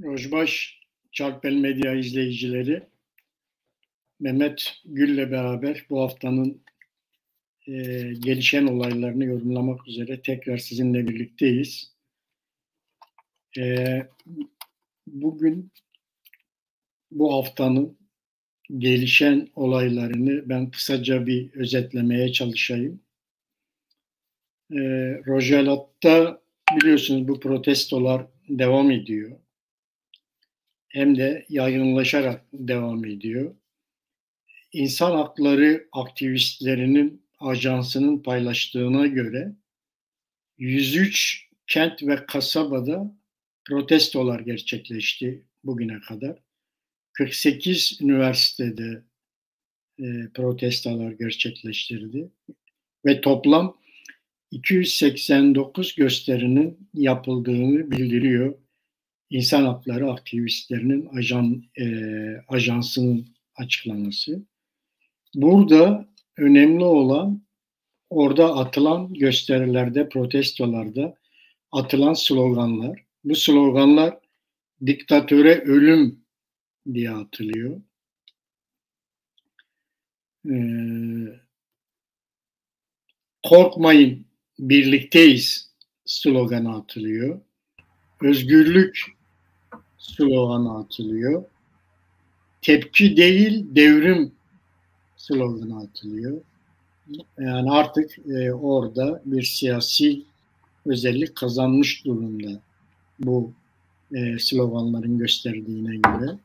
Rojbaş Çarpel Medya izleyicileri, Mehmet Gül'le beraber bu haftanın gelişen olaylarını yorumlamak üzere tekrar sizinle birlikteyiz. Bugün bu haftanın gelişen olaylarını ben kısaca bir özetlemeye çalışayım. Rojalat'ta biliyorsunuz bu protestolar devam ediyor. Hem de yaygınlaşarak devam ediyor. İnsan hakları aktivistlerinin ajansının paylaştığına göre 103 kent ve kasabada protestolar gerçekleşti bugüne kadar. 48 üniversitede protestolar gerçekleştirdi ve toplam 289 gösterinin yapıldığını bildiriyor İnsan hakları aktivistlerinin ajansının açıklaması. Burada önemli olan orada atılan gösterilerde, protestolarda atılan sloganlar. Bu sloganlar diktatöre ölüm diye atılıyor. Korkmayın, birlikteyiz sloganı atılıyor. Özgürlük sloganı atılıyor. Tepki değil, devrim sloganı atılıyor. Yani artık orada bir siyasi özellik kazanmış durumda bu sloganların gösterdiğine göre.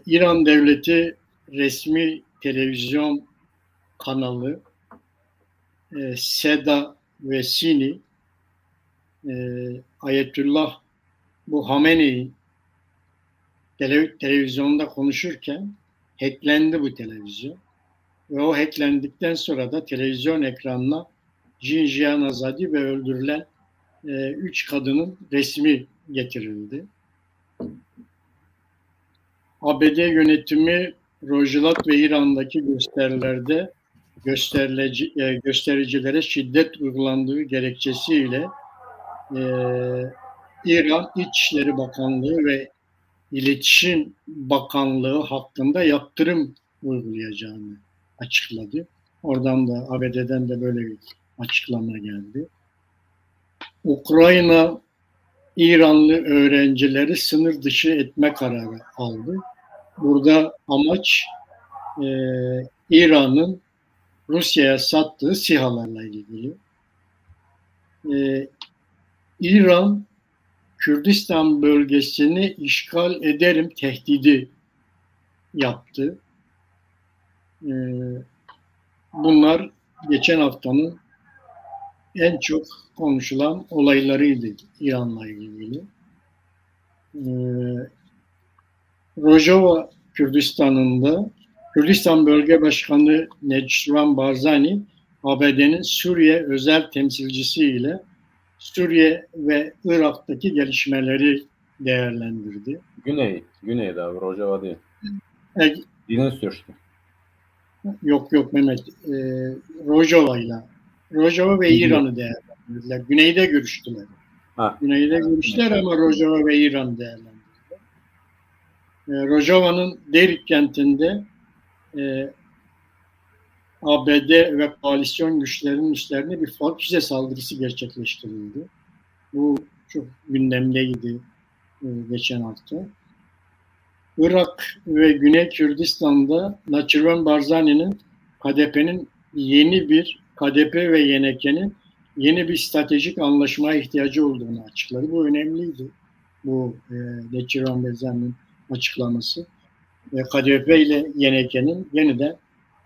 İran devleti resmi televizyon kanalı Seda ve Sini Ayetullah bu Hamene'yi televizyonda konuşurken hacklendi bu televizyon. Ve o hacklendikten sonra da televizyon ekranına Jinjiyan Azadi ve öldürülen 3 kadının resmi getirildi. ABD yönetimi Rojalat ve İran'daki gösterilerde göstericilere şiddet uygulandığı gerekçesiyle İran İçişleri Bakanlığı ve İletişim Bakanlığı hakkında yaptırım uygulayacağını açıkladı. Oradan da ABD'den de böyle bir açıklama geldi. Ukrayna İranlı öğrencileri sınır dışı etme kararı aldı. Burada amaç İran'ın Rusya'ya sattığı SİHA'larla ilgili. İran Kürdistan bölgesini işgal ederim tehdidi yaptı. Bunlar geçen haftanın en çok konuşulan olaylarıydı İran'la ilgili. Rojava Kürdistan'ında Kürdistan Bölge Başkanı Necran Barzani, ABD'nin Suriye özel temsilcisi ile Suriye ve Irak'taki gelişmeleri değerlendirdi. Güney'de abi, Rojava değil. Dinin sürçtü. Yok Mehmet. Rojava ve İran'ı değerlendirdiler. Güney'de görüştüler. Güney'de görüştüler ama Rojava ve İran'ı değerlendirdiler. Rojava'nın Derik kentinde ABD ve koalisyon güçlerinin üstlerine bir füze saldırısı gerçekleştirildi. Bu çok gündemdeydi geçen hafta. Irak ve Güney Kürdistan'da Necran Barzani'nin KDP ve YNK'nin yeni bir stratejik anlaşmaya ihtiyacı olduğunu açıkladı. Bu önemliydi. Bu Necran Barzani'nin açıklaması. KDP ile YNK'nin yeniden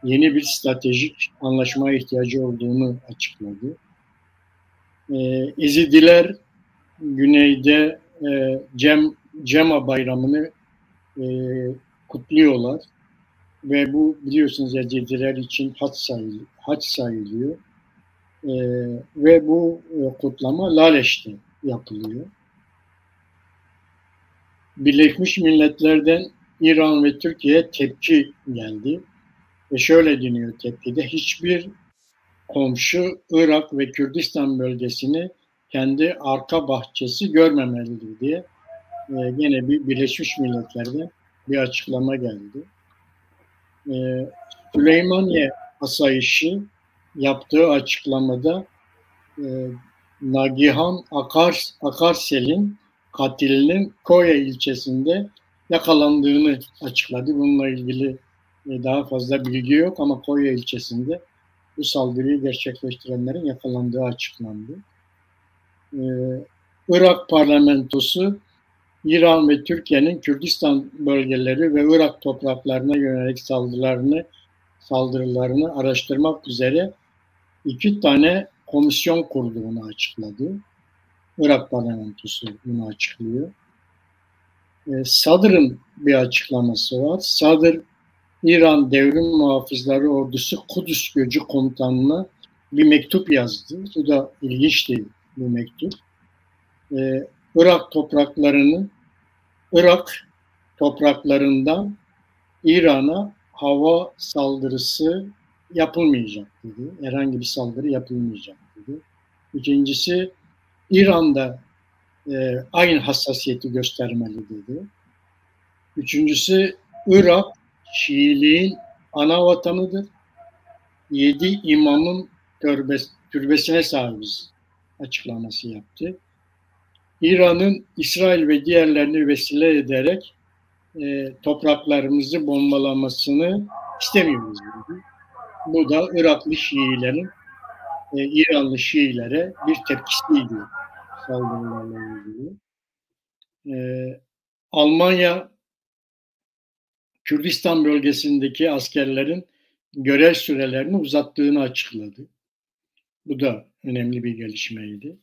yeni bir stratejik anlaşmaya ihtiyacı olduğunu açıkladı. Ezidiler güneyde Cema bayramını kutluyorlar ve bu biliyorsunuz Ezidiler için haç sayılıyor ve bu kutlama Laleş'te yapılıyor. Birleşmiş Milletler'den İran ve Türkiye'ye tepki geldi ve şöyle deniyor tepkide: hiçbir komşu Irak ve Kürdistan bölgesini kendi arka bahçesi görmemelidir diye Gene bir Birleşmiş Milletler'de bir açıklama geldi. Süleymaniye asayişi yaptığı açıklamada Nagihan Akarsel'in katilinin Konya ilçesinde yakalandığını açıkladı. Bununla ilgili daha fazla bilgi yok ama Konya ilçesinde bu saldırıyı gerçekleştirenlerin yakalandığı açıklandı. Irak parlamentosu İran ve Türkiye'nin Kürdistan bölgeleri ve Irak topraklarına yönelik saldırılarını araştırmak üzere 2 tane komisyon kurduğunu açıkladı. Irak parlamentosu bunu açıklıyor. Sadr'ın bir açıklaması var. Sadr, İran Devrim Muhafızları Ordusu Kudüs Gücü Komutanı'na bir mektup yazdı. Bu da ilginçti bu mektup. Irak topraklarından İran'a hava saldırısı yapılmayacak dedi. Herhangi bir saldırı yapılmayacak dedi. İkincisi, İran'da aynı hassasiyeti göstermeli dedi. Üçüncüsü, Irak Şiiliğin ana vatanıdır. 7 imamın türbesine sahibiz açıklaması yaptı. İran'ın İsrail ve diğerlerini vesile ederek topraklarımızı bombalamasını istemiyoruz dedi. Bu da Iraklı Şiilerin İranlı Şiilere bir tepkisiydi saldırılarla ilgili. Almanya Kürdistan bölgesindeki askerlerin görev sürelerini uzattığını açıkladı. Bu da önemli bir gelişmeydi.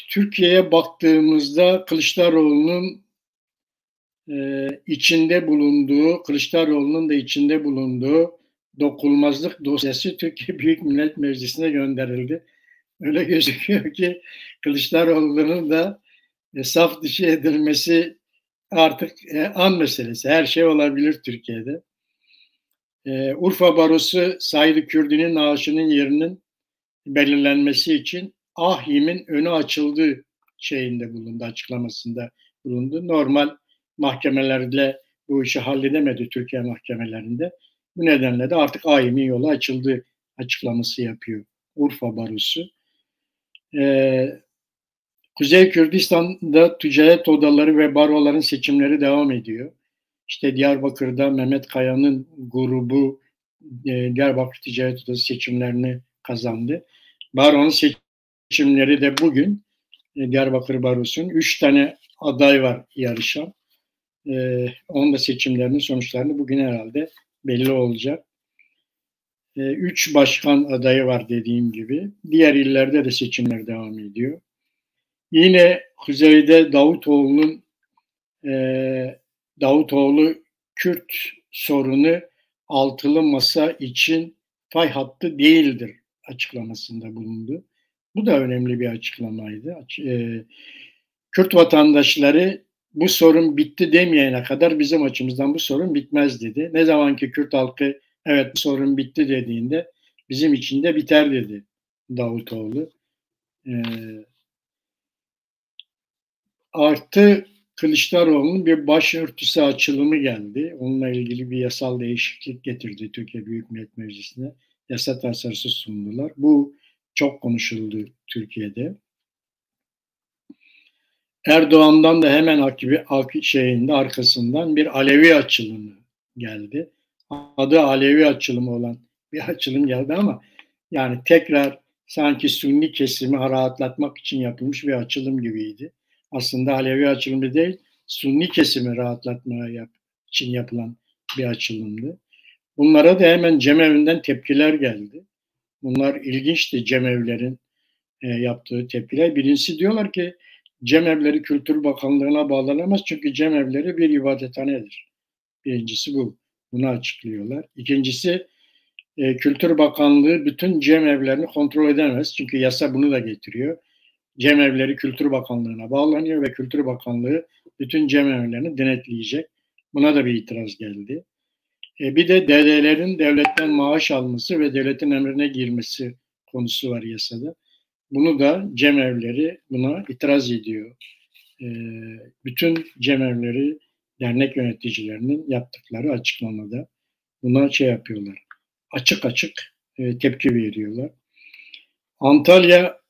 Türkiye'ye baktığımızda Kılıçdaroğlu'nun da içinde bulunduğu dokunulmazlık dosyası Türkiye Büyük Millet Meclisi'ne gönderildi. Öyle gözüküyor ki Kılıçdaroğlu'nun da saf dışı edilmesi artık an meselesi. Her şey olabilir Türkiye'de. Urfa Barosu Said Kürdi'nin naaşının yerinin belirlenmesi için AHİM'in önü açıldığı açıklamasında bulundu. Normal mahkemelerle bu işi halledemedi Türkiye mahkemelerinde. Bu nedenle de artık AHİM'in yolu açıldı açıklaması yapıyor Urfa Barosu. Kuzey Kürdistan'da ticaret odaları ve baroların seçimleri devam ediyor. İşte Diyarbakır'da Mehmet Kaya'nın grubu Diyarbakır Ticaret Odası seçimlerini kazandı. Baronun seçimleri de bugün Diyarbakır Barosu'nun 3 tane aday var yarışan. Onun da seçimlerinin sonuçlarını bugün herhalde belli olacak. 3 başkan adayı var dediğim gibi. Diğer illerde de seçimler devam ediyor. Yine kuzeyde Davutoğlu Kürt sorunu altılı masa için pay hattı değildir açıklamasında bulundu. Bu da önemli bir açıklamaydı. Kürt vatandaşları bu sorun bitti demeyene kadar bizim açımızdan bu sorun bitmez dedi. Ne zaman ki Kürt halkı evet bu sorun bitti dediğinde bizim için de biter dedi Davutoğlu. Artı Kılıçdaroğlu'nun bir başörtüsü açılımı geldi. Onunla ilgili bir yasal değişiklik getirdi Türkiye Büyük Millet Meclisi'ne. Yasa tasarısı sundular. Bu çok konuşuldu Türkiye'de. Erdoğan'dan da hemen arkasından bir Alevi açılımı geldi. Adı Alevi açılımı olan bir açılım geldi ama yani tekrar sanki Sünni kesimi rahatlatmak için yapılmış bir açılım gibiydi. Aslında Alevi açılımı değil, Sünni kesimi rahatlatmaya için yapılan bir açılımdı. Bunlara da hemen cemevinden tepkiler geldi. Bunlar ilginçti cemevlerin yaptığı tepkiler. Birincisi diyorlar ki cemevleri Kültür Bakanlığı'na bağlanamaz çünkü cemevleri bir ibadethanedir. Birincisi bu. Bunu açıklıyorlar. İkincisi Kültür Bakanlığı bütün cemevlerini kontrol edemez. Çünkü yasa bunu da getiriyor. Cemevleri Kültür Bakanlığı'na bağlanıyor ve Kültür Bakanlığı bütün cemevlerini denetleyecek. Buna da bir itiraz geldi. Bir de dedelerin devletten maaş alması ve devletin emrine girmesi konusu var yasada. Bunu da cemevleri buna itiraz ediyor. bütün cemevleri, dernek yöneticilerinin yaptıkları açıklamada buna şey yapıyorlar. Açık açık tepki veriyorlar. Antalya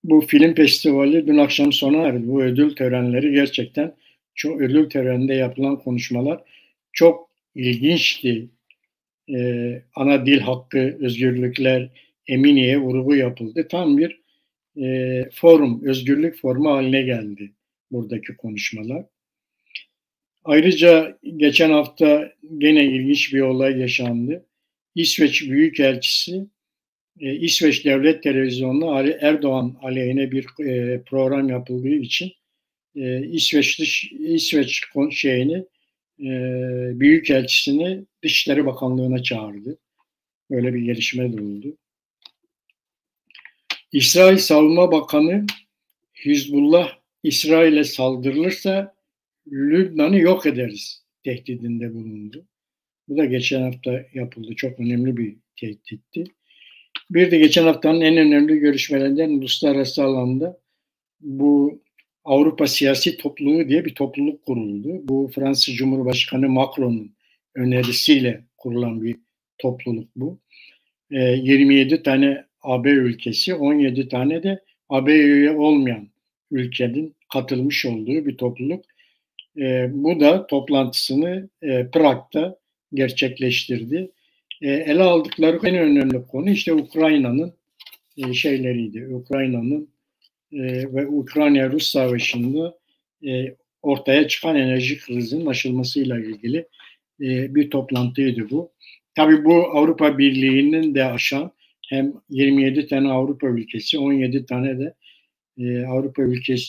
bu film festivali dün akşam sona erdi. Bu ödül törenleri gerçekten çok, ödül töreninde yapılan konuşmalar çok ilginçti. Ana dil hakkı, özgürlükler, eminiye vurgu yapıldı. Tam bir forum, özgürlük forumu haline geldi buradaki konuşmalar. Ayrıca geçen hafta gene ilginç bir olay yaşandı. İsveç Büyükelçisi İsveç Devlet Televizyonu'nda Erdoğan aleyhine bir program yapıldığı için İsveç Büyükelçisini Dışişleri Bakanlığı'na çağırdı. Böyle bir gelişme de oldu. İsrail Savunma Bakanı Hizbullah İsrail'e saldırılırsa Lübnan'ı yok ederiz tehdidinde bulundu. Bu da geçen hafta yapıldı. Çok önemli bir tehditti. Bir de geçen haftanın en önemli görüşmelerinden uluslararası alanda bu Avrupa Siyasi Topluluğu diye bir topluluk kuruldu. Bu Fransız Cumhurbaşkanı Macron'un önerisiyle kurulan bir topluluk bu. 27 tane AB ülkesi, 17 tane de AB üye olmayan ülkenin katılmış olduğu bir topluluk. Bu da toplantısını Prag'da gerçekleştirdi. Ele aldıkları en önemli konu işte Ukrayna'nın şeyleriydi. Ukrayna'nın ve Ukrayna-Rus savaşında ortaya çıkan enerji krizinin aşılmasıyla ilgili bir toplantıydı bu. Tabii bu Avrupa Birliği'nin de aşan hem 27 tane Avrupa ülkesi, 17 tane de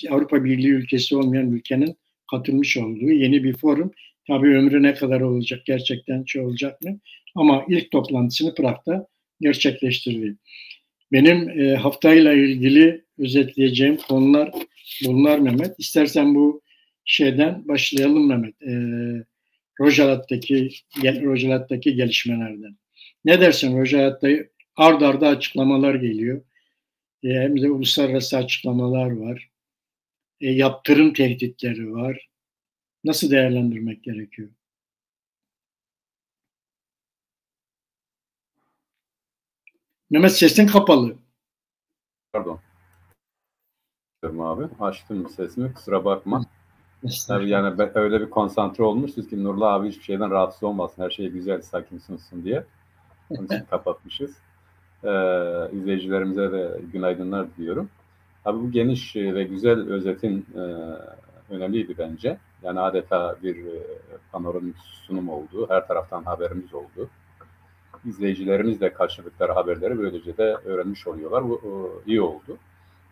Avrupa Birliği ülkesi olmayan ülkenin katılmış olduğu yeni bir forum. Tabii ömrü ne kadar olacak, gerçekten şey olacak mı? Ama ilk toplantısını Prag'da gerçekleştirdi. Benim haftayla ilgili özetleyeceğim konular bunlar Mehmet. İstersen bu şeyden başlayalım Mehmet. Rojava'daki gelişmelerden. Ne dersin? Rojava'da ard arda açıklamalar geliyor. Hem de uluslararası açıklamalar var. Yaptırım tehditleri var. Nasıl değerlendirmek gerekiyor? Mehmet sesin kapalı. Pardon. Abi açtım sesimi, kusura bakma. Tabii yani öyle bir konsantre olmuşuz ki Nurullah abi hiçbir şeyden rahatsız olmasın, her şey güzel, sakin sunsun diye. Onun için kapatmışız. İzleyicilerimize de günaydınlar diliyorum. Abi bu geniş ve güzel özetin önemliydi bence. Yani adeta bir panoramik sunum oldu. Her taraftan haberimiz oldu. İzleyicilerimiz de kaçırdıkları haberleri böylece de öğrenmiş oluyorlar. Bu iyi oldu.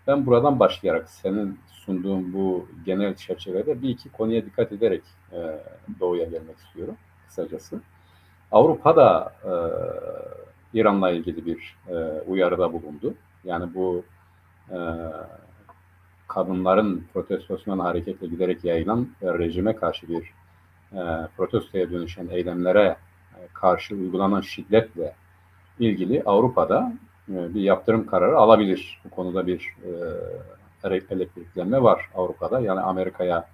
Ben buradan başlayarak senin sunduğun bu genel çerçevede bir iki konuya dikkat ederek doğuya gelmek istiyorum kısacası. Avrupa'da İran'la ilgili bir uyarıda bulundu. Yani bu kadınların protestosundan hareketle giderek yayılan rejime karşı bir protestoya dönüşen eylemlere karşı uygulanan şiddetle ilgili Avrupa'da bir yaptırım kararı alabilir. Bu konuda bir elektriklenme var Avrupa'da. Yani Amerika'ya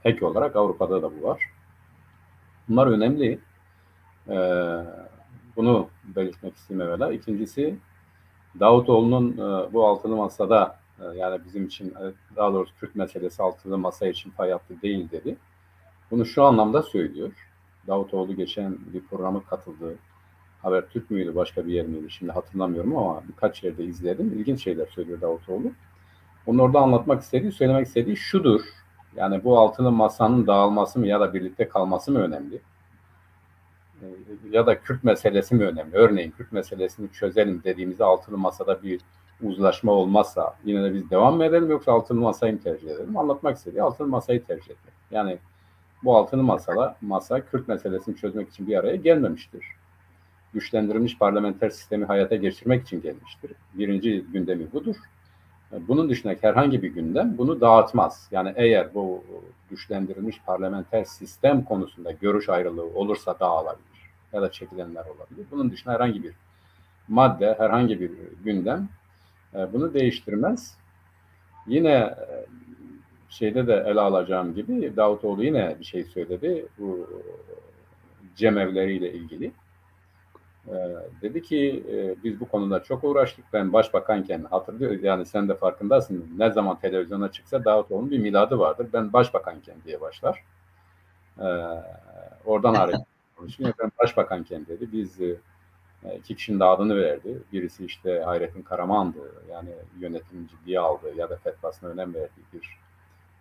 ek olarak Avrupa'da da bu var. Bunlar önemli. Bunu belirtmek isteyeyim evvela. İkincisi Davutoğlu'nun bu altılı masada yani bizim için daha doğrusu Kürt meselesi altılı masa için pay yaptı değil dedi. Bunu şu anlamda söylüyor. Davutoğlu geçen bir programa katıldı. Habertürk müydü, başka bir yer miydi? Şimdi hatırlamıyorum ama birkaç yerde izledim. İlginç şeyler söylüyor Davutoğlu. Onun orada anlatmak istediği, söylemek istediği şudur. Yani bu altılı masanın dağılması mı ya da birlikte kalması mı önemli? Ya da Kürt meselesi mi önemli? Örneğin Kürt meselesini çözelim dediğimizde altılı masada bir uzlaşma olmazsa yine de biz devam mı edelim yoksa altılı masayı mı tercih edelim? Anlatmak istediği altılı masayı tercih etmek. Yani bu altılı masa Kürt meselesini çözmek için bir araya gelmemiştir. Güçlendirilmiş parlamenter sistemi hayata geçirmek için gelmiştir. Birinci gündemi budur. Bunun dışındaki herhangi bir gündem bunu dağıtmaz. Yani eğer bu güçlendirilmiş parlamenter sistem konusunda görüş ayrılığı olursa dağılabilir ya da çekilenler olabilir. Bunun dışında herhangi bir madde, herhangi bir gündem bunu değiştirmez. Yine şeyde de ele alacağım gibi Davutoğlu yine bir şey söyledi. Bu cemevleriyle ilgili. Dedi ki biz bu konuda çok uğraştık. Ben başbakanken hatırlıyor, yani sen de farkındasın. Ne zaman televizyona çıksa Davutoğlu'nun bir miladı vardır. Ben başbakanken diye başlar. Oradan hareket konuşuyor. Ben başbakanken dedi. Biz iki kişinin de adını verdi. Birisi işte Hayrettin Karaman'dı. Yani yönetimi ciddiye aldı ya da fetvasına önem verdiği bir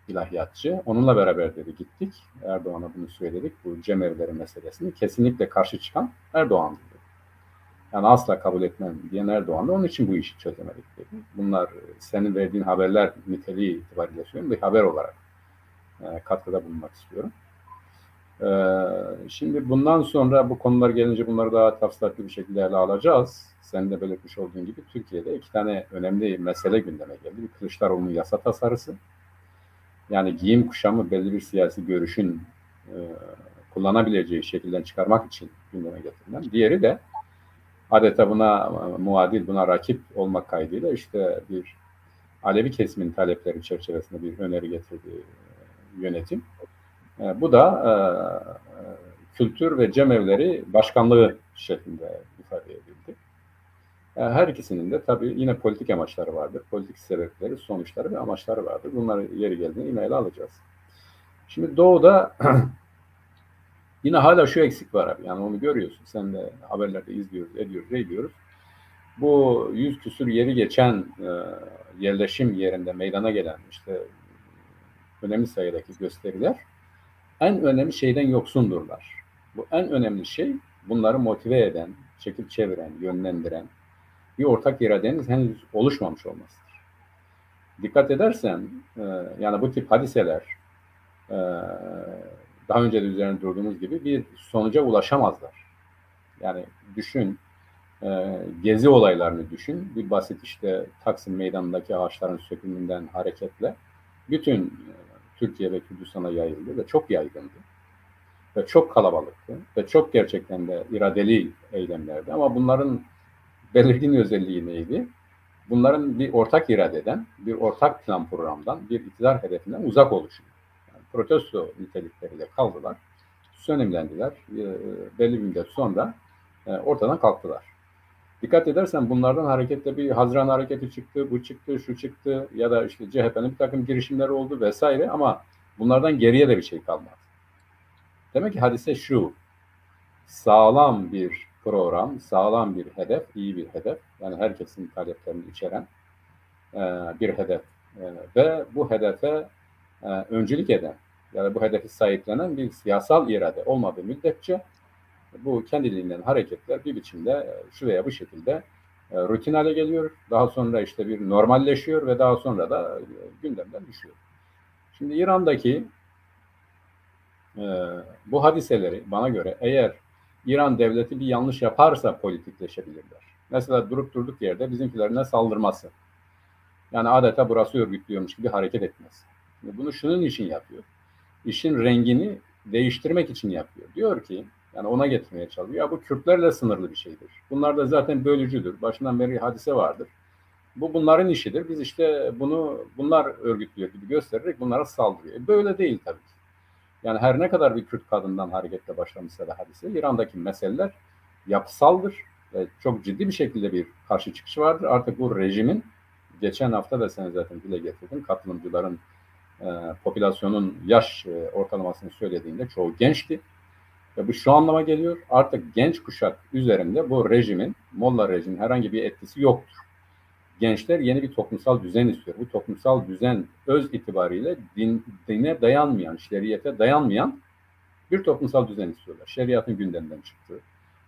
ilahiyatçı. Onunla beraber dedi gittik. Erdoğan'a bunu söyledik. Bu cemevleri meselesini kesinlikle karşı çıkan Erdoğan'dı. Yani asla kabul etmem diyen Erdoğan'da onun için bu işi çözemedik dedi. Bunlar senin verdiğin haberler niteliği itibariyle söylüyorum. Bir haber olarak katkıda bulunmak istiyorum. Şimdi bundan sonra bu konular gelince bunları daha tafsilatlı bir şekilde ele alacağız. Sen de belirtmiş olduğun gibi Türkiye'de iki tane önemli mesele gündeme geldi. Bir Kılıçdaroğlu'nun yasa tasarısı. Yani giyim kuşamı belli bir siyasi görüşün kullanabileceği şekilden çıkarmak için gündeme getirilen. Diğeri de adeta buna muadil, buna rakip olmak kaydıyla işte bir Alevi kesimin talepleri çerçevesinde bir öneri getirdi yönetim. Bu da Kültür ve Cemevleri Başkanlığı şeklinde ifade edildi. Her ikisinin de tabii yine politik amaçları vardır. Politik sebepleri, sonuçları ve amaçları vardır. Bunları yeri geldiğinde yine ele alacağız. Şimdi Doğu'da yine hala şu eksik var abi. Yani onu görüyorsun. Sen de haberlerde izliyoruz, ediyoruz. Bu 100 küsur yeri geçen yerleşim yerinde meydana gelen işte önemli sayıdaki gösteriler en önemli şeyden yoksundurlar. Bu en önemli şey bunları motive eden, çekip çeviren, yönlendiren bir ortak iradenin henüz oluşmamış olmasıdır. Dikkat edersen yani bu tip hadiseler daha önce de üzerine durduğumuz gibi bir sonuca ulaşamazlar. Yani düşün, gezi olaylarını düşün. Bir basit işte Taksim Meydanı'ndaki ağaçların sökümünden hareketle bütün Türkiye ve Kürdistan'a yayıldı ve çok yaygındı. Ve çok kalabalıktı. Ve çok gerçekten de iradeli eylemlerdi. Ama bunların belirgin özelliği neydi? Bunların bir ortak iradeden, bir ortak plan programdan, bir iktidar hedefinden uzak oluşu. Yani protesto nitelikleriyle kaldılar. Sönümlendiler. Belli bir müddet sonra ortadan kalktılar. Dikkat edersen bunlardan hareketle bir Haziran hareketi çıktı, bu çıktı, şu çıktı ya da işte CHP'nin bir takım girişimleri oldu vesaire ama bunlardan geriye de bir şey kalmadı. Demek ki hadise şu, sağlam bir program, sağlam bir hedef, iyi bir hedef, yani herkesin taleplerini içeren bir hedef ve bu hedefe öncülük eden ya da bu hedefi sahiplenen bir siyasal irade olmadığı müddetçe bu kendiliğinden hareketler bir biçimde şu veya bu şekilde rutin hale geliyor. Daha sonra işte bir normalleşiyor ve daha sonra da gündemden düşüyor. Şimdi İran'daki bu hadiseleri bana göre eğer İran devleti bir yanlış yaparsa politikleşebilirler. Mesela durup durduk yerde bizimkilerine saldırması. Yani adeta burası örgütlüyormuş gibi hareket etmesi. Bunu şunun için yapıyor. İşin rengini değiştirmek için yapıyor. Diyor ki yani ona getirmeye çalışıyor. Ya bu Kürtlerle sınırlı bir şeydir. Bunlar da zaten bölücüdür. Başından beri hadise vardır. Bu bunların işidir. Biz işte bunlar örgütlüyor gibi göstererek bunlara saldırıyor. Böyle değil tabii ki. Yani her ne kadar bir Kürt kadından hareketle başlamışsa da hadise, İran'daki meseleler yapısaldır. Çok ciddi bir şekilde bir karşı çıkışı vardır. Artık bu rejimin, geçen hafta da sen zaten dile getirdin, katılımcıların popülasyonun yaş ortalamasını söylediğinde çoğu gençti. Ve bu şu anlama geliyor, artık genç kuşak üzerinde bu rejimin, Molla rejimin herhangi bir etkisi yoktur. Gençler yeni bir toplumsal düzen istiyor. Bu toplumsal düzen öz itibariyle dine dayanmayan, şeriyete dayanmayan bir toplumsal düzen istiyorlar. Şeriatın gündemden çıktığı,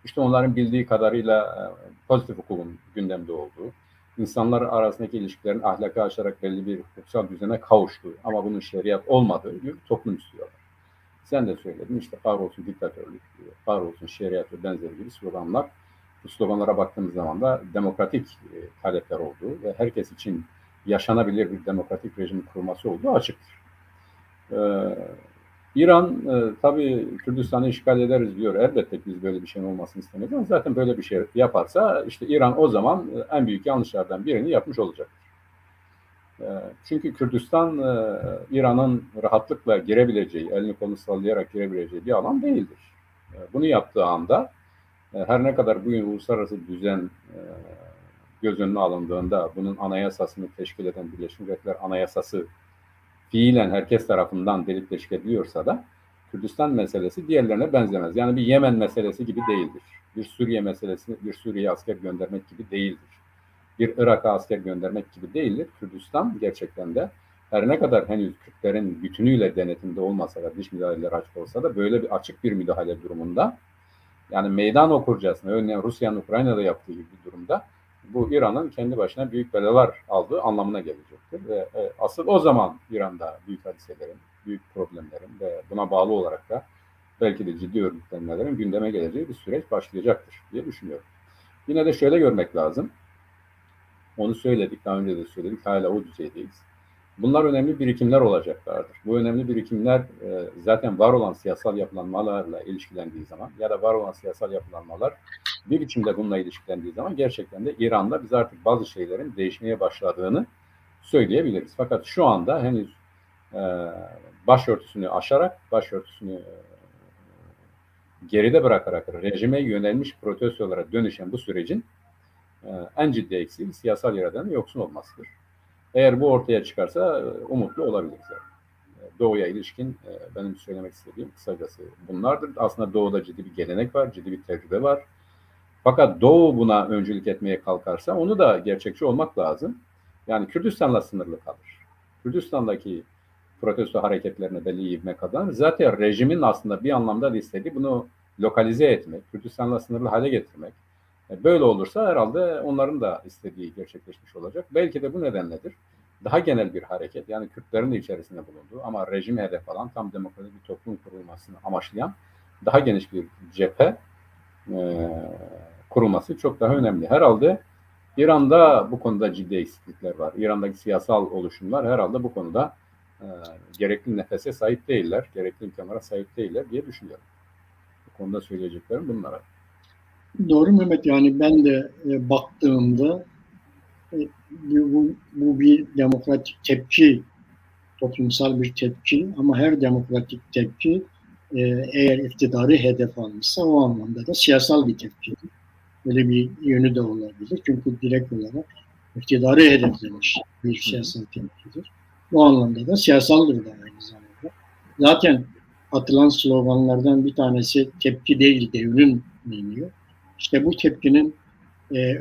işte onların bildiği kadarıyla pozitif hukukun gündemde olduğu, insanlar arasındaki ilişkilerin ahlaka aşarak belli bir hukuksal düzene kavuştuğu ama bunun şeriat olmadığı bir toplum istiyorlar. Sen de söyledin işte kahrolsun diktatörlük, kahrolsun şeriat ve benzeri gibi sloganlar. Bu sloganlara baktığımız zaman da demokratik talepler olduğu ve herkes için yaşanabilir bir demokratik rejim kurulması olduğu açıktır. İran tabii Kürdistan'ı işgal ederiz diyor. Elbette biz böyle bir şeyin olmasını istemeyiz ama zaten böyle bir şey yaparsa işte İran o zaman en büyük yanlışlardan birini yapmış olacaktır. Çünkü Kürdistan İran'ın rahatlıkla girebileceği, elini kolunu sallayarak girebileceği bir alan değildir. Bunu yaptığı anda her ne kadar bugün uluslararası düzen göz önüne alındığında bunun anayasasını teşkil eden Birleşmiş Milletler Anayasası fiilen herkes tarafından delik deşik ediliyorsa da Kürdistan meselesi diğerlerine benzemez. Yani bir Yemen meselesi gibi değildir. Bir Suriye meselesi, bir Suriye'ye asker göndermek gibi değildir. Bir Irak'a asker göndermek gibi değildir. Kürdistan gerçekten de her ne kadar henüz Kürtlerin bütünüyle denetimde olmasa da, dış müdahaleler açık olsa da böyle bir açık bir müdahale durumunda, yani meydan okurcasına, örneğin Rusya'nın Ukrayna'da yaptığı gibi bir durumda bu İran'ın kendi başına büyük belalar aldığı anlamına gelecektir. Ve asıl o zaman İran'da büyük hadiselerin, büyük problemlerin ve buna bağlı olarak da belki de ciddi örgütlenmelerin gündeme geleceği bir süreç başlayacaktır diye düşünüyorum. Yine de şöyle görmek lazım. Onu söyledik, daha önce de söyledik, hala o düzeydeyiz. Bunlar önemli birikimler olacaklardır. Bu önemli birikimler zaten var olan siyasal yapılanmalarla ilişkilendiği zaman ya da var olan siyasal yapılanmalar bir biçimde bununla ilişkilendiği zaman gerçekten de İran'da biz artık bazı şeylerin değişmeye başladığını söyleyebiliriz. Fakat şu anda henüz başörtüsünü aşarak, başörtüsünü geride bırakarak rejime yönelmiş protestolara dönüşen bu sürecin en ciddi eksiği siyasal iradenin yoksun olmasıdır. Eğer bu ortaya çıkarsa umutlu olabiliriz. Doğu'ya ilişkin benim söylemek istediğim kısacası bunlardır. Aslında Doğu'da ciddi bir gelenek var, ciddi bir tecrübe var. Fakat Doğu buna öncülük etmeye kalkarsa onu da gerçekçi olmak lazım. Yani Kürdistan'la sınırlı kalır. Kürdistan'daki protesto hareketlerine belli ivme kazanır. Zaten rejimin aslında bir anlamda da istediği bunu lokalize etmek, Kürdistan'la sınırlı hale getirmek. Böyle olursa herhalde onların da istediği gerçekleşmiş olacak. Belki de bu nedenledir. Daha genel bir hareket, yani Kürtlerin de içerisinde bulunduğu ama rejimi hedef alan, tam demokratik bir toplum kurulmasını amaçlayan daha geniş bir cephe kurulması çok daha önemli. Herhalde İran'da bu konuda ciddi eksiklikler var. İran'daki siyasal oluşumlar herhalde bu konuda gerekli nefese sahip değiller, gerekli imkanlara sahip değiller diye düşünüyorum. Bu konuda söyleyeceklerim bunlara. Doğru Mehmet, yani ben de baktığımda bu bir demokratik tepki, toplumsal bir tepki ama her demokratik tepki eğer iktidarı hedef almışsa o anlamda da siyasal bir tepkidir. Böyle bir yönü de olabilir. Çünkü direkt olarak iktidarı hedeflemiş bir siyasal tepkidir. Bu anlamda da siyasaldır da aynı zamanda. Zaten atılan sloganlardan bir tanesi tepki değil devrim deniyor. İşte bu tepkinin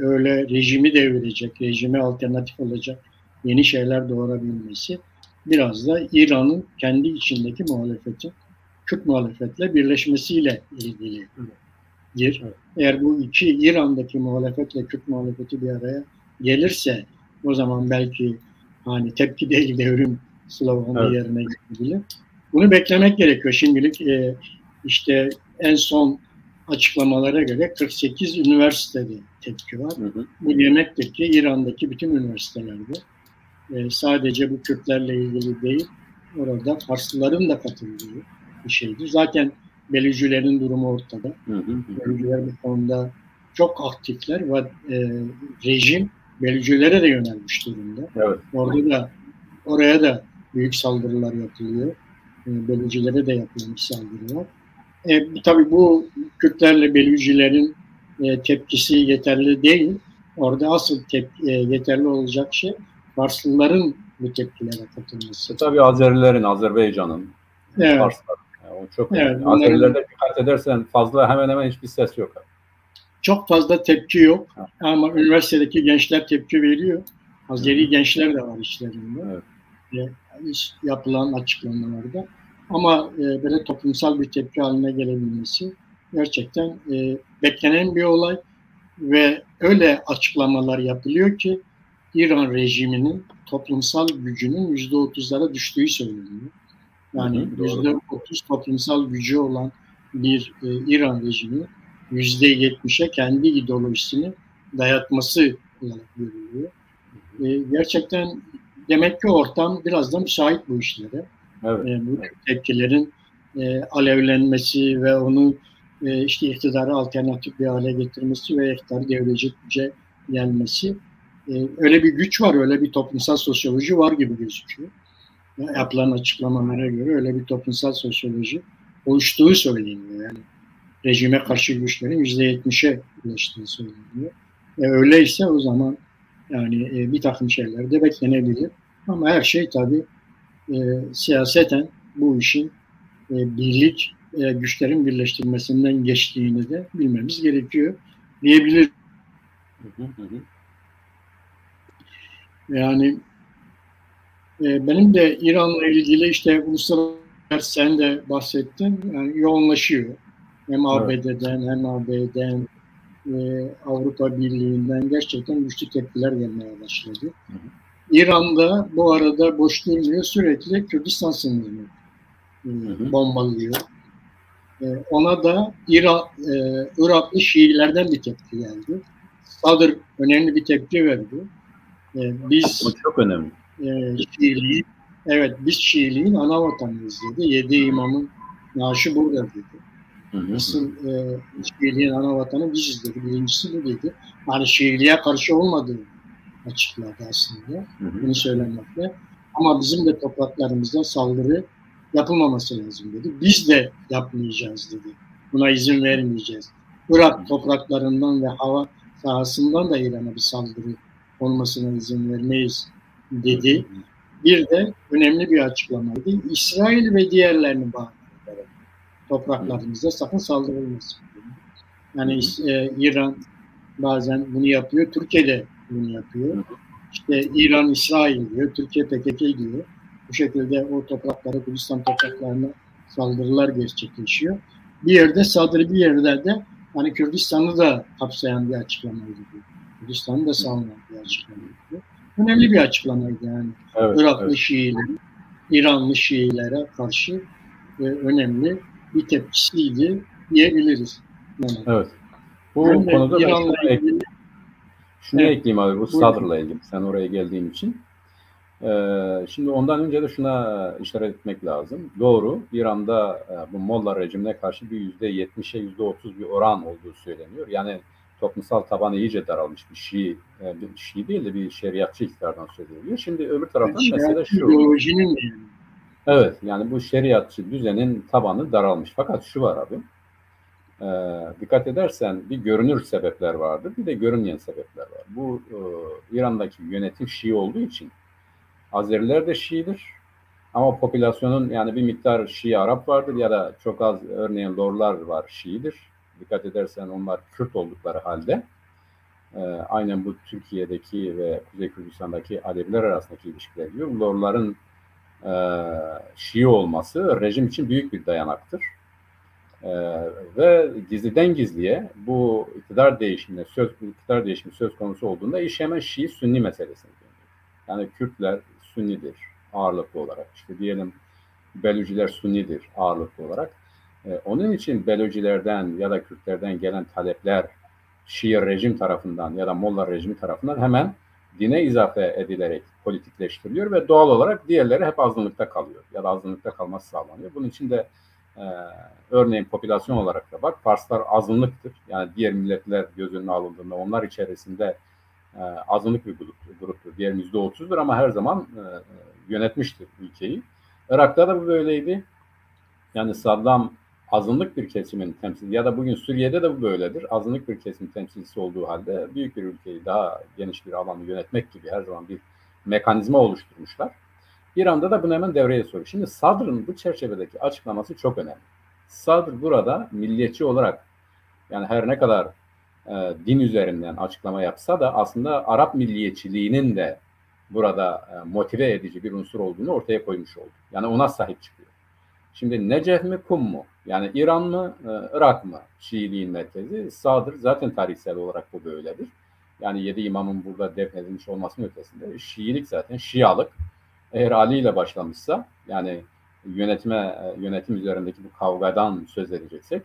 öyle rejimi devirecek, rejime alternatif olacak yeni şeyler doğurabilmesi biraz da İran'ın kendi içindeki muhalefetin Kürt muhalefetle birleşmesiyle ilgilidir. Evet. Eğer bu iki İran'daki muhalefetle Kürt muhalefeti bir araya gelirse o zaman belki hani tepki değil devrim sloganı yerine gelebilir. Bunu beklemek gerekiyor. Şimdilik işte en son açıklamalara göre 48 üniversitede tepki var. Bu demektir ki İran'daki bütün üniversitelerde sadece bu Kürtlerle ilgili değil, orada Farslıların da katıldığı bir şeydir. Zaten Belücülerin durumu ortada. Belücüler bu konuda çok aktifler ve rejim Belücülere de yönelmiş durumda. Evet. Oraya da büyük saldırılar yapılıyor. Belücülere de yapılmış saldırılar. Tabii bu Kürtlerle Belücülerin tepkisi yeterli değil. Orada asıl yeterli olacak şey Farslıların bu tepkilere katılması. Tabii Azerilerin, Azerbaycan'ın, evet. Farsların. Yani o çok evet, Azerilerde dikkat edersen fazla hemen hemen hiçbir ses yok. Çok fazla tepki yok. Evet. Ama üniversitedeki gençler tepki veriyor. Azeri gençler de var işlerinde. Evet. Yapılan açıklamalarda. Ama böyle toplumsal bir tepki haline gelebilmesi gerçekten beklenen bir olay ve öyle açıklamalar yapılıyor ki İran rejiminin toplumsal gücünün %30'lara düştüğü söyleniyor. Yani %30 toplumsal gücü olan bir İran rejimi %70'e kendi ideolojisini dayatması olarak görülüyor. Gerçekten demek ki ortam biraz da müsait bu işlere. Evet. Bu tepkilerin alevlenmesi ve onu işte iktidarı alternatif bir hale getirmesi ve iktidarı devlecikçe gelmesi öyle bir güç var, öyle bir toplumsal sosyoloji var gibi gözüküyor. Yapılan açıklamalara göre öyle bir toplumsal sosyoloji oluştuğu söyleniyor. Yani rejime karşı güçlerin %70'e ulaştığı söyleniyor. Öyleyse o zaman yani bir takım şeyler de beklenebilir. Ama her şey tabii siyaseten bu işin birlik güçlerin birleştirmesinden geçtiğini de bilmemiz gerekiyor diyebiliriz. Yani benim de İran'la ilgili işte uluslararası, sen de bahsettin, yani yoğunlaşıyor. Hem ABD'den hem AB'den Avrupa Birliği'nden gerçekten güçlü tepkiler gelmeye başladı. İran'da bu arada boş durmuyor, sürekli Kürdistan sınırını bombalıyor. Ona da Iraklı Şiilerden bir tepki geldi. Sadr önemli bir tepki verdi. Biz çok önemli. Biz Şiiliğin ana vatanıyız dedi. 7 imamın naaşı burada dedi. Nasıl Şiiliğin ana vatanı biziz dedi. Birincisi bu dedi. Yani Şiiliğe karşı olmadığı açıkladı aslında. Bunu söylemekle. Ama bizim de topraklarımızda saldırı yapılmaması lazım dedi. Biz de yapmayacağız dedi. Buna izin vermeyeceğiz. Irak topraklarından ve hava sahasından da İran'a bir saldırı olmasına izin vermeyiz dedi. Bir de önemli bir açıklamaydı. İsrail ve diğerlerini bahane ederek topraklarımızda sakın saldırılmasın. Yani İran bazen bunu yapıyor. Türkiye de bunu yapıyor. İşte İran İsrail diyor. Türkiye PKK diyor. Bu şekilde o topraklara, Kürdistan topraklarına saldırılar gerçekleşiyor. Bir yerde saldırı, bir yerde de hani Kürdistan'ı da kapsayan bir açıklamaydı. Kürdistan'ı da savunan bir açıklamaydı. Önemli bir açıklamaydı yani. Evet, Iraklı Şiiler, İranlı Şiilere karşı önemli bir tepkisiydi diyebiliriz. Yani. Evet. Bu konuda da şunu ekleyeyim abi, bu Sadr'la ilgili. Sen oraya geldiğin için. Şimdi ondan önce de şuna işaret etmek lazım. Doğru, İran'da bu Molla rejimine karşı bir %70'e %30 bir oran olduğu söyleniyor. Yani toplumsal tabanı iyice daralmış bir Şii değil de bir şeriatçı iktidardan söz ediliyor. Şimdi öbür taraftan mesele şu. Evet, yani bu şeriatçı düzenin tabanı daralmış. Fakat şu var abi. Dikkat edersen bir görünür sebepler vardır, bir de görünmeyen sebepler var. Bu İran'daki yönetim Şii olduğu için Azeriler de Şiidir. Ama popülasyonun yani bir miktar Şii Arap vardır ya da çok az örneğin Lorlar var Şiidir. Dikkat edersen onlar Kürt oldukları halde aynen bu Türkiye'deki ve Kuzey Kürdistan'daki Aleviler arasındaki ilişkiler diyor. Lorların Şii olması rejim için büyük bir dayanaktır. Ve gizliden gizliye bu iktidar değişimi söz konusu olduğunda iş hemen Şii-Sünni meselesine dönüyor. Yani Kürtler Sünnidir ağırlıklı olarak. İşte diyelim Belüciler Sünnidir ağırlıklı olarak. Onun için Belücilerden ya da Kürtlerden gelen talepler Şii rejim tarafından ya da Molla rejimi tarafından hemen dine izafe edilerek politikleştiriliyor ve doğal olarak diğerleri hep azınlıkta kalıyor ya da azınlıkta kalması sağlanıyor. Bunun için de örneğin popülasyon olarak da bak, Farslar azınlıktır. Yani diğer milletler göz önüne alındığında onlar içerisinde azınlık bir gruptur. Diğer %30'dur ama her zaman yönetmiştir ülkeyi. Irak'ta da bu böyleydi. Yani Saddam azınlık bir kesimin temsilcisi ya da bugün Suriye'de de bu böyledir. Azınlık bir kesimin temsilcisi olduğu halde büyük bir ülkeyi daha geniş bir alanı yönetmek gibi her zaman bir mekanizma oluşturmuşlar. İran'da da bunu hemen devreye soruyor. Şimdi Sadr'ın bu çerçevedeki açıklaması çok önemli. Sadr burada milliyetçi olarak yani her ne kadar din üzerinden açıklama yapsa da aslında Arap milliyetçiliğinin de burada motive edici bir unsur olduğunu ortaya koymuş oldu. Yani ona sahip çıkıyor. Şimdi Necef mi Kum mu? Yani İran mı Irak mı Şiiliğin merkezi? Sadr zaten tarihsel olarak bu böyledir. Yani 7 imamın burada defnedilmiş olmasının ötesinde Şiilik zaten Şialık. Eğer Ali ile başlamışsa yani yönetim üzerindeki bu kavgadan söz edeceksek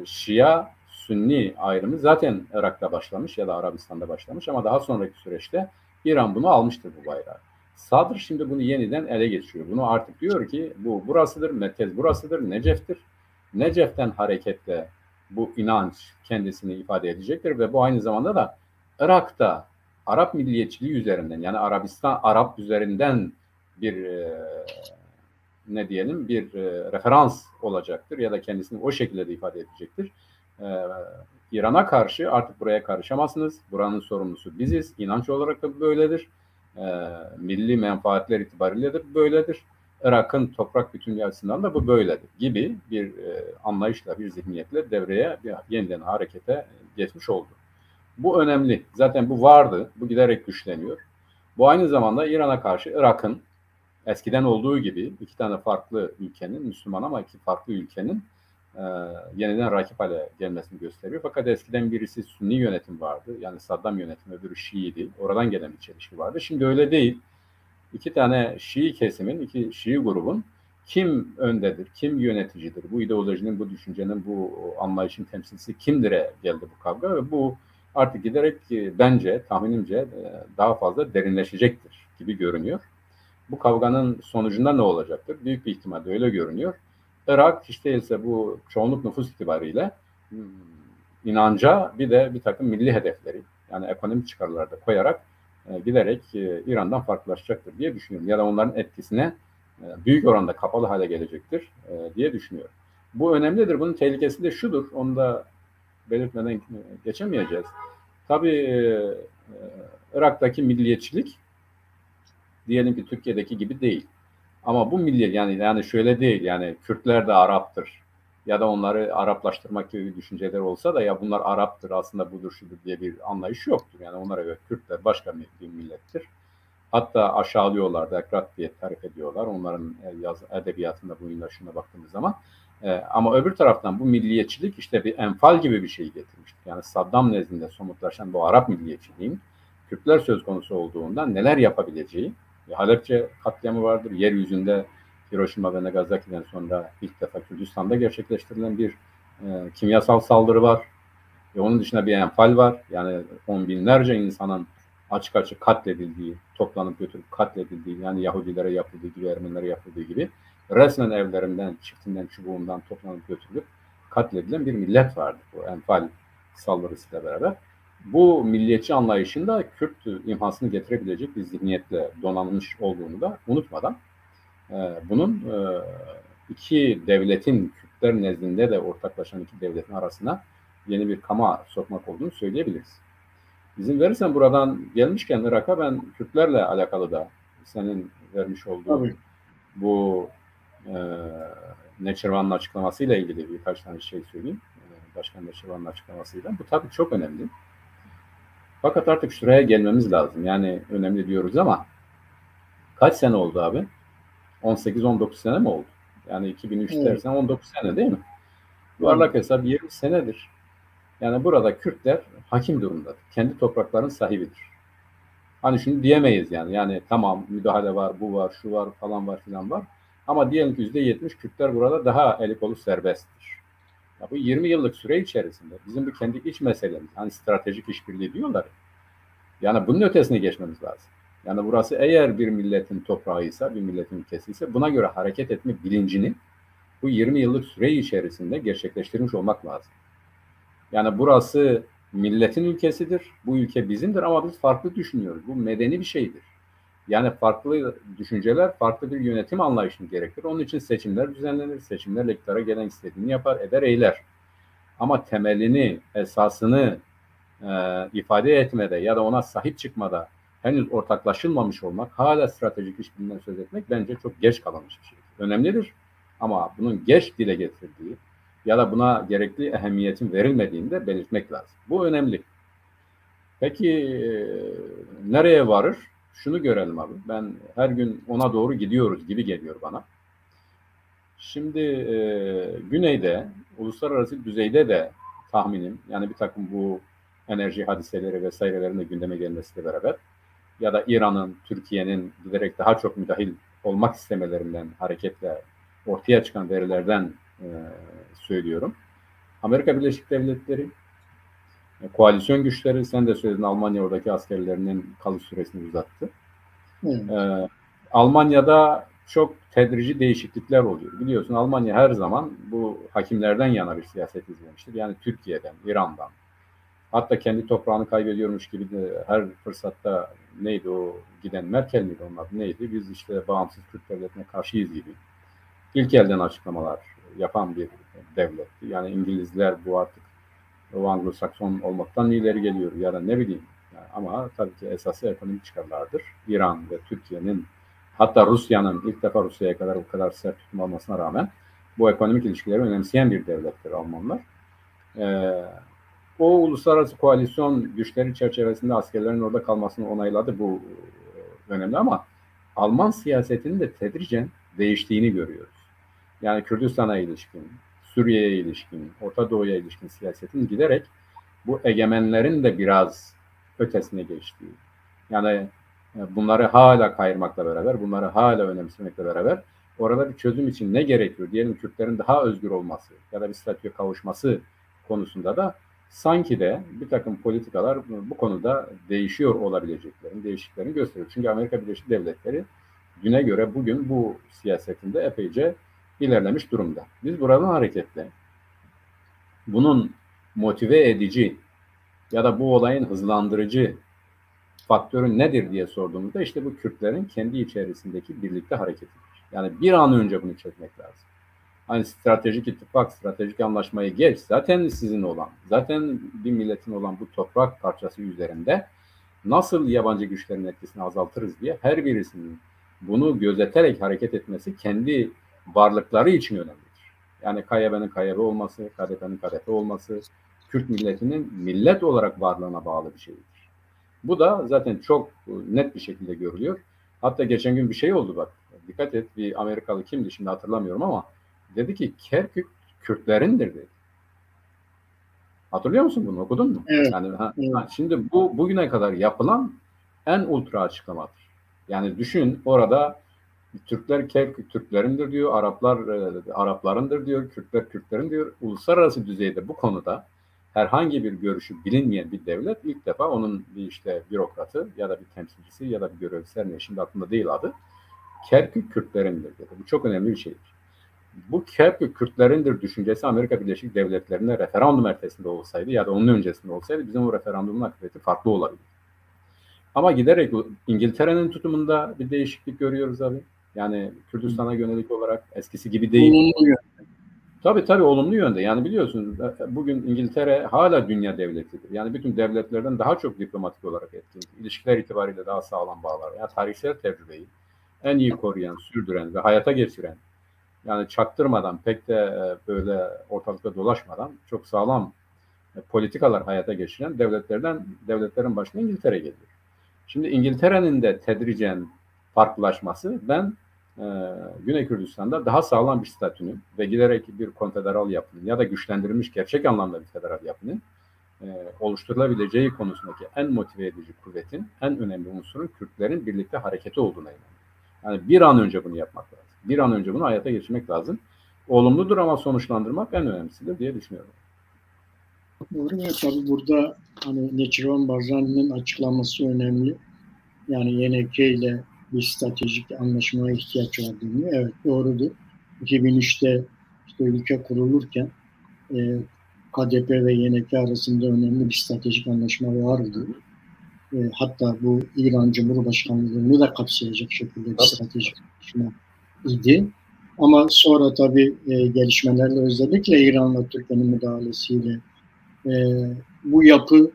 Şia Sünni ayrımı zaten Irak'ta başlamış ya da Arabistan'da başlamış ama daha sonraki süreçte İran bunu almıştır bu bayrağı. Sadr şimdi bunu yeniden ele geçiriyor. Bunu artık diyor ki bu burasıdır, merkez burasıdır, Necef'tir. Necef'ten hareketle bu inanç kendisini ifade edecektir ve bu aynı zamanda da Irak'ta Arap milliyetçiliği üzerinden, yani Arabistan, Arap üzerinden bir ne diyelim, bir referans olacaktır ya da kendisini o şekilde de ifade edecektir. İran'a karşı artık buraya karışamazsınız. Buranın sorumlusu biziz. İnanç olarak da böyledir. Milli menfaatler itibariyle de böyledir. Irak'ın toprak bütünlüğü açısından da bu böyledir gibi bir anlayışla, bir zihniyetle devreye yeniden harekete geçmiş oldu. Bu önemli. Zaten bu vardı. Bu giderek güçleniyor. Bu aynı zamanda İran'a karşı Irak'ın eskiden olduğu gibi iki tane farklı ülkenin, Müslüman ama iki farklı ülkenin yeniden rakip hale gelmesini gösteriyor. Fakat eskiden birisi Sünni yönetim vardı. Yani Saddam yönetimi, öbürü Şii'ydi. Oradan gelen bir çelişki vardı. Şimdi öyle değil. İki tane Şii kesimin, iki Şii grubun kim öndedir, kim yöneticidir, bu ideolojinin, bu düşüncenin, bu anlayışın temsilcisi kimdir'e geldi bu kavga ve bu artık giderek bence, tahminimce daha fazla derinleşecektir gibi görünüyor. Bu kavganın sonucunda ne olacaktır? Büyük bir ihtimalle öyle görünüyor. Irak hiç değilse bu çoğunluk nüfus itibariyle inanca bir de bir takım milli hedefleri, yani ekonomik çıkarları da koyarak giderek İran'dan farklılaşacaktır diye düşünüyorum. Ya da onların etkisine büyük oranda kapalı hale gelecektir diye düşünüyorum. Bu önemlidir. Bunun tehlikesi de şudur. Onu da belirtmeden geçemeyeceğiz. Tabii Irak'taki milliyetçilik diyelim ki Türkiye'deki gibi değil. Ama bu milliyet yani şöyle değil, yani Kürtler de Arap'tır ya da onları Araplaştırmak gibi bir düşünceler olsa da ya bunlar Arap'tır aslında budur şudur diye bir anlayış yoktur. Yani onlara göre Kürtler başka bir millettir. Hatta aşağılıyorlar, dekrat diye tarif ediyorlar. Onların edebiyatında bu inlaşına baktığımız zaman. Ama öbür taraftan bu milliyetçilik işte bir enfal gibi bir şey getirmiştir. Yani Saddam nezdinde somutlaşan bu Arap milliyetçiliğin Kürtler söz konusu olduğunda neler yapabileceği, Halepçe katliamı vardır. Yeryüzünde Hiroşima ve Nagasaki'den sonra ilk defa Kürdistan'da gerçekleştirilen bir kimyasal saldırı var. Onun dışında bir enfal var. Yani on binlerce insanın açık açık katledildiği, toplanıp götürüp katledildiği, yani Yahudilere yapıldığı gibi, Ermenilere yapıldığı gibi resmen evlerinden, çiftinden, çubuğundan toplanıp götürülüp katledilen bir millet vardı bu enfal saldırısıyla beraber. Bu milliyetçi anlayışında Kürt imhasını getirebilecek bir zihniyetle donanmış olduğunu da unutmadan bunun iki devletin, Kürtler nezdinde de ortaklaşan iki devletin arasına yeni bir kama sokmak olduğunu söyleyebiliriz. İzin verirsen buradan gelmişken Irak'a ben Kürtlerle alakalı da senin vermiş olduğu bu Neçirvan'ın açıklamasıyla ilgili birkaç tane şey söyleyeyim. Başkan Neçirvan'ın açıklamasıyla. Bu tabii çok önemli. Fakat artık şuraya gelmemiz lazım. Yani önemli diyoruz ama kaç sene oldu abi? 18-19 sene mi oldu? Yani 2003 dersen 19 sene değil mi? Yuvarlak hesap 20 senedir. Yani burada Kürtler hakim durumdadır. Kendi topraklarının sahibidir. Hani şunu diyemeyiz yani. Yani tamam müdahale var, bu var, şu var, falan var, filan var. Ama diyelim ki %70 Kürtler burada daha eli kolu serbesttir. Ya bu 20 yıllık süre içerisinde bizim bu kendi iç meselemiz, hani stratejik işbirliği diyorlar. Yani bunun ötesine geçmemiz lazım. Yani burası eğer bir milletin toprağıysa, bir milletin ülkesiyse buna göre hareket etme bilincini bu 20 yıllık süre içerisinde gerçekleştirmiş olmak lazım. Yani burası milletin ülkesidir, bu ülke bizimdir ama biz farklı düşünüyoruz. Bu medeni bir şeydir. Yani farklı düşünceler, farklı bir yönetim anlayışını gerektirir. Onun için seçimler düzenlenir, seçimlerle iktidara gelen istediğini yapar, eder, eyler. Ama temelini, esasını ifade etmede ya da ona sahip çıkmada henüz ortaklaşılmamış olmak, hala stratejik işbirliğinden söz etmek bence çok geç kalınmış bir şey. Önemlidir ama bunun geç dile getirdiği ya da buna gerekli ehemmiyetin verilmediğini de belirtmek lazım. Bu önemli. Peki nereye varır? Şunu görelim abi. Ben her gün ona doğru gidiyoruz gibi geliyor bana. Şimdi güneyde, uluslararası düzeyde de tahminim, yani bir takım bu enerji hadiseleri vesairelerinin de gündeme gelmesiyle beraber ya da İran'ın, Türkiye'nin giderek daha çok müdahil olmak istemelerinden hareketle ortaya çıkan verilerden söylüyorum. Amerika Birleşik Devletleri, koalisyon güçleri, sen de söyledin, Almanya oradaki askerlerinin kalış süresini uzattı. Almanya'da çok tedrici değişiklikler oluyor. Biliyorsun Almanya her zaman bu hakimlerden yana bir siyaset izlemiştir. Yani Türkiye'den, İran'dan, Hatta kendi toprağını kaybediyormuş gibi de her fırsatta neydi o giden Merkel miydi onun adı neydi? Biz işte bağımsız Kürt devletine karşıyız gibi. İlk elden açıklamalar yapan bir devletti. Yani İngilizler bu artık o Anglo-Sakson olmaktan ileri geliyor ya da ne bileyim. Yani ama tabii ki esası ekonomik çıkarlardır. İran ve Türkiye'nin hatta Rusya'nın ilk defa Rusya'ya kadar bu kadar sert tutum olmasına rağmen bu ekonomik ilişkileri önemseyen bir devlettir Almanlar. O uluslararası koalisyon güçleri çerçevesinde askerlerin orada kalmasını onayladı. Bu önemli ama Alman siyasetinin de tedricen değiştiğini görüyoruz. Yani Kürdistan'a ilişkin, Suriye'ye ilişkin, Orta Doğu'ya ilişkin siyasetin giderek bu egemenlerin de biraz ötesine geçtiği. Yani bunları hala kayırmakla beraber, bunları hala önemsemekle beraber orada bir çözüm için ne gerekiyor? Diyelim Kürtlerin daha özgür olması ya da bir statüye kavuşması konusunda da sanki de bir takım politikalar bu konuda değişiyor olabileceklerini, değişikliklerini gösteriyor. Çünkü Amerika Birleşik Devletleri düne göre bugün bu siyasetinde epeyce ilerlemiş durumda. Biz buradan hareketle bunun motive edici ya da bu olayın hızlandırıcı faktörü nedir diye sorduğumuzda işte bu Kürtlerin kendi içerisindeki birlikte hareketidir. Yani bir an önce bunu çözmek lazım. Hani stratejik ittifak, stratejik anlaşmayı geç. Zaten sizin olan, zaten bir milletin olan bu toprak parçası üzerinde nasıl yabancı güçlerin etkisini azaltırız diye her birisinin bunu gözeterek hareket etmesi kendi varlıkları için önemlidir. Yani KYB'nin KYB olması, KDP'nin KDP olması, Kürt milletinin millet olarak varlığına bağlı bir şeydir. Bu da zaten çok net bir şekilde görülüyor. Hatta geçen gün bir şey oldu bak. Dikkat et, bir Amerikalı kimdi şimdi hatırlamıyorum ama dedi ki Kerkük Kürtlerindir dedi. Hatırlıyor musun bunu? Okudun mu? Evet. Yani şimdi bu bugüne kadar yapılan en ultra açıklamadır. Yani düşün orada Türkler Kerkük Türklerindir diyor, Araplar Araplarındır diyor, Kürtler Kürtlerin diyor. Uluslararası düzeyde bu konuda herhangi bir görüşü bilinmeyen bir devlet ilk defa onun bir işte bürokratı ya da bir temsilcisi ya da bir görevlisi her ne şimdi aklımda değil adı Kerkük Kürtlerindir dedi. Bu çok önemli bir şeydir. Bu Kerkük Kürtlerindir düşüncesi Amerika Birleşik Devletleri'ne referandum ertesinde olsaydı ya da onun öncesinde olsaydı bizim o referandumun akıbeti farklı olabilir. Ama giderek İngiltere'nin tutumunda bir değişiklik görüyoruz abi. Yani Kürdistan'a yönelik olarak eskisi gibi değil. Olumlu yönde. Tabii olumlu yönde. Yani biliyorsunuz bugün İngiltere hala dünya devletidir. Yani bütün devletlerden daha çok diplomatik olarak etkin. İlişkiler itibariyle daha sağlam bağlar. Yani tarihsel tecrübeyi en iyi koruyan, sürdüren ve hayata geçiren yani çaktırmadan pek de böyle ortalıkta dolaşmadan çok sağlam politikalar hayata geçiren devletlerin başına İngiltere geliyor. Şimdi İngiltere'nin de tedricen farklılaşması ben Güney Kürdistan'da daha sağlam bir statünün ve giderek bir konfederal yapının ya da güçlendirilmiş gerçek anlamda bir federal yapının oluşturulabileceği konusundaki en motive edici kuvvetin en önemli unsurun Kürtlerin birlikte hareketi olduğuna inanıyorum. Yani bir an önce bunu yapmak lazım. Bir an önce bunu hayata geçirmek lazım. Olumludur ama sonuçlandırmak en önemlisidir diye düşünüyorum. Doğru ve tabii burada hani Neçirvan Barzani'nin açıklaması önemli. Yani YNK ile bir stratejik anlaşmaya ihtiyaç olduğunu. Evet doğrudur. 2003'te işte ülke kurulurken KDP ve YNK arasında önemli bir stratejik anlaşma vardı. Hatta bu İran Cumhurbaşkanlığı'nı da kapsayacak şekilde bir stratejik anlaşma idi. Ama sonra tabii gelişmelerle özellikle İran'la Türkiye'nin müdahalesiyle bu yapı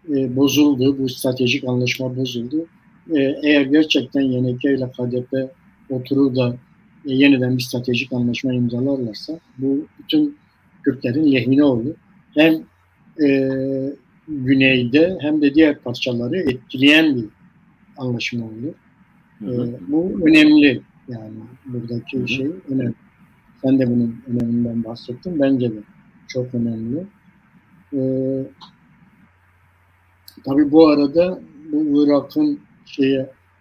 bozuldu, bu stratejik anlaşma bozuldu. Eğer gerçekten YNK ile KDP oturur da yeniden bir stratejik anlaşma imzalarlarsa bu bütün Kürtlerin lehine olur. Hem güneyde hem de diğer parçaları etkileyen bir anlaşma olur. Bu önemli yani buradaki şey önemli. Sen de bunun öneminden bahsettin. Bence de çok önemli. Tabii bu arada bu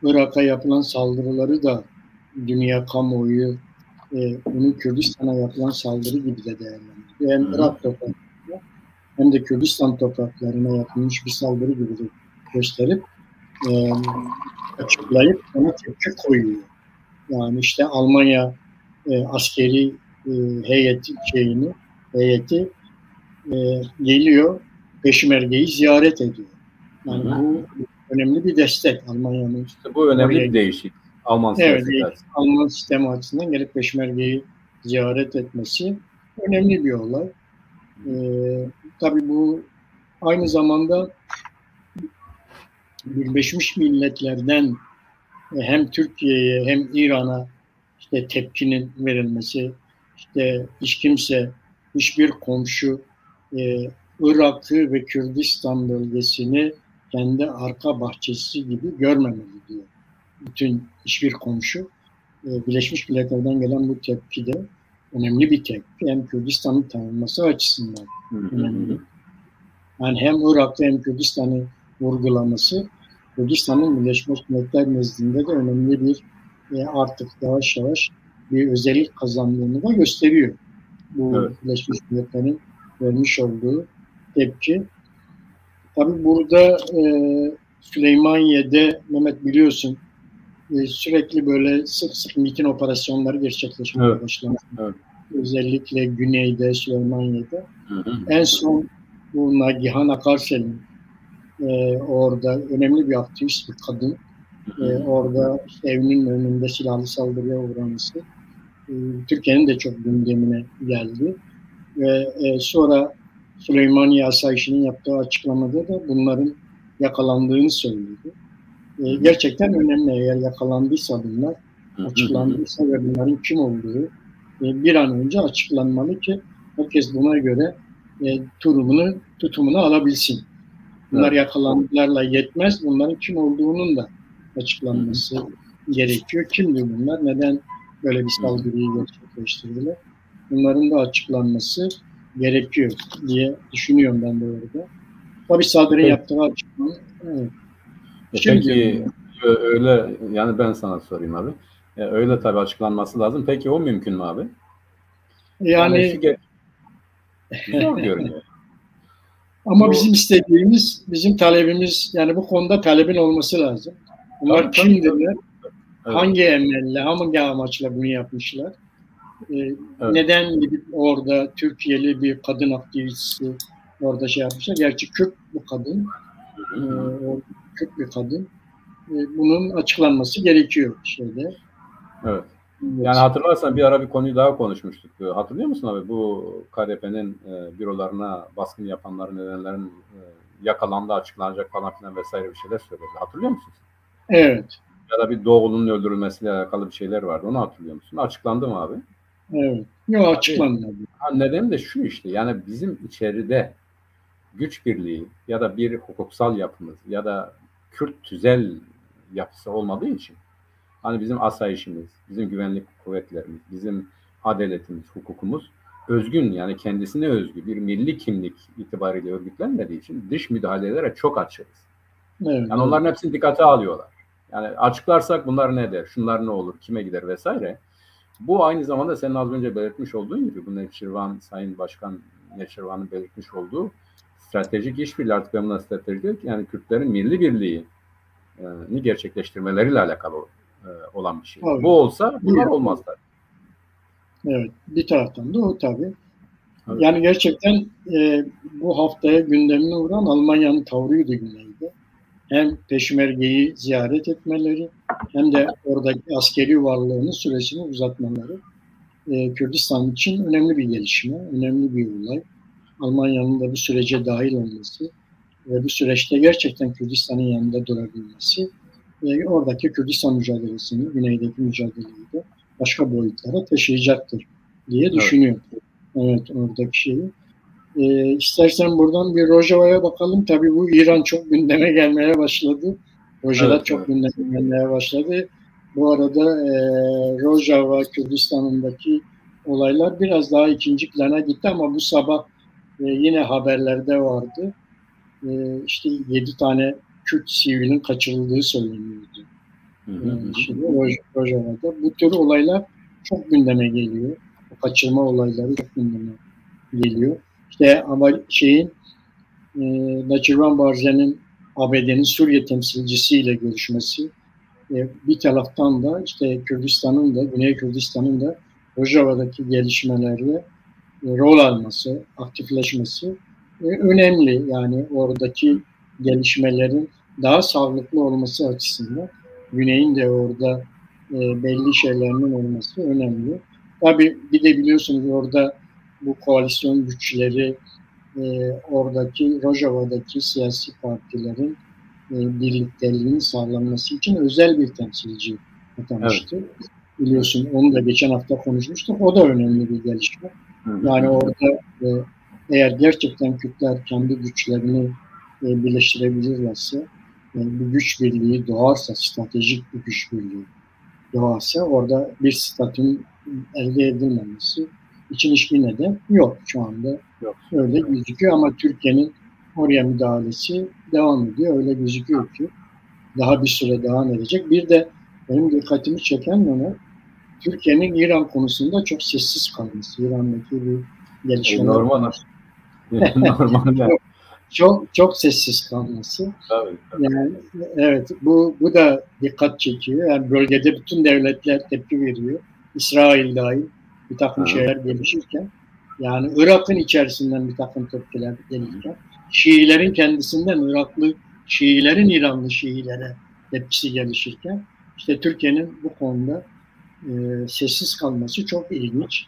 Irak'a yapılan saldırıları da dünya kamuoyu bunun Kürdistan'a yapılan saldırı gibi de değerlendiriyor. Hem Irak topraklarına hem de Kürdistan topraklarına yapılmış bir saldırı gibi de gösterip açıklayıp ona tepki koyuyor. Yani işte Almanya askeri heyeti geliyor. Peşmergeyi ziyaret ediyor. Yani bu önemli bir destek Almanya'nın. İşte bu önemli bir değişik. Alman siyaseti. Evet, Alman sistemi açısından gelip Peşmergeyi ziyaret etmesi önemli bir olay. Tabii bu aynı zamanda Birleşmiş Milletler'den hem Türkiye'ye hem İran'a işte tepkinin verilmesi, işte hiç kimse, hiçbir komşu Irak'ı ve Kürdistan bölgesini kendi arka bahçesi gibi görmemeli diyor. Bütün hiçbir komşu. Birleşmiş Milletler'den gelen bu tepki de önemli bir tepki. Hem Kürdistan'ın tanınması açısından önemli. Yani hem Irak'ta hem Kürdistan'ı vurgulaması Kürdistan'ın Birleşmiş Milletler nezdinde de önemli bir artık yavaş yavaş bir özellik kazandığını da gösteriyor. Bu Birleşmiş Milletler'in vermiş olduğu tepki. Tabii burada Süleymaniye'de Mehmet biliyorsun sürekli böyle sık sık mitin operasyonları gerçekleşmeye başladı. Evet. Özellikle güneyde, Süleymaniye'de. En son bu Nagihan Akarsel'in orada önemli bir aktivist bir kadın. Orada işte evinin önünde silahlı saldırıya uğraması Türkiye'nin de çok gündemine geldi. Ve sonra Süleymaniye Asayişi'nin yaptığı açıklamada da bunların yakalandığını söyledi. Gerçekten önemli, eğer yakalandıysa bunlar, açıklandıysa ve bunların kim olduğu bir an önce açıklanmalı ki herkes buna göre tutumunu alabilsin. Bunlar yakalandılarla yetmez, bunların kim olduğunun da açıklanması gerekiyor. Kimdir bunlar, neden böyle bir saldırıyı gerçekleştirdiler? Bunların da açıklanması gerekiyor diye düşünüyorum ben de orada. Tabii Sadr'ın yaptığı açıklama. Evet. Peki öyle, yani ben sana sorayım abi. Öyle tabii açıklanması lazım. Peki o mümkün mü abi? Yani zor görünüyor. Ama bizim istediğimiz, bizim talebimiz, yani bu konuda talebin olması lazım. Bunlar kimdirler? Evet. Hangi emelle, hangi amaçla bunu yapmışlar? Evet. Neden gidip orada Türkiye'li bir kadın aktivisti orada şey yapmışlar? Gerçi Kürt bu kadın. Kürt bir kadın. Bunun açıklanması gerekiyor şeyde. Evet. Yani hatırlarsan bir ara bir konuyu daha konuşmuştuk. Hatırlıyor musun abi? Bu KDP'nin bürolarına baskın yapanların, nedenlerin yakalandığı açıklanacak falan filan vesaire bir şeyler söyledi. Hatırlıyor musun? Evet. Ya da bir Doğulu'nun öldürülmesiyle alakalı bir şeyler vardı. Onu hatırlıyor musun? Açıklandı mı abi? Evet. Yok, açıklanmadı. Neden de şu işte, yani bizim içeride güç birliği ya da bir hukuksal yapımız ya da Kürt tüzel yapısı olmadığı için hani bizim asayişimiz, bizim güvenlik kuvvetlerimiz, bizim adaletimiz, hukukumuz özgün, yani kendisine özgü bir milli kimlik itibariyle örgütlenmediği için dış müdahalelere çok açığız. Evet, yani onların hepsini dikkate alıyorlar. Yani açıklarsak bunlar ne der, şunlar ne olur, kime gider vesaire. Bu aynı zamanda senin az önce belirtmiş olduğun gibi, bu Nechirvan, Sayın Başkan Nechirvan'ın belirtmiş olduğu stratejik işbirliği, artık ben buna strateji diyorum ki, yani Kürtlerin milli birliğini gerçekleştirmeleriyle alakalı olan bir şey. Evet. Bu olsa bunlar olmazlar. Evet, bir taraftan da o tabii. Evet. Yani gerçekten bu haftaya gündemine uğran Almanya'nın tavrıydı güneyde. Hem Peşmergeyi ziyaret etmeleri hem de oradaki askeri varlığının süresini uzatmaları Kürdistan için önemli bir gelişme, önemli bir olay. Almanya'nın da bu sürece dahil olması ve bu süreçte gerçekten Kürdistan'ın yanında durabilmesi oradaki Kürdistan mücadelesini, güneydeki mücadeleyi de başka boyutlara taşıyacaktır diye düşünüyorum. Evet, oradaki şeyi. İstersen buradan bir Rojava'ya bakalım. Tabii bu İran çok gündeme gelmeye başladı. Rojava çok gündeme gelmeye başladı. Bu arada Rojava, Kürdistan'ındaki olaylar biraz daha ikinci plana gitti ama bu sabah yine haberlerde vardı. İşte 7 tane Kürt sivilin kaçırıldığı söyleniyordu. Rojava'da. Bu tür olaylar çok gündeme geliyor. O kaçırma olayları çok gündeme geliyor. İşte ama Nechirvan Barzane'nin ABD'nin Suriye temsilcisiyle görüşmesi, bir taraftan da işte Kürdistan'ın da, Güney Kürdistan'ın da Rojava'daki gelişmelerle rol alması, aktifleşmesi önemli. Yani oradaki gelişmelerin daha sağlıklı olması açısından Güney'in de orada belli şeylerinin olması önemli. Tabii bir de biliyorsunuz orada bu koalisyon güçleri oradaki Rojava'daki siyasi partilerin birlikteliğinin sağlanması için özel bir temsilci atamıştı. Evet. Biliyorsun onu da geçen hafta konuşmuştuk. O da önemli bir gelişme. Yani orada eğer gerçekten Kürtler kendi güçlerini birleştirebilirlerse bir güç birliği doğarsa, stratejik bir güç birliği doğarsa orada bir statün elde edilmemesi için hiçbir neden yok şu anda. Yok. Öyle gözüküyor ama Türkiye'nin oraya müdahalesi devam ediyor. Öyle gözüküyor ki daha bir süre devam edecek. Bir de benim dikkatimi çeken konu Türkiye'nin İran konusunda çok sessiz kalması. İran'daki bir gelişmeler. Normal. Normal. Çok sessiz kalması. Tabii. Yani evet bu da dikkat çekiyor. Yani bölgede bütün devletler tepki veriyor. İsrail dahil bir takım şeyler gelişirken yani Irak'ın içerisinden bir takım tepkiler gelirken Şiilerin kendisinden Iraklı Şiilerin İranlı Şiilere tepkisi gelişirken işte Türkiye'nin bu konuda sessiz kalması çok ilginç.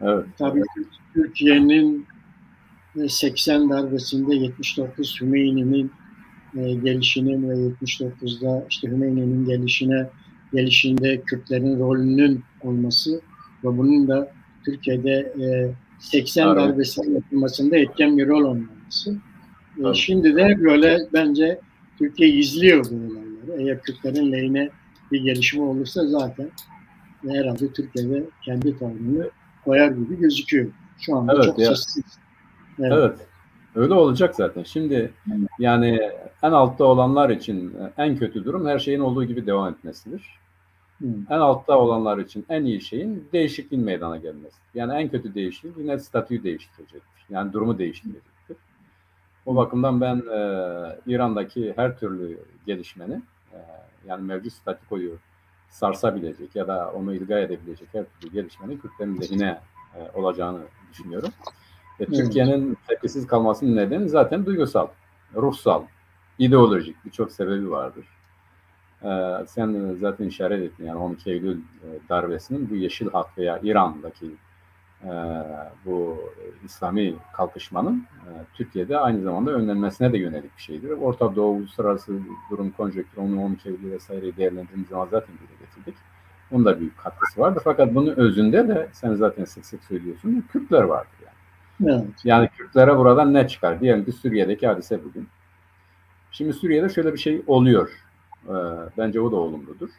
Evet. Tabii Türkiye'nin 80 darbesinde 79 Hümeyni'nin gelişinin ve 79'da işte Hümeyni'nin gelişinde Kürtlerin rolünün olması ve bunun da Türkiye'de 80 darbesinin yapılmasında etken bir rol olması. Şimdi de böyle bence Türkiye izliyor bu olayları. Eğer Kürtlerin lehine bir gelişme olursa zaten herhalde Türkiye'de kendi tavrını koyar gibi gözüküyor. Şu anda çok sessiz. Evet. Öyle olacak zaten. Şimdi yani en altta olanlar için en kötü durum her şeyin olduğu gibi devam etmesidir. En altta olanlar için en iyi şeyin değişikliğin meydana gelmesi. Yani en kötü değişiklik yine statüyü değiştirecektir. Yani durumu değiştirecektir. O bakımdan ben İran'daki her türlü gelişmenin yani mevcut statükoyu sarsabilecek ya da onu ilga edebilecek her türlü gelişmenin Kürtlerin lehine olacağını düşünüyorum. Türkiye'nin tepkisiz kalmasının nedeni zaten duygusal, ruhsal, ideolojik birçok sebebi vardır. Sen zaten işaret ettin yani 12 Eylül darbesinin bu Yeşil Hat veya İran'daki bu İslami kalkışmanın Türkiye'de aynı zamanda önlenmesine de yönelik bir şeydir. Orta Doğu uluslararası durum konjonktürü 12 Eylül vesaireyi değerlendirdiğimiz zaman zaten dile getirdik. Onun da büyük katkısı vardır. Fakat bunun özünde de sen zaten sık sık söylüyorsun Kürtler vardır yani. Evet. Yani Kürtlere buradan ne çıkar? Diyelim ki Suriye'deki hadise bugün. Şimdi Suriye'de şöyle bir şey oluyor. Bence o da olumludur.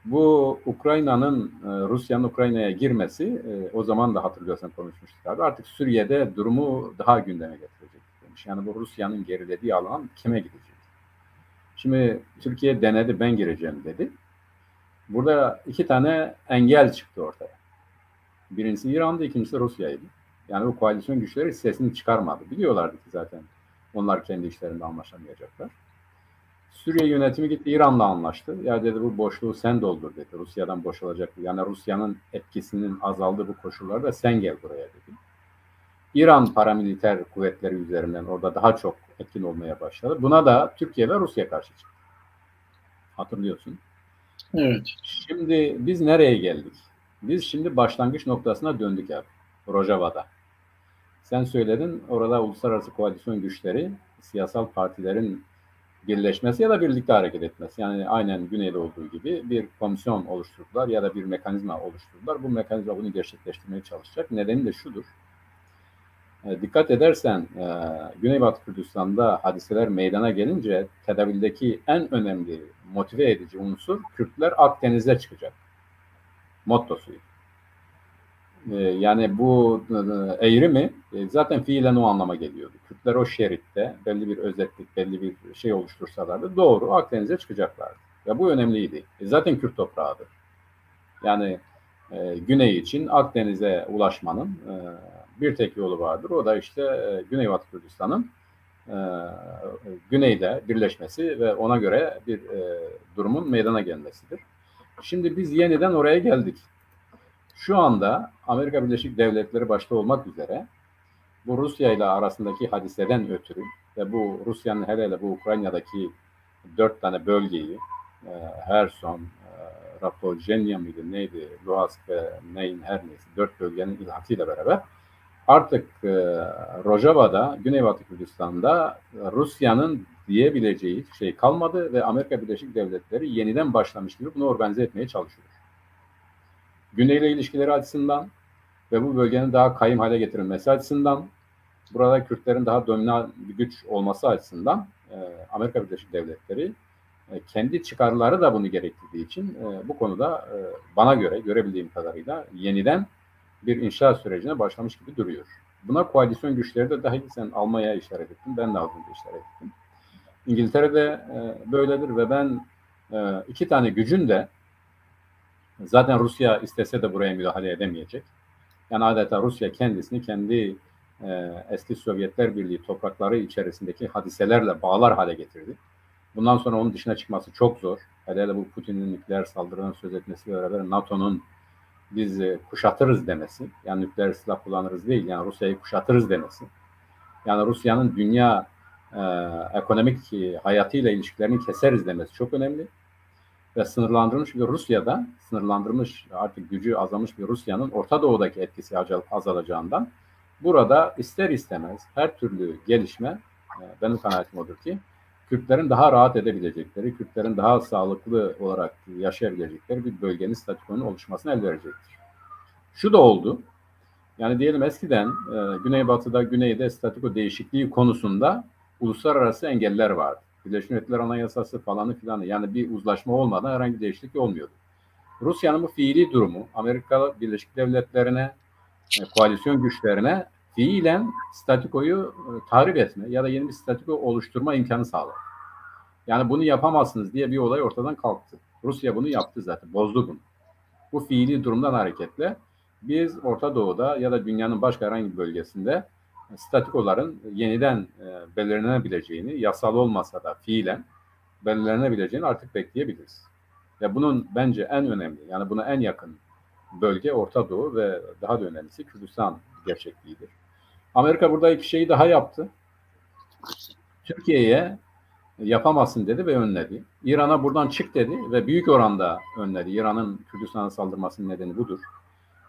Bu Ukrayna'nın, Rusya'nın Ukrayna'ya girmesi, o zaman da hatırlıyorsan konuşmuştuk abi. Artık Suriye'de durumu daha gündeme getirecek demiş. Yani bu Rusya'nın gerilediği alan kime gidecek? Şimdi Türkiye denedi, ben gireceğim dedi. Burada iki tane engel çıktı ortaya. Birincisi İran'dı, ikincisi Rusya'ydı. Yani bu koalisyon güçleri sesini çıkarmadı. Biliyorlardı ki zaten onlar kendi işlerinde anlaşamayacaklar. Suriye yönetimi gitti İran'la anlaştı. Ya dedi bu boşluğu sen doldur dedi. Rusya'dan boşalacak. Yani Rusya'nın etkisinin azaldığı bu koşullarda sen gel buraya dedi. İran paramiliter kuvvetleri üzerinden orada daha çok etkin olmaya başladı. Buna da Türkiye ve Rusya karşı çıktı. Hatırlıyorsun. Evet. Şimdi biz nereye geldik? Biz şimdi başlangıç noktasına döndük abi. Rojava'da. Sen söyledin orada uluslararası koalisyon güçleri siyasal partilerin birleşmesi ya da birlikte hareket etmesi. Yani aynen Güney'de olduğu gibi bir komisyon oluşturdular ya da bir mekanizma oluşturdular. Bu mekanizma bunu gerçekleştirmeye çalışacak. Nedeni de şudur. Dikkat edersen Güneybatı Kürdistan'da hadiseler meydana gelince tedavüldeki en önemli motive edici unsur Kürtler Akdeniz'e çıkacak. Mottosuydu. Yani bu eğrimi zaten fiilen o anlama geliyordu. Kürtler o şeritte belli bir özetlik, belli bir şey oluştursalardı doğru Akdeniz'e çıkacaklardı. Ve bu önemliydi. Zaten Kürt toprağıdır. Yani Güney için Akdeniz'e ulaşmanın bir tek yolu vardır. O da işte Güneybatı Kürdistan'ın güneyde birleşmesi ve ona göre bir durumun meydana gelmesidir. Şimdi biz yeniden oraya geldik. Şu anda Amerika Birleşik Devletleri başta olmak üzere bu Rusya ile arasındaki hadiseden ötürü ve bu Rusya'nın hele bu Ukrayna'daki 4 tane bölgeyi Herson, Rapolcenya mıydı neydi, Luhansk ve neyin her neyse 4 bölgenin ilhakıyla beraber artık Rojava'da, Güneybatı Kürdistan'da Rusya'nın diyebileceği şey kalmadı ve Amerika Birleşik Devletleri yeniden başlamış gibi bunu organize etmeye çalışıyor. Güney ile ilişkileri açısından ve bu bölgenin daha kayyum hale getirilmesi açısından, burada Kürtlerin daha dominant bir güç olması açısından Amerika Birleşik Devletleri kendi çıkarları da bunu gerektirdiği için bu konuda bana göre görebildiğim kadarıyla yeniden bir inşaat sürecine başlamış gibi duruyor. Buna koalisyon güçleri de dahil, sen Almanya'ya işaret ettin, ben de az önce işaret ettim. İngiltere'de böyledir ve ben 2 tane gücün de zaten Rusya istese de buraya müdahale edemeyecek. Yani adeta Rusya kendisini kendi eski Sovyetler Birliği toprakları içerisindeki hadiselerle bağlar hale getirdi. Bundan sonra onun dışına çıkması çok zor. Hele bu Putin'in nükleer saldırıdan söz etmesiyle beraber NATO'nun biz kuşatırız demesi, yani nükleer silah kullanırız değil, yani Rusya'yı kuşatırız demesi, yani Rusya'nın dünya ekonomik hayatıyla ilişkilerini keseriz demesi çok önemli. Ve sınırlandırılmış bir Rusya'da, sınırlandırılmış artık gücü azalmış bir Rusya'nın Orta Doğu'daki etkisi azalacağından burada ister istemez her türlü gelişme, benim kanaatim odur ki Kürtlerin daha rahat edebilecekleri, Kürtlerin daha sağlıklı olarak yaşayabilecekleri bir bölgenin statükonun oluşmasına el verecektir. Şu da oldu, yani diyelim eskiden Güneybatı'da, Güney'de statüko değişikliği konusunda uluslararası engeller vardı. Birleşmiş Milletler Anayasası falanı filanı, yani bir uzlaşma olmadan herhangi bir değişiklik olmuyordu. Rusya'nın bu fiili durumu Amerika Birleşik Devletleri'ne, koalisyon güçlerine fiilen statükoyu tahrip etme ya da yeni bir statüko oluşturma imkanı sağladı. Yani bunu yapamazsınız diye bir olay ortadan kalktı. Rusya bunu yaptı zaten, bozdu bunu. Bu fiili durumdan hareketle biz Orta Doğu'da ya da dünyanın başka herhangi bir bölgesinde statükoların yeniden belirlenebileceğini, yasal olmasa da fiilen belirlenebileceğini artık bekleyebiliriz. Ve bunun bence en önemli, yani buna en yakın bölge Orta Doğu ve daha da önemlisi Kürdistan gerçekliğidir. Amerika burada 2 şeyi daha yaptı. Türkiye'ye yapamazsın dedi ve önledi. İran'a buradan çık dedi ve büyük oranda önledi. İran'ın Kürdistan'a saldırmasının nedeni budur.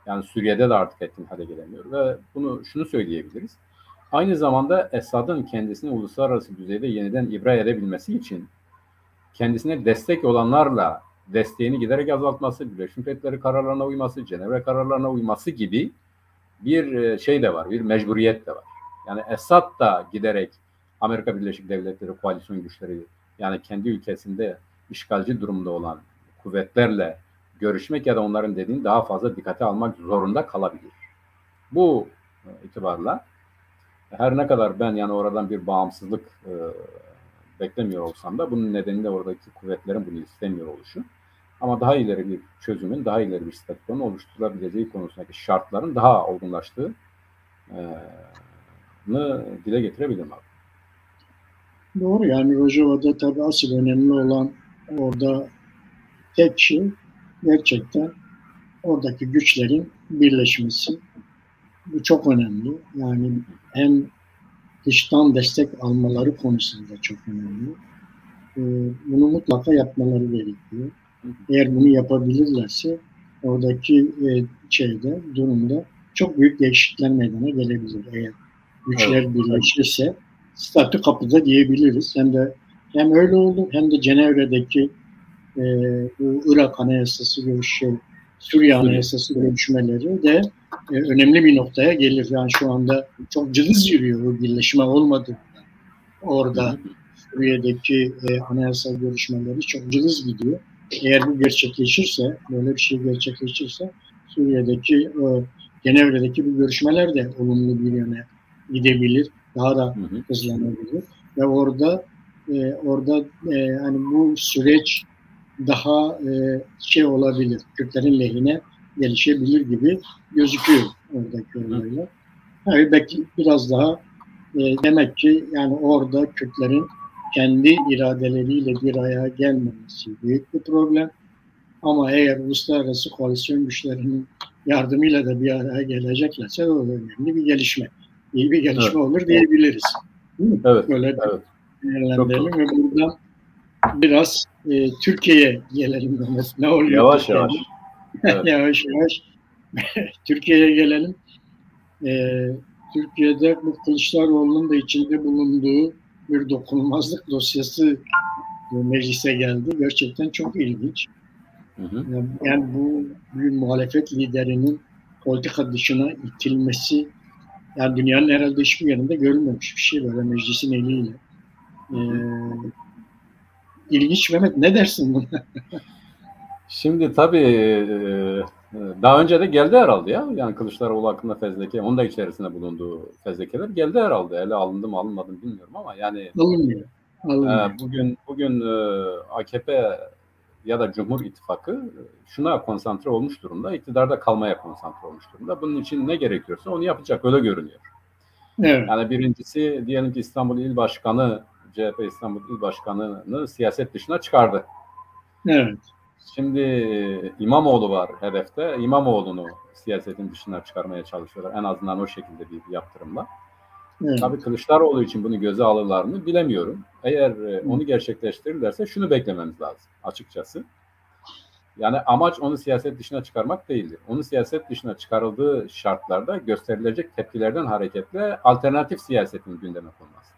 Yani Suriye'de de artık etkin hale gelemiyor ve şunu söyleyebiliriz. Aynı zamanda Esad'ın kendisini uluslararası düzeyde yeniden ibra edebilmesi için kendisine destek olanlarla desteğini giderek azaltması, Birleşmiş Milletler kararlarına uyması, Cenevre kararlarına uyması gibi bir şey de var, bir mecburiyet de var. Yani Esad da giderek Amerika Birleşik Devletleri koalisyon güçleri, yani kendi ülkesinde işgalci durumda olan kuvvetlerle görüşmek ya da onların dediğini daha fazla dikkate almak zorunda kalabilir. Bu itibarla her ne kadar ben yani oradan bir bağımsızlık beklemiyor olsam da bunun nedeni de oradaki kuvvetlerin bunu istemiyor oluşu. Ama daha ileri bir çözümün, daha ileri bir statükonun oluşturulabileceği konusundaki şartların daha olgunlaştığını dile getirebilirim abi. Doğru, yani Rojava'da tabii asıl önemli olan orada tek şey gerçekten oradaki güçlerin birleşmesi. Bu çok önemli. Yani hem dıştan destek almaları konusunda çok önemli. Bunu mutlaka yapmaları gerekiyor. Eğer bunu yapabilirlerse oradaki durumda çok büyük değişiklikler meydana gelebilir. Eğer güçler birleşirse statü kapıda diyebiliriz. Hem öyle olur hem de Cenevre'deki bu Irak Anayasası Suriye Anayasası görüşmeleri de önemli bir noktaya gelir. Yani şu anda çok cılız yürüyor bu birleşme olmadı. Orada Suriye'deki anayasal görüşmeleri çok cılız gidiyor. Eğer bu gerçekleşirse, böyle bir şey gerçekleşirse Suriye'deki Cenevre'deki bu görüşmeler de olumlu bir yöne gidebilir. Daha da hızlanabilir. Ve orada hani bu süreç daha olabilir. Kürtlerin lehine gelişebilir gibi gözüküyor oradaki olaylar. Yani belki biraz daha demek ki yani orada Kürtlerin kendi iradeleriyle bir araya gelmemesi büyük bir problem. Ama eğer uluslararası koalisyon güçlerinin yardımıyla da bir araya geleceklerse o önemli bir gelişme. iyi bir gelişme olur diyebiliriz. Değil mi? Evet. Böyle evet. değerlendirelim ve buradan biraz Türkiye'ye gelelim. Ne oluyor Yavaş Türkiye'de? yavaş. Evet. Yavaş yavaş Türkiye'ye gelelim. Türkiye'de bu Kılıçdaroğlu'nun da içinde bulunduğu bir dokunulmazlık dosyası meclise geldi. Gerçekten çok ilginç. Yani bu bir muhalefet liderinin politika dışına itilmesi, yani dünyanın herhalde hiçbir yerinde görülmemiş bir şey böyle meclisin eliyle. İlginç. Mehmet, ne dersin buna? Şimdi tabii daha önce de geldi herhalde ya. Yani Kılıçdaroğlu hakkında fezleke, onun da içerisinde bulunduğu fezlekeler geldi herhalde. Ele alındı mı alınmadı mı bilmiyorum ama yani alınmıyor. Bugün AKP ya da Cumhur İttifakı şuna konsantre olmuş durumda. İktidarda kalmaya konsantre olmuş durumda. Bunun için ne gerekiyorsa onu yapacak. Öyle görünüyor. Evet. Yani birincisi diyelim ki İstanbul İl Başkanı, CHP İstanbul İl Başkanı'nı siyaset dışına çıkardı. Evet. Şimdi İmamoğlu var hedefte. İmamoğlu'nu siyasetin dışına çıkarmaya çalışıyorlar. En azından o şekilde bir yaptırımla. Evet. Tabii Kılıçdaroğlu için bunu göze alırlar mı bilemiyorum. Eğer onu gerçekleştirirlerse şunu beklememiz lazım açıkçası. Yani amaç onu siyaset dışına çıkarmak değildir. Onun siyaset dışına çıkarıldığı şartlarda gösterilecek tepkilerden hareketle alternatif siyasetin gündeme konması.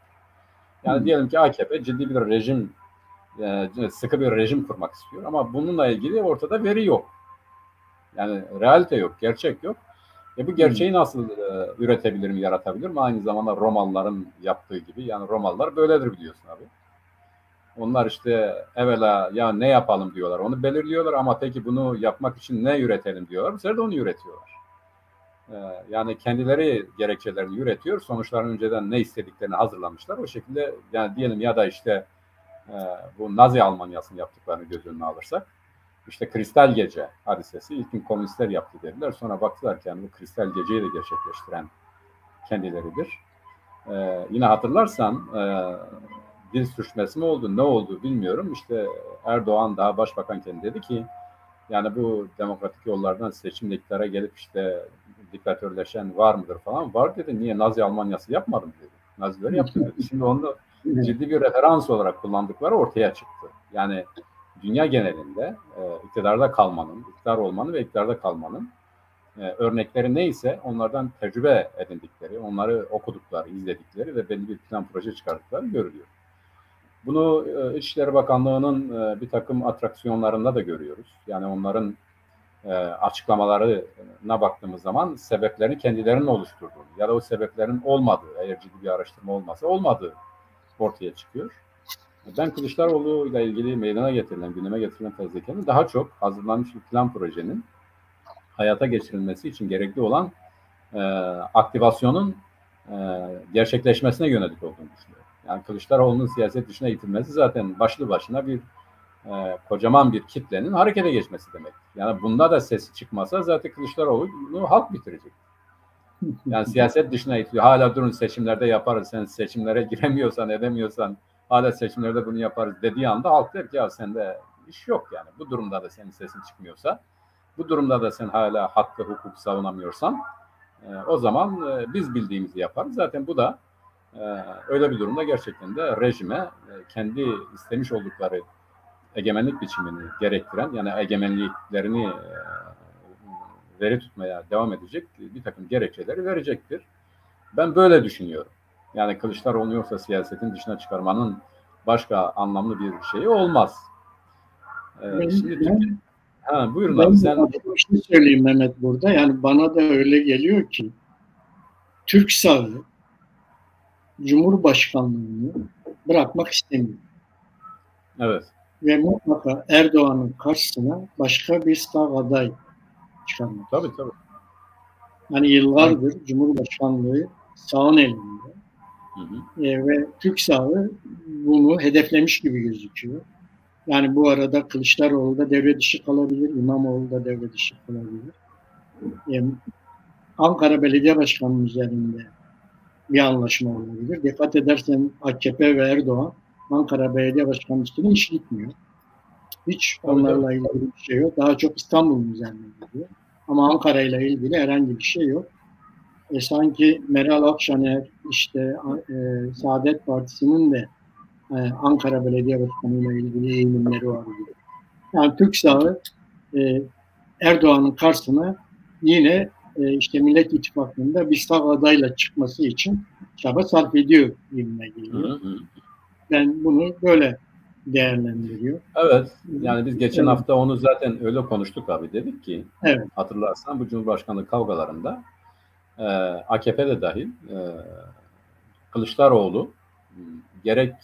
Yani diyelim ki AKP ciddi bir rejim, sıkı bir rejim kurmak istiyor ama bununla ilgili ortada veri yok. Yani realite yok, gerçek yok. Bu gerçeği nasıl üretebilir mi, yaratabilir mi? Aynı zamanda Romalıların yaptığı gibi. Yani Romalılar böyledir biliyorsun abi. Onlar işte evvela ya ne yapalım diyorlar. Onu belirliyorlar ama peki bunu yapmak için ne üretelim diyorlar. Bu sefer de onu üretiyorlar. Yani kendileri gerekçelerini üretiyor. Sonuçların önceden ne istediklerini hazırlamışlar. O şekilde yani diyelim ya da işte bu Nazi Almanyası'nın yaptıklarını göz önüne alırsak. İşte Kristal Gece hadisesi ilk gün komünistler yaptı dediler. Sonra baktılar ki yani bu Kristal Gece'yi de gerçekleştiren kendileridir. Yine hatırlarsan dil sürçmesi mi oldu, ne oldu bilmiyorum. İşte Erdoğan daha başbakanken dedi ki yani bu demokratik yollardan seçimle iktidara gelip işte diktatörleşen var mıdır falan. Var dedi. Niye Nazi Almanyası yapmadım dedi. Naziler yaptı dedi. Şimdi onu ciddi bir referans olarak kullandıkları ortaya çıktı. Yani dünya genelinde iktidarda kalmanın, iktidar olmanın ve iktidarda kalmanın örnekleri neyse onlardan tecrübe edindikleri, onları okudukları, izledikleri ve belli bir plan proje çıkardıkları görülüyor. Bunu İçişleri Bakanlığı'nın bir takım atraksiyonlarında da görüyoruz. Yani onların açıklamalarına baktığımız zaman sebeplerini kendilerinin oluşturduğunu ya da o sebeplerin olmadığı, eğer ciddi bir araştırma olmasa olmadığı ortaya çıkıyor. Ben Kılıçdaroğlu ile ilgili meydana getirilen, gündeme getirilen fezlekenin daha çok hazırlanmış bir plan projenin hayata geçirilmesi için gerekli olan aktivasyonun gerçekleşmesine yönelik olduğunu düşünüyorum. Yani Kılıçdaroğlu'nun siyaset dışına itilmesi zaten başlı başına bir kocaman bir kitlenin harekete geçmesi demek. Yani bunda da sesi çıkmasa zaten Kılıçdaroğlu'nu halk bitirecek. Yani siyaset dışına itiliyor. Hala durun seçimlerde yaparız. Sen seçimlere giremiyorsan, edemiyorsan hala seçimlerde bunu yaparız dediği anda halk der ki ya sende iş yok yani. Bu durumda da senin sesin çıkmıyorsa, bu durumda da sen hala hakkı, hukuk savunamıyorsan o zaman biz bildiğimizi yaparız. Zaten bu da öyle bir durumda gerçekten de rejime kendi istemiş oldukları egemenlik biçimini gerektiren yani egemenliklerini veri tutmaya devam edecek bir takım gerekçeleri verecektir. Ben böyle düşünüyorum. Yani Kılıçdaroğlu yoksa siyasetin dışına çıkarmanın başka anlamlı bir şeyi olmaz. Buyurun abi sen. Bir şey söyleyeyim Mehmet burada. Yani bana da öyle geliyor ki Türk sağı Cumhurbaşkanlığını bırakmak istemiyor. Evet. Ve mutlaka Erdoğan'ın karşısına başka bir sağ aday çıkarmak. Tabii. Yani yıllardır Cumhurbaşkanlığı sağın elinde. Ve Türk sağı bunu hedeflemiş gibi gözüküyor. Yani bu arada Kılıçdaroğlu da devre dışı kalabilir, İmamoğlu da devre dışı kalabilir. Ankara Belediye Başkanı'nın üzerinde bir anlaşma olabilir. Dikkat edersen AKP ve Erdoğan Ankara Belediye Başkanı'nın hiç gitmiyor. Hiç onlarla ilgili bir şey yok. Daha çok İstanbul'un üzerine gidiyor. Ama Ankara ile ilgili herhangi bir şey yok. sanki Meral Akşener işte Saadet Partisi'nin de Ankara Belediye Başkanı ile ilgili eğilimleri var gibi. Yani Türk sağı Erdoğan'ın karşısına yine işte Millet İttifakı'nda bir sağ adayla çıkması için çaba sarf ediyor gibime geliyor. Ben bunu böyle değerlendiriyor. Evet. Yani biz geçen hafta onu zaten öyle konuştuk abi. Dedik ki hatırlarsan bu Cumhurbaşkanlığı kavgalarında AKP'de dahil Kılıçdaroğlu gerek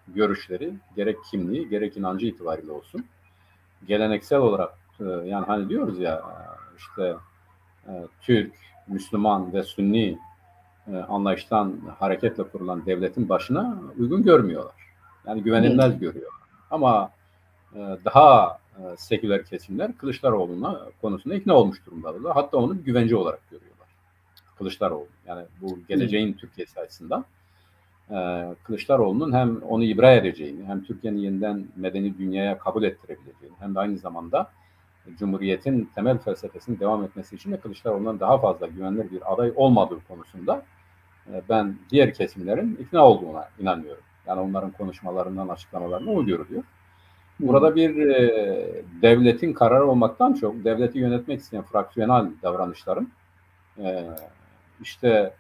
görüşleri, gerek kimliği, gerek inancı itibariyle olsun geleneksel olarak yani hani diyoruz ya işte Türk, Müslüman ve Sünni anlayıştan hareketle kurulan devletin başına uygun görmüyorlar. Yani güvenilmez görüyorlar. Ama daha seküler kesimler Kılıçdaroğlu'na konusunda ikna olmuş durumdalar. Hatta onu güvence olarak görüyorlar. Kılıçdaroğlu. Yani bu geleceğin Türkiye'si açısından Kılıçdaroğlu'nun hem onu ibra edeceğini, hem Türkiye'nin yeniden medeni dünyaya kabul ettirebileceğini, hem de aynı zamanda Cumhuriyet'in temel felsefesinin devam etmesi için de Kılıçdaroğlu'ndan daha fazla güvenilir bir aday olmadığı konusunda ben diğer kesimlerin ikna olduğuna inanıyorum. Yani onların konuşmalarından, açıklamalarından o görülüyor. Burada bir devletin kararı olmaktan çok devleti yönetmek isteyen fraksiyonel davranışların işte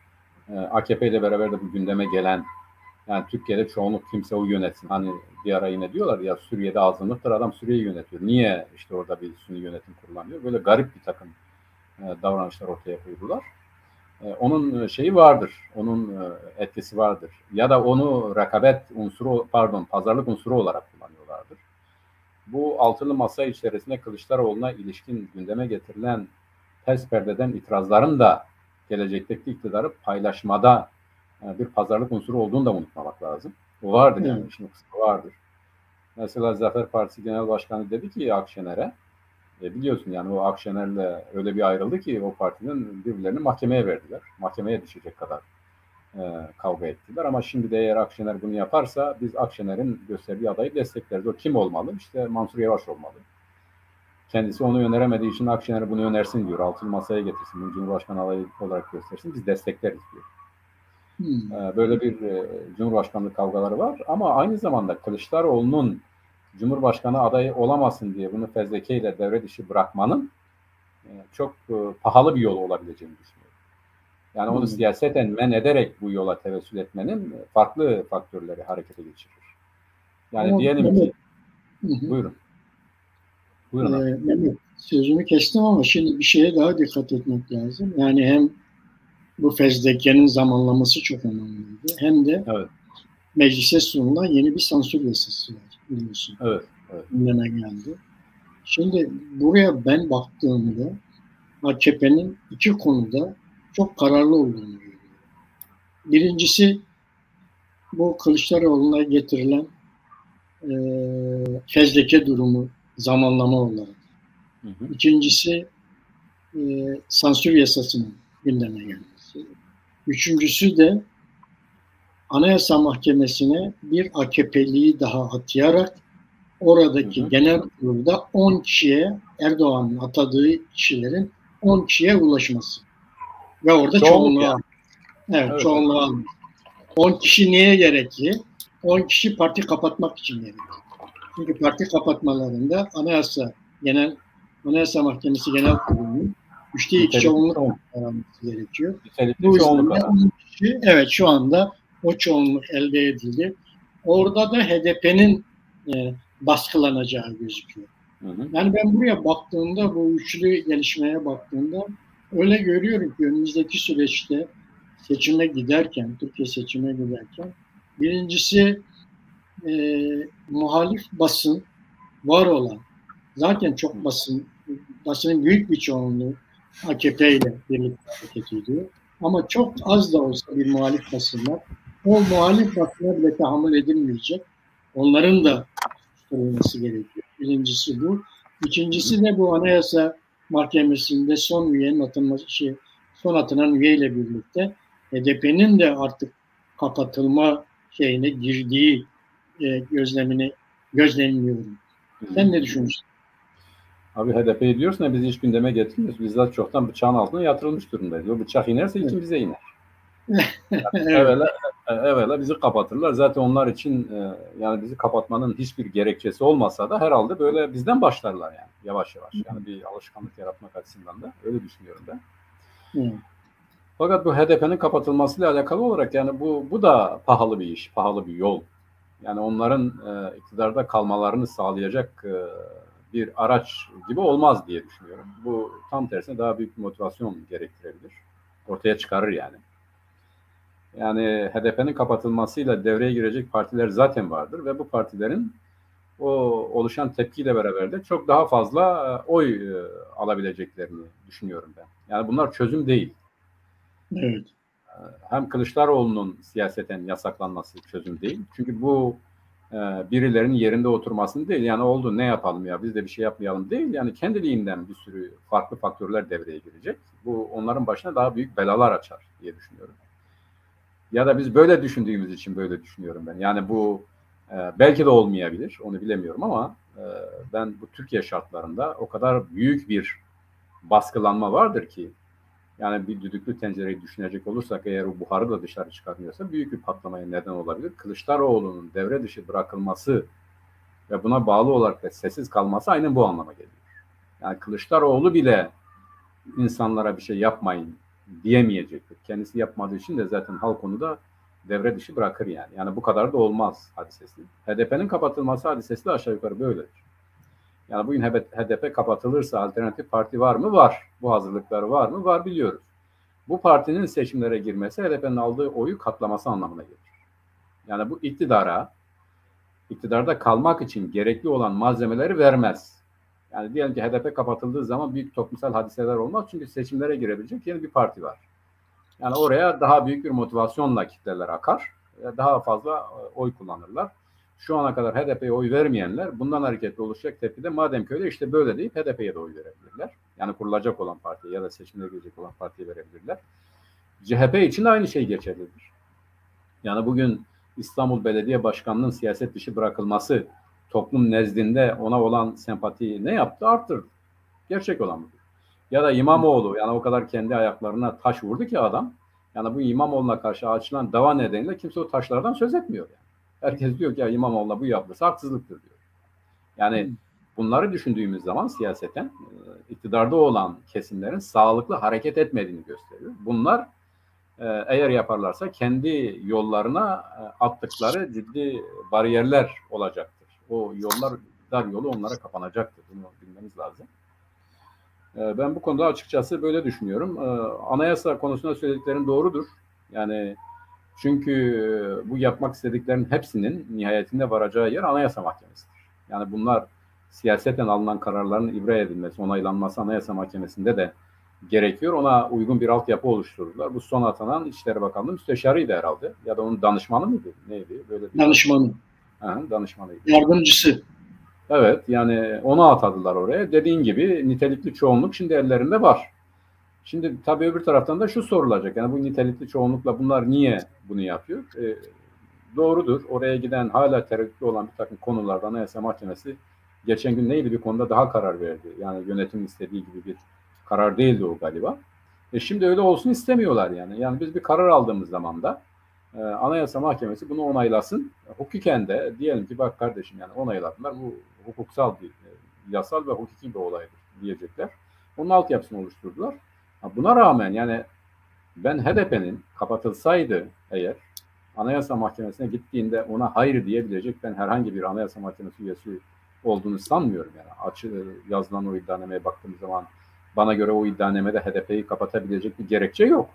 AKP ile beraber de bu gündeme gelen yani Türkiye'de çoğunluk kimse o yönetsin. Hani bir ara yine diyorlar ya Suriye'de azınlıktır adam Suriye'yi yönetiyor. Niye işte orada bir Sünni yönetim kurulamıyor? Böyle garip bir takım davranışlar ortaya koydular. Onun şeyi vardır. Onun etkisi vardır. Ya da onu rekabet unsuru pazarlık unsuru olarak kullanıyorlardır. Bu altılı masa içerisinde Kılıçdaroğlu'na ilişkin gündeme getirilen ters perdeden itirazların da gelecekteki iktidarı paylaşmada bir pazarlık unsuru olduğunu da unutmamak lazım. O vardır yani. Şimdi vardır. Mesela Zafer Partisi Genel Başkanı dedi ki Akşener'e biliyorsun yani o Akşener'le öyle bir ayrıldı ki o partinin birbirlerini mahkemeye verdiler. Mahkemeye düşecek kadar kavga ettiler. Ama şimdi de eğer Akşener bunu yaparsa biz Akşener'in gösterdiği adayı destekleriz. O kim olmalı? İşte Mansur Yavaş olmalı. Kendisi onu öneremediği için Akşener bunu önersin diyor. Altılı masaya getirsin. Bunu Cumhurbaşkanı adayı olarak göstersin. Biz destekleriz diyor. Böyle bir Cumhurbaşkanlığı kavgaları var. Ama aynı zamanda Kılıçdaroğlu'nun Cumhurbaşkanı adayı olamasın diye bunu fezlekeyle devre dışı bırakmanın çok pahalı bir yol olabileceğini düşünüyorum. Yani onu siyaseten men ederek bu yola tevessül etmenin farklı faktörleri harekete geçirir. Yani ama diyelim ki buyurun. Mehmet, sözümü kestim ama şimdi bir şeye daha dikkat etmek lazım. Yani hem bu fezlekenin zamanlaması çok önemliydi. Hem de meclise sunulan yeni bir sansür yasası var biliyorsun. Gündeme geldi. Şimdi buraya ben baktığımda AKP'nin iki konuda çok kararlı olduğunu görüyorum. Birincisi bu Kılıçdaroğlu'na getirilen fezleke durumu zamanlama olarak. İkincisi sansür yasasının gündeme gelmesi. Üçüncüsü de Anayasa Mahkemesi'ne bir AKP'liyi daha atayarak oradaki genel kurulda 10 kişiye Erdoğan'ın atadığı kişilerin 10 kişiye ulaşması. Ve orada çoğunluğu almış. Evet, çoğunluğu almış. 10 kişi niye gerekli? 10 kişi parti kapatmak için gerekli. Çünkü parti kapatmalarında Anayasa Mahkemesi Genel Kurulu'nun 3'te 2 çoğunluk alması gerekiyor. Bu yüzden 10 kişi şu anda o çoğunluk elde edildi. Orada da HDP'nin baskılanacağı gözüküyor. Yani ben buraya baktığımda, bu üçlü gelişmeye baktığımda öyle görüyorum ki önümüzdeki süreçte Türkiye seçime giderken birincisi muhalif basın var olan, zaten çok basının büyük bir çoğunluğu AKP ile birlikte hareket ediyor. Ama çok az da olsa bir muhalif basın var. O muhalif basına bile tahammül edilmeyecek. Onların da tutulması gerekiyor. Birincisi bu. İkincisi de bu Anayasa Mahkemesi'nde son atılan üyeyle birlikte HDP'nin de artık kapatılma şeyine girdiği gözlemliyorum. Sen ne düşünüyorsun? Abi HDP'yi diyorsun ya biz hiç gündeme getirmiyoruz. Biz zaten çoktan bıçağın altına yatırılmış durumdayız. O bıçak inerse ilkin bize iner. Evet. Evvela bizi kapatırlar. Zaten onlar için yani bizi kapatmanın hiçbir gerekçesi olmasa da herhalde böyle bizden başlarlar yani yavaş yavaş. Yani bir alışkanlık yaratmak açısından da öyle düşünüyorum ben. Fakat bu HDP'nin kapatılmasıyla alakalı olarak yani bu da pahalı bir iş, pahalı bir yol. Yani onların iktidarda kalmalarını sağlayacak bir araç gibi olmaz diye düşünüyorum. Bu tam tersine daha büyük bir motivasyon gerektirebilir. Ortaya çıkarır yani. Yani HDP'nin kapatılmasıyla devreye girecek partiler zaten vardır ve bu partilerin o oluşan tepkiyle beraber de çok daha fazla oy alabileceklerini düşünüyorum ben. Yani bunlar çözüm değil. Evet. Hem Kılıçdaroğlu'nun siyaseten yasaklanması çözüm değil. Çünkü bu birilerinin yerinde oturmasını değil. Yani oldu ne yapalım ya biz de bir şey yapmayalım değil. Yani kendiliğinden bir sürü farklı faktörler devreye girecek. Bu onların başına daha büyük belalar açar diye düşünüyorum. Ya da biz böyle düşündüğümüz için böyle düşünüyorum ben. Yani bu belki de olmayabilir. Onu bilemiyorum ama ben bu Türkiye şartlarında o kadar büyük bir baskılanma vardır ki yani bir düdüklü tencereyi düşünecek olursak eğer o buharı da dışarı çıkarmıyorsa büyük bir patlamaya neden olabilir. Kılıçdaroğlu'nun devre dışı bırakılması ve buna bağlı olarak da sessiz kalması aynen bu anlama geliyor. Yani Kılıçdaroğlu bile insanlara bir şey yapmayın diyemeyecektir. Kendisi yapmadığı için de zaten halk onu da devre dışı bırakır yani. Yani bu kadar da olmaz hadisesi. HDP'nin kapatılması hadisesi de aşağı yukarı böyledir. Yani bugün HDP kapatılırsa alternatif parti var mı? Var. Bu hazırlıkları var mı? Var biliyoruz. Bu partinin seçimlere girmesi HDP'nin aldığı oyu katlaması anlamına gelir. Yani bu iktidarda kalmak için gerekli olan malzemeleri vermez. Yani diyelim ki HDP kapatıldığı zaman büyük toplumsal hadiseler olmaz. Çünkü seçimlere girebilecek yeni bir parti var. Yani oraya daha büyük bir motivasyonla kitleler akar. Daha fazla oy kullanırlar. Şu ana kadar HDP'ye oy vermeyenler bundan hareketle oluşacak tepkide madem ki öyle işte böyle deyip HDP'ye de oy verebilirler. Yani kurulacak olan partiye ya da seçimlere girecek olan partiye verebilirler. CHP için de aynı şey geçerlidir. Yani bugün İstanbul Belediye Başkanı'nın siyaset dışı bırakılması toplum nezdinde ona olan sempatiyi ne yaptı? Arttırdı. Gerçek olan budur. Ya da İmamoğlu yani o kadar kendi ayaklarına taş vurdu ki adam. Yani bu İmamoğlu'na karşı açılan dava nedeniyle kimse o taşlardan söz etmiyor. Yani. Herkes diyor ki ya İmamoğlu'na bu yapılırsa haksızlıktır diyor. Yani bunları düşündüğümüz zaman siyaseten iktidarda olan kesimlerin sağlıklı hareket etmediğini gösteriyor. Bunlar eğer yaparlarsa kendi yollarına attıkları ciddi bariyerler olacaktır. O yollar, dar yolu onlara kapanacaktır. Bunu bilmemiz lazım. Ben bu konuda açıkçası böyle düşünüyorum. Anayasa konusunda söylediklerin doğrudur. Yani çünkü bu yapmak istediklerin hepsinin nihayetinde varacağı yer Anayasa Mahkemesi'dir. Yani bunlar siyaseten alınan kararların ibra edilmesi, onaylanması Anayasa Mahkemesi'nde de gerekiyor. Ona uygun bir altyapı oluşturdular. Bu son atanan İçişleri Bakanlığı müsteşarıydı herhalde. Ya da onun danışmanı mıydı? Neydi? Böyle bir Danışmanı. Danışmanıydı. Yardımcısı. Evet yani onu atadılar oraya. Dediğin gibi nitelikli çoğunluk şimdi ellerinde var. Şimdi tabii öbür taraftan da şu sorulacak. Yani bu nitelikli çoğunlukla bunlar niye bunu yapıyor? Doğrudur. Oraya giden hala tereddütlü olan bir takım konularda Anayasa Mahkemesi geçen gün neydi bir konuda daha karar verdi. Yani yönetim istediği gibi bir karar değildi o galiba. Şimdi öyle olsun istemiyorlar yani. Yani biz bir karar aldığımız zaman da Anayasa Mahkemesi bunu onaylasın. Hukuken de diyelim ki bak kardeşim yani onayladılar. Bu hukuksal bir, yasal ve hukuki bir olaydır diyecekler. Onun altyapısını oluşturdular. Buna rağmen yani ben HDP'nin kapatılsaydı eğer Anayasa Mahkemesi'ne gittiğinde ona hayır diyebilecek ben herhangi bir Anayasa Mahkemesi üyesi olduğunu sanmıyorum. Yani yazılan o iddianameye baktığım zaman bana göre o iddianamede HDP'yi kapatabilecek bir gerekçe yok.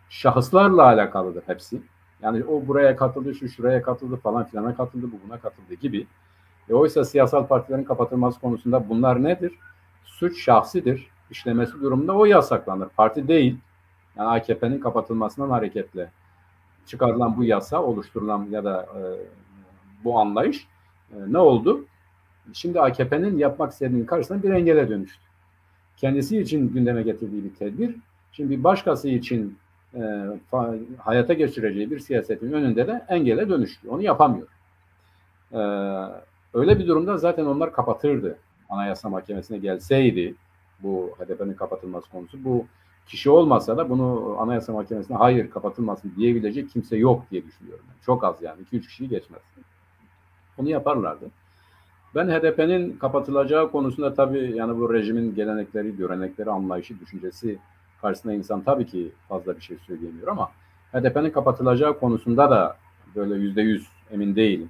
Şahıslarla alakalıdır hepsi. Yani o buraya katıldı, şu şuraya katıldı falan filana katıldı, bu buna katıldı gibi. Oysa siyasal partilerin kapatılması konusunda bunlar nedir? Suç şahsidir. İşlemesi durumunda o yasaklanır. Parti değil. Yani AKP'nin kapatılmasından hareketle çıkarılan bu yasa, oluşturulan ya da bu anlayış ne oldu? Şimdi AKP'nin yapmak istediğinin karşısında bir engele dönüştü. Kendisi için gündeme getirdiği bir tedbir, şimdi bir başkası için hayata geçireceği bir siyasetin önünde de engele dönüştü. Onu yapamıyor. Öyle bir durumda zaten onlar kapatırdı Anayasa Mahkemesi'ne gelseydi bu HDP'nin kapatılması konusu, bu kişi olmasa da bunu Anayasa Mahkemesi'ne hayır kapatılmasın diyebilecek kimse yok diye düşünüyorum. Çok az yani 2-3 kişiyi geçmez. Bunu yaparlardı. Ben HDP'nin kapatılacağı konusunda tabii yani bu rejimin gelenekleri, görenekleri, anlayışı, düşüncesi karşısında insan tabii ki fazla bir şey söyleyemiyor ama HDP'nin kapatılacağı konusunda da böyle %100 emin değilim.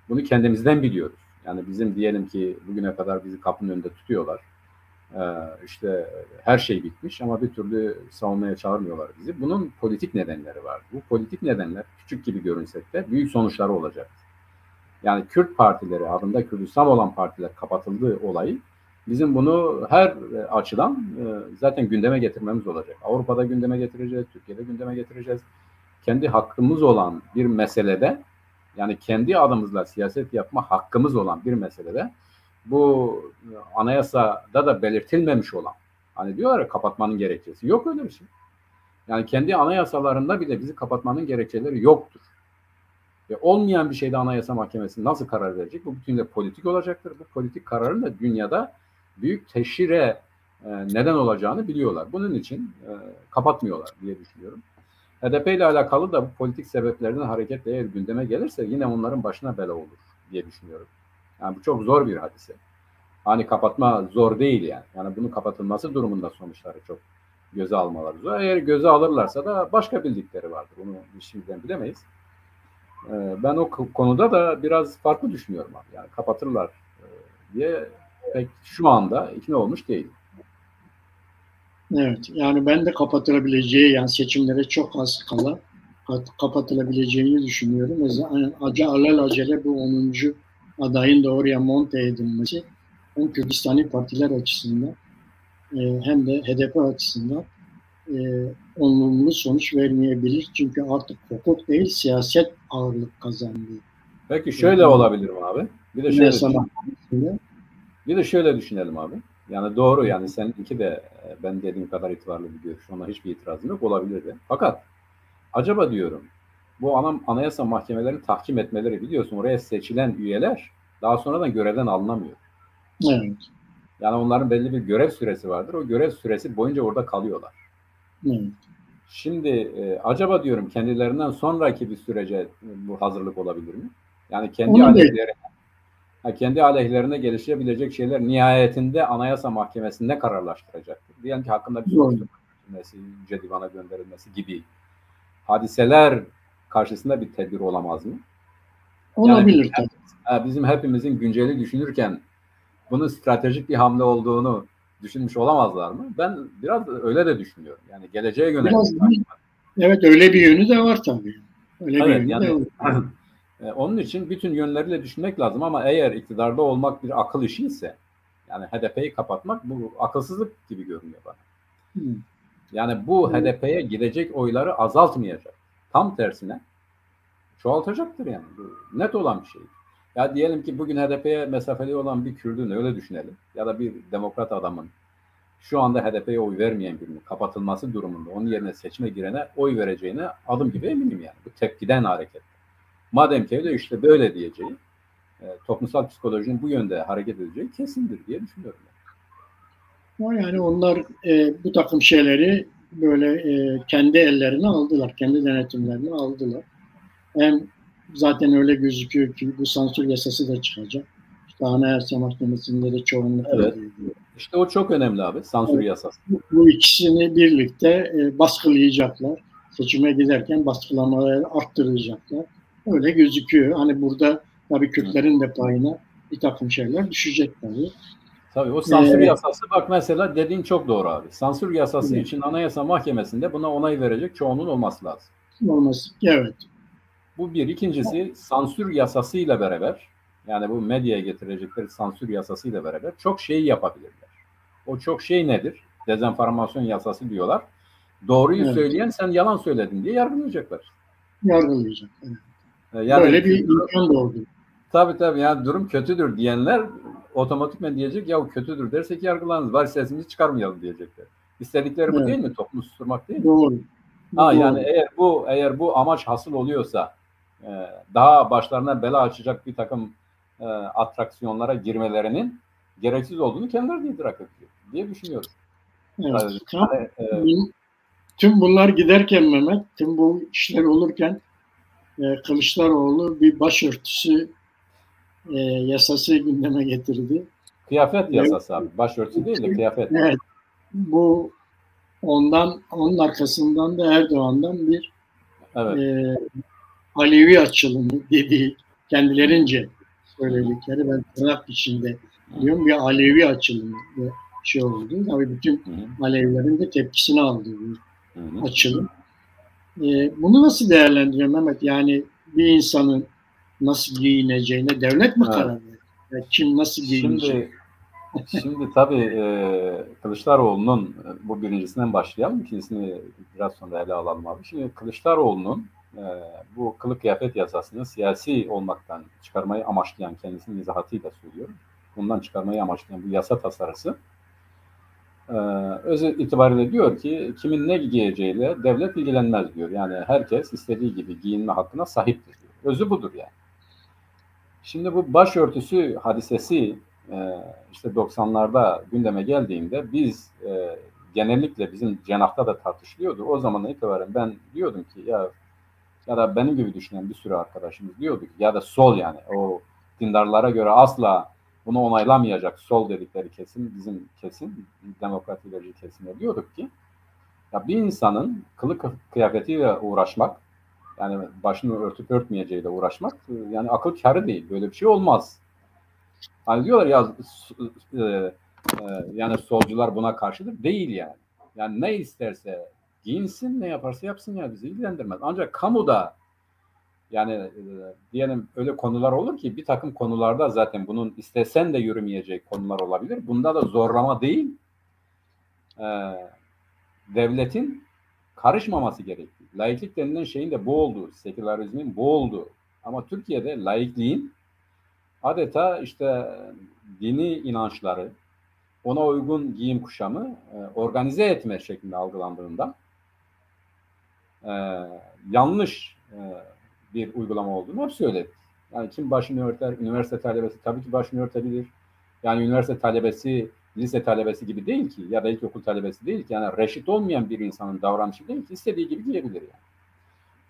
Bunu kendimizden biliyoruz. Yani bizim diyelim ki bugüne kadar bizi kapının önünde tutuyorlar. İşte her şey bitmiş ama bir türlü savunmaya çağırmıyorlar bizi. Bunun politik nedenleri var. Bu politik nedenler küçük gibi görünsek de büyük sonuçları olacak. Yani Kürt partileri, adında Kürdistan olan partiler kapatıldığı olayı bizim bunu her açıdan zaten gündeme getirmemiz olacak. Avrupa'da gündeme getireceğiz, Türkiye'de gündeme getireceğiz. Kendi hakkımız olan bir meselede, yani kendi adımızla siyaset yapma hakkımız olan bir meselede, bu anayasada da belirtilmemiş olan, hani diyorlar ya kapatmanın gerekçesi. Yok öyle bir şey. Yani kendi anayasalarında bile bizi kapatmanın gerekçeleri yoktur. Olmayan bir şeyde Anayasa Mahkemesi nasıl karar verecek? Bu bütünüyle politik olacaktır. Bu politik kararın da dünyada büyük teşhire neden olacağını biliyorlar. Bunun için kapatmıyorlar diye düşünüyorum. HDP ile alakalı da bu politik sebeplerden hareketle eğer gündeme gelirse yine onların başına bela olur diye düşünüyorum. Yani bu çok zor bir hadise. Hani kapatma zor değil yani. Yani bunun kapatılması durumunda sonuçları çok göze almaları zor. Eğer göze alırlarsa da başka bildikleri vardır. Onu bir şeyden bilemeyiz. Ben o konuda da biraz farklı düşünüyorum abi. Yani kapatırlar diye pek şu anda ikna olmuş değilim. Evet, yani ben de kapatılabileceği, yani seçimlere çok az kala kapatılabileceğini düşünüyorum. Alelacele bu 10. adayın da oraya monte edilmesi hem Kürdistani partiler açısından hem de HDP açısından olumlu sonuç vermeyebilir. Çünkü artık hukuk değil, siyaset ağırlık kazandı. Peki şöyle olabilir mi abi? Bir de şöyle düşünelim abi. Yani doğru, yani seninki de ben dediğim kadar itibarlı bir görüş. Ona hiçbir itirazım yok, olabilirdi. Fakat acaba diyorum bu anayasa mahkemelerini tahkim etmeleri, biliyorsun oraya seçilen üyeler daha sonradan görevden alınamıyor. Evet. Yani onların belli bir görev süresi vardır. O görev süresi boyunca orada kalıyorlar. Evet. Şimdi acaba diyorum kendilerinden sonraki bir sürece bu hazırlık olabilir mi? Yani kendi aleyhlerine gelişebilecek şeyler nihayetinde Anayasa Mahkemesi'nde kararlaştıracaktır. Diyelim ki hakkında bir soruşturma yapılması, Yüce Divan'a gönderilmesi gibi hadiseler karşısında bir tedbir olamaz mı? Olabilir. Yani bizim hepimizin günceli düşünürken bunun stratejik bir hamle olduğunu düşünmüş olamazlar mı? Ben biraz öyle de düşünüyorum. Yani geleceğe yönelik. Evet, öyle bir yönü de var tabii. Öyle bir yönü de var. Onun için bütün yönleriyle düşünmek lazım ama eğer iktidarda olmak bir akıl işi ise, yani HDP'yi kapatmak bu akılsızlık gibi görünüyor bana. Yani bu HDP'ye gidecek oyları azaltmayacak. Tam tersine çoğaltacaktır yani. Bu net olan bir şey. Ya diyelim ki bugün HDP'ye mesafeli olan bir Kürdün, öyle düşünelim, ya da bir demokrat adamın şu anda HDP'ye oy vermeyen birinin kapatılması durumunda onun yerine seçime girene oy vereceğine adım gibi eminim yani. Bu tepkiden hareket. Madem ki öyle, işte böyle diyeceği, toplumsal psikolojinin bu yönde hareket edeceği kesindir diye düşünüyorum. Yani onlar bu takım şeyleri böyle kendi ellerine aldılar, kendi denetimlerine aldılar. Hem zaten öyle gözüküyor ki bu sansür yasası da çıkacak. İşte Anayasa Mahkemesi'nde de çoğunluk ediyor. İşte o çok önemli abi, sansür yasası. Bu ikisini birlikte baskılayacaklar. Seçime giderken baskılamaları arttıracaklar. Öyle gözüküyor. Hani burada tabii Kürtlerin de payına bir takım şeyler düşecek tabii. Tabii o sansür yasası, bak mesela dediğin çok doğru abi. Sansür yasası için Anayasa Mahkemesi'nde buna onay verecek çoğunluğun olması lazım. Olması, evet. Bu bir. İkincisi, sansür yasasıyla beraber, yani bu medyaya getirecekleri sansür yasasıyla beraber çok şey yapabilirler. O çok şey nedir? Dezenformasyon yasası diyorlar. Doğruyu söyleyen sen yalan söyledin diye yargılayacaklar. Yargılayacak. Evet. Yani böyle bir imkan doğdu. Tabii yani durum kötüdür diyenler otomatikman diyecek ya kötüdür dersek yargılanırız. Bari sesimizi çıkarmayalım diyecekler. İstedikleri bu değil mi? Toplumu susturmak değil mi? Doğru. Yani eğer bu amaç hasıl oluyorsa daha başlarına bela açacak bir takım atraksiyonlara girmelerinin gereksiz olduğunu kendileri de idrak ediyor diye düşünüyorum. Evet. Tüm bunlar giderken Mehmet, tüm bu işler olurken Kılıçdaroğlu bir başörtüsü yasası gündeme getirdi. Kıyafet yasası abi. Başörtüsü değil de kıyafet. Evet. Bu onun arkasından da Erdoğan'dan bir Alevi açılımı dediği kendilerince söyledikleri, ben tırnak içinde diyorum, bir Alevi açılımı şey oldu. Tabii bütün Alevilerin de tepkisini aldığı bir açılım. Bunu nasıl değerlendiriyor Mehmet? Yani bir insanın nasıl giyineceğine devlet mi karar veriyor? Yani kim nasıl giyinecek? Şimdi tabii Kılıçdaroğlu'nun, bu birincisinden başlayalım, ikincisini biraz sonra ele alalım abi. Şimdi Kılıçdaroğlu'nun bu kılık kıyafet yasasını siyasi olmaktan çıkarmayı amaçlayan, kendisinin izahatıyla söylüyorum, bundan çıkarmayı amaçlayan bu yasa tasarısı öz itibariyle diyor ki kimin ne giyeceğiyle devlet ilgilenmez diyor. Yani herkes istediği gibi giyinme hakkına sahiptir diyor. Özü budur yani. Şimdi bu başörtüsü hadisesi işte 90'larda gündeme geldiğinde biz genellikle bizim cenahta da tartışılıyordu. O zamandan itibaren ben diyordum ki ya da benim gibi düşünen bir sürü arkadaşımız diyordu ki, ya da sol, yani o dindarlara göre asla bunu onaylamayacak sol dedikleri kesim, bizim kesim, demokrat ilerici kesimde diyorduk ki ya bir insanın kılık kıyafetiyle uğraşmak, yani başını örtüp örtmeyeceğiyle uğraşmak yani akıl kârı değil. Böyle bir şey olmaz. Hani diyorlar ya yani solcular buna karşıdır. Değil yani. Yani ne isterse giyinsin, ne yaparsa yapsın, ya bizi ilgilendirmez. Ancak kamuda yani diyelim öyle konular olur ki bir takım konularda zaten bunun istesen de yürümeyecek konular olabilir. Bunda da zorlama değil, devletin karışmaması gerektiği. Laiklik denilen şeyin de bu olduğu, sekülerizmin bu olduğu. Ama Türkiye'de laikliğin adeta işte dini inançları, ona uygun giyim kuşamı organize etme şeklinde algılandığından yanlış bir uygulama olduğunu hep söyledik. Yani kim başını örter, üniversite talebesi tabii ki başını örtebilir. Yani üniversite talebesi, lise talebesi gibi değil ki, ya da ilkokul talebesi değil ki. Yani reşit olmayan bir insanın davranışı değil ki, istediği gibi giyebilir yani.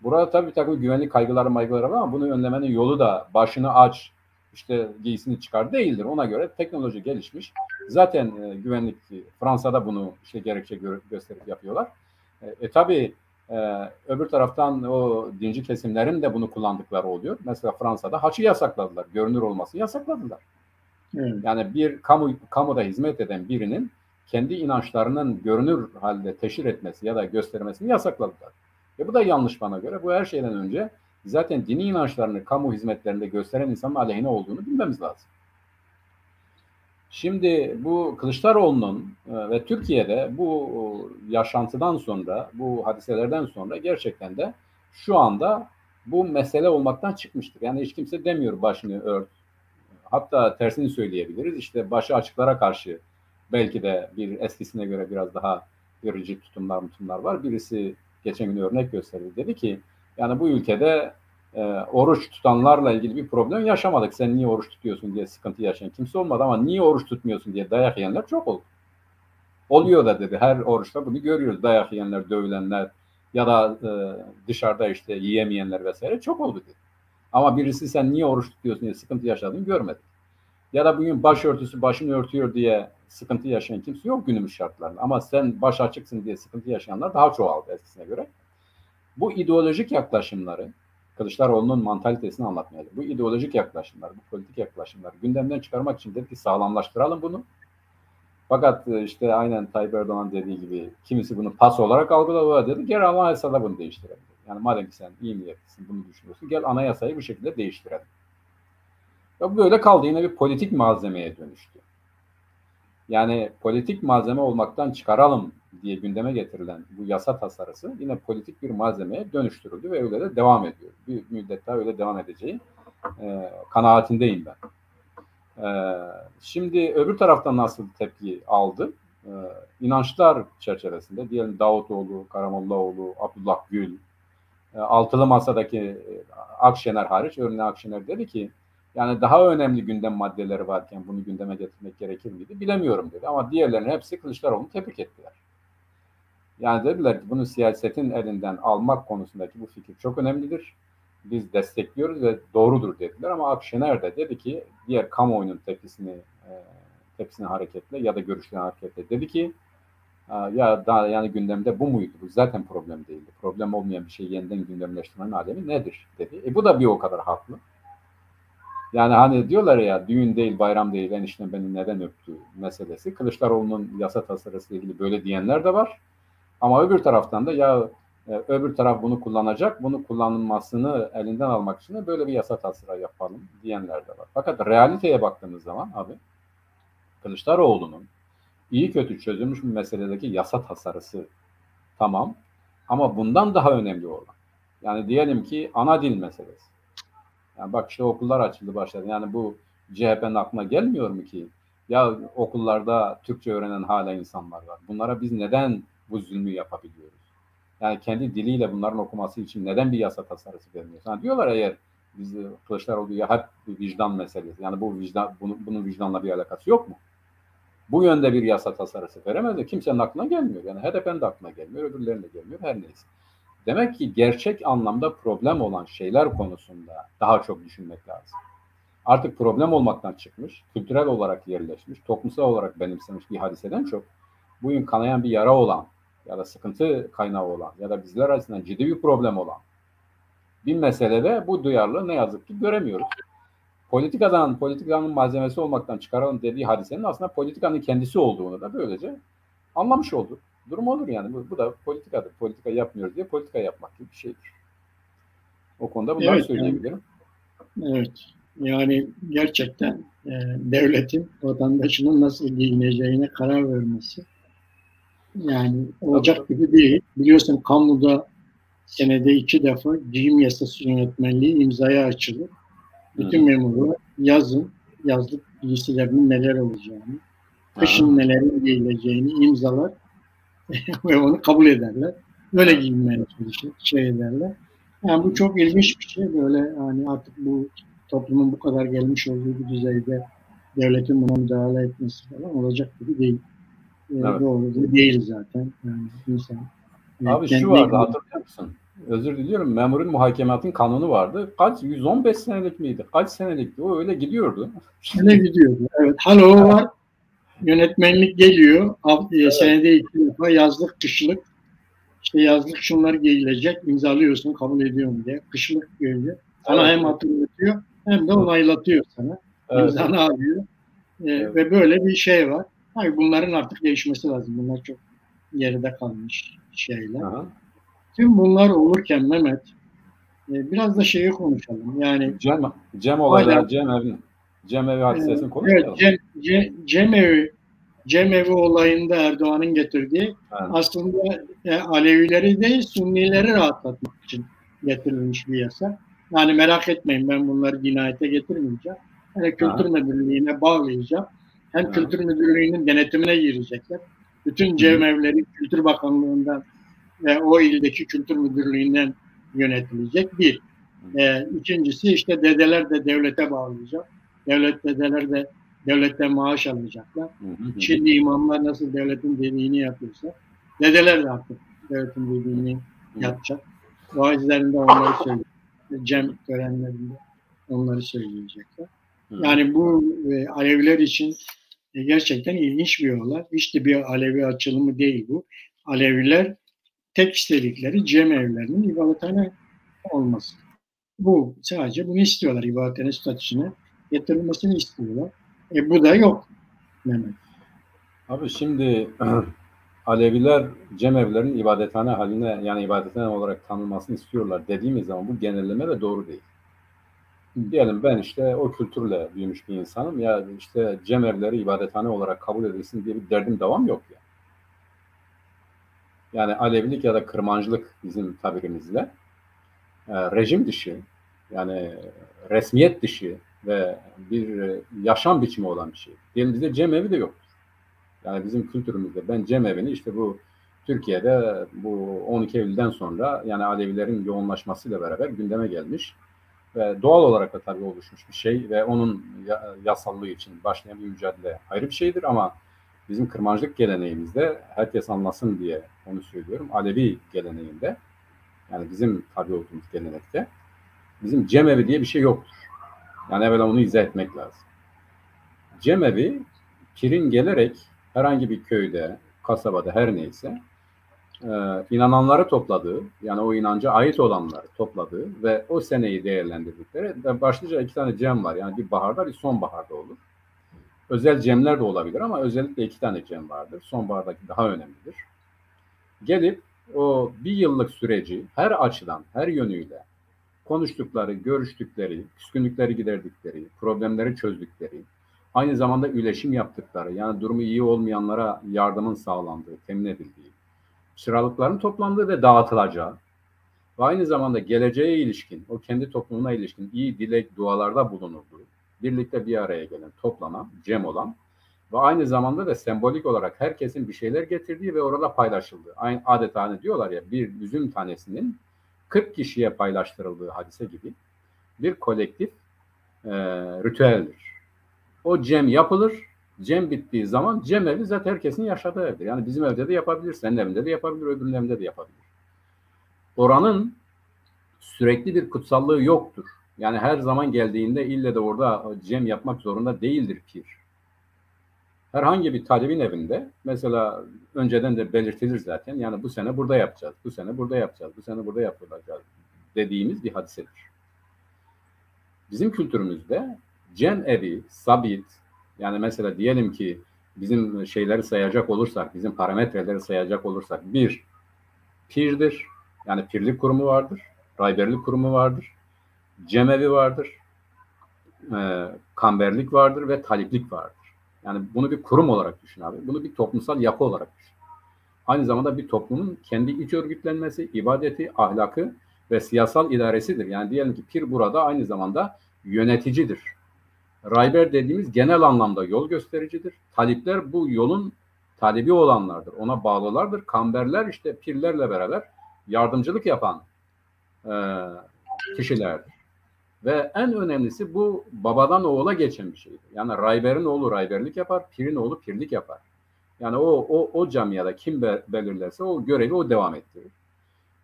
Burada tabii bir takım güvenlik kaygıları var ama bunu önlemenin yolu da başını aç, işte giysini çıkar değildir. Ona göre teknoloji gelişmiş. Zaten güvenlik, Fransa'da bunu işte gerekçe gösterip yapıyorlar. Tabii öbür taraftan o dinci kesimlerin de bunu kullandıkları oluyor. Mesela Fransa'da haçı yasakladılar. Görünür olmasını yasakladılar. Evet. Yani bir kamuda hizmet eden birinin kendi inançlarının görünür halde teşhir etmesi ya da göstermesini yasakladılar. Ve bu da yanlış bana göre. Bu her şeyden önce zaten dini inançlarını kamu hizmetlerinde gösteren insanın aleyhine olduğunu bilmemiz lazım. Şimdi bu Kılıçdaroğlu'nun ve Türkiye'de bu yaşantıdan sonra, bu hadiselerden sonra gerçekten de şu anda bu mesele olmaktan çıkmıştır. Yani hiç kimse demiyor başını ört. Hatta tersini söyleyebiliriz. İşte başı açıklara karşı belki de bir eskisine göre biraz daha rigid tutumlar var. Birisi geçen gün örnek gösterdi. Dedi ki yani bu ülkede oruç tutanlarla ilgili bir problem yaşamadık. Sen niye oruç tutuyorsun diye sıkıntı yaşayan kimse olmadı ama niye oruç tutmuyorsun diye dayak yiyenler çok oldu. Oluyor da dedi. Her oruçta bunu görüyoruz. Dayak yiyenler, dövülenler ya da dışarıda işte yiyemeyenler vesaire çok oldu dedi. Ama birisi sen niye oruç tutuyorsun diye sıkıntı yaşadığını görmedik. Ya da bugün başörtüsü başını örtüyor diye sıkıntı yaşayan kimse yok günümüz şartlarında. Ama sen baş açıksın diye sıkıntı yaşayanlar daha çoğaldı eskisine göre. Bu ideolojik yaklaşımları, Kılıçdaroğlu'nun mantalitesini anlatmaya, bu ideolojik yaklaşımlar, bu politik yaklaşımlar gündemden çıkarmak için dedi ki sağlamlaştıralım bunu. Fakat işte aynen Tayyip Erdoğan dediği gibi kimisi bunu pas olarak algıladı dedi. Gel anayasada bunu değiştirelim. Yani madem ki sen iyi niyetlisin bunu düşünüyorsun, gel anayasayı bu şekilde değiştirelim. Ve bu böyle kaldı, yine bir politik malzemeye dönüştü. Yani politik malzeme olmaktan çıkaralım diye gündeme getirilen bu yasa tasarısı yine politik bir malzemeye dönüştürüldü ve öyle de devam ediyor. Bir müddet daha öyle devam edeceği kanaatindeyim ben. Şimdi öbür taraftan nasıl tepki aldı? İnançlar çerçevesinde diyelim Davutoğlu, Karamollaoğlu, Abdullah Gül, Altılı Masa'daki Akşener hariç, örneğin Akşener dedi ki Yani daha önemli gündem maddeleri varken bunu gündeme getirmek gerekir miydi bilemiyorum dedi. Ama diğerlerinin hepsi Kılıçdaroğlu'nu tebrik ettiler. Yani dediler ki bunu siyasetin elinden almak konusundaki bu fikir çok önemlidir. Biz destekliyoruz ve doğrudur dediler ama Akşener de dedi ki diğer kamuoyunun tepkisine hareketle ya da görüşlerine hareketle dedi ki ya daha yani gündemde bu muydu? Bu zaten problem değildi. Problem olmayan bir şeyi yeniden gündemleştirmenin alemi nedir dedi. Bu da bir o kadar haklı. Yani hani diyorlar ya düğün değil bayram değil eniştem beni neden öptü meselesi. Kılıçdaroğlu'nun yasa tasarısı ile ilgili böyle diyenler de var. Ama öbür taraftan da ya öbür taraf bunu kullanacak, bunu kullanılmasını elinden almak için de böyle bir yasa tasarı yapalım diyenler de var. Fakat realiteye baktığımız zaman abi Kılıçdaroğlu'nun iyi kötü çözülmüş bir meseledeki yasa tasarısı tamam ama bundan daha önemli olan. Yani diyelim ki ana dil meselesi. Yani bak işte okullar açıldı başladı. Yani bu CHP'nin aklına gelmiyor mu ki? Ya okullarda Türkçe öğrenen hala insanlar var. Bunlara biz neden bu zulmü yapabiliyoruz? Yani kendi diliyle bunların okuması için neden bir yasa tasarısı vermiyoruz? Yani diyorlar eğer biz Kılıçdaroğlu ya hep bir vicdan meselesi. Yani bu vicdan bunun vicdanla bir alakası yok mu? Bu yönde bir yasa tasarısı veremez de kimsenin aklına gelmiyor. Yani HDP'nin de aklına gelmiyor, öbürlerinin de gelmiyor. Her neyse. Demek ki gerçek anlamda problem olan şeyler konusunda daha çok düşünmek lazım. Artık problem olmaktan çıkmış, kültürel olarak yerleşmiş, toplumsal olarak benimsemiş bir hadiseden çok bugün kanayan bir yara olan ya da sıkıntı kaynağı olan ya da bizler açısından ciddi bir problem olan bir meselede bu duyarlılığı ne yazık ki göremiyoruz. Politikanın malzemesi olmaktan çıkaralım dediği hadisenin aslında politikanın kendisi olduğunu da böylece anlamış olduk. Durum olur yani. Bu da politikadır. Politika yapmıyoruz diye politika yapmak gibi bir şeydir. O konuda bunları söyleyebilirim. Evet. Yani gerçekten devletin vatandaşının nasıl giyineceğine karar vermesi yani olacak gibi değil. Biliyorsun kamuda senede 2 defa giyim yasası yönetmenliği imzaya açılır. Bütün memurlar yazlık giysilerinin neler olacağını, kışın nelerin giyileceğini imzalar ve onu kabul ederler. Böyle giyinmeye ederler. Yani bu çok ilginç bir şey. Böyle hani artık bu toplumun bu kadar gelmiş olduğu bir düzeyde devletin buna müdahale etmesi falan olacak gibi değil. Evet. Doğru değil zaten. Yani insan. Abi şu vardı hatırlıyor musun? Özür diliyorum. Memurun muhakematın kanunu vardı. 115 senelik miydi? Kaç senelikti? O öyle gidiyordu. Öyle gidiyordu. Evet. Halo var. Yönetmenlik geliyor. Evet. Senede 2 defa yazlık, kışlık. İşte yazlık şunlar giyilecek. İmzalıyorsun, kabul ediyorum diye. Kışlık geliyor. Sana hem hatırlatıyor hem de onaylatıyor sana. İmzanı alıyor. Ve böyle bir şey var. Hayır, bunların artık değişmesi lazım. Bunlar çok geride kalmış şeyler. Aha. Tüm bunlar olurken Mehmet biraz da şeyi konuşalım. Yani Cem evi hadisesini konuşalım. Evet, Cem evi olayında Erdoğan'ın getirdiği aslında Alevileri değil Sünnileri rahatlatmak için getirilmiş bir yasa. Yani merak etmeyin ben bunları cinayete getirmeyeceğim. Yani kültür müdürlüğüne bağlayacağım. Hem kültür müdürlüğünün denetimine girecekler. Bütün cemevleri Kültür Bakanlığı'ndan ve o ildeki kültür müdürlüğünden yönetilecek bir. İkincisi işte dedeler de devlete bağlayacak. Dedeler de devletten maaş alacaklar. Şimdi imamlar nasıl devletin dediğini yapıyorsa dedeler de artık devletin dediğini yapacak. Vaizlerinde onları söyleyecek. Cem törenlerinde onları söyleyecekler. Yani bu Aleviler için gerçekten ilginç bir olay. Hiç de bir Alevi açılımı değil bu. Aleviler tek istedikleri cemevlerinin ibadethane olması. Bu sadece bunu istiyorlar. İbadethane statüsüne getirilmesini istiyorlar. Bu da yok. Mehmet. Abi şimdi Aleviler cemevlerin ibadethane haline yani ibadethane olarak tanınmasını istiyorlar dediğimiz zaman bu genelleme de doğru değil. Diyelim ben işte o kültürle büyümüş bir insanım ya işte cemevleri ibadethane olarak kabul edilsin diye bir derdim devam yok ya. Yani Alevilik ya da Kırmancılık bizim tabirimizle rejim dışı yani resmiyet dışı ve bir yaşam biçimi olan bir şey. Diyelim bizde cemevi de yoktur. Yani bizim kültürümüzde ben cemevini işte bu Türkiye'de bu 12 Eylül'den sonra yani Alevilerin yoğunlaşmasıyla beraber gündeme gelmiş ve doğal olarak da tabii oluşmuş bir şey ve onun yasallığı için başlayan bir mücadele ayrı bir şeydir ama bizim Kırmancılık geleneğimizde, herkes anlasın diye onu söylüyorum, Alevi geleneğinde, yani bizim tabi olduğumuz gelenekte bizim cemevi diye bir şey yoktur. Yani evvela onu izah etmek lazım. Cemevi, pirin gelerek herhangi bir köyde, kasabada her neyse inananları topladığı, yani o inanca ait olanları topladığı ve o seneyi değerlendirdikleri, başlıca 2 tane cem var. Yani bir baharda bir sonbaharda olur. Özel cemler de olabilir ama özellikle 2 tane cem vardır. Sonbahardaki daha önemlidir. Gelip o bir yıllık süreci her açıdan, her yönüyle konuştukları, görüştükleri, küskünlükleri giderdikleri, problemleri çözdükleri, aynı zamanda üleşim yaptıkları, yani durumu iyi olmayanlara yardımın sağlandığı, temin edildiği, çıralıkların toplandığı ve dağıtılacağı ve aynı zamanda geleceğe ilişkin, o kendi toplumuna ilişkin iyi dilek, dualarda bulunulduğu, birlikte bir araya gelen, toplanan, cem olan ve aynı zamanda da sembolik olarak herkesin bir şeyler getirdiği ve orada paylaşıldığı. Aynı adeta hani diyorlar ya, bir üzüm tanesinin 40 kişiye paylaştırıldığı hadise gibi bir kolektif ritüeldir. O cem yapılır. Cem bittiği zaman cemevi zaten herkesin yaşadığı evdir. Yani bizim evde de yapabilir, senin evinde de yapabilir, öbürünün evinde de yapabilir. Oranın sürekli bir kutsallığı yoktur. Yani her zaman geldiğinde ille de orada cem yapmak zorunda değildir pir. Herhangi bir talebin evinde mesela önceden de belirtilir zaten. Yani bu sene burada yapacağız, bu sene burada yapacağız, bu sene burada yapılacağız dediğimiz bir hadisedir. Bizim kültürümüzde cem evi, sabit, yani mesela diyelim ki bizim şeyleri sayacak olursak, bizim parametreleri sayacak olursak, bir, pirdir, yani pirlik kurumu vardır, rayberlik kurumu vardır, cemevi vardır, kamberlik vardır ve taliplik vardır. Yani bunu bir kurum olarak düşün abi. Bunu bir toplumsal yapı olarak düşün. Aynı zamanda bir toplumun kendi iç örgütlenmesi, ibadeti, ahlakı ve siyasal idaresidir. Yani diyelim ki pir burada aynı zamanda yöneticidir. Rayber dediğimiz genel anlamda yol göstericidir. Talipler bu yolun talibi olanlardır. Ona bağlılardır. Kamberler işte pirlerle beraber yardımcılık yapan kişilerdir. Ve en önemlisi bu babadan oğula geçen bir şeydir. Yani Rayber'in oğlu Rayberlik yapar, pirin oğlu pirlik yapar. Yani o camiada kim belirlerse o görevi o devam ettirir.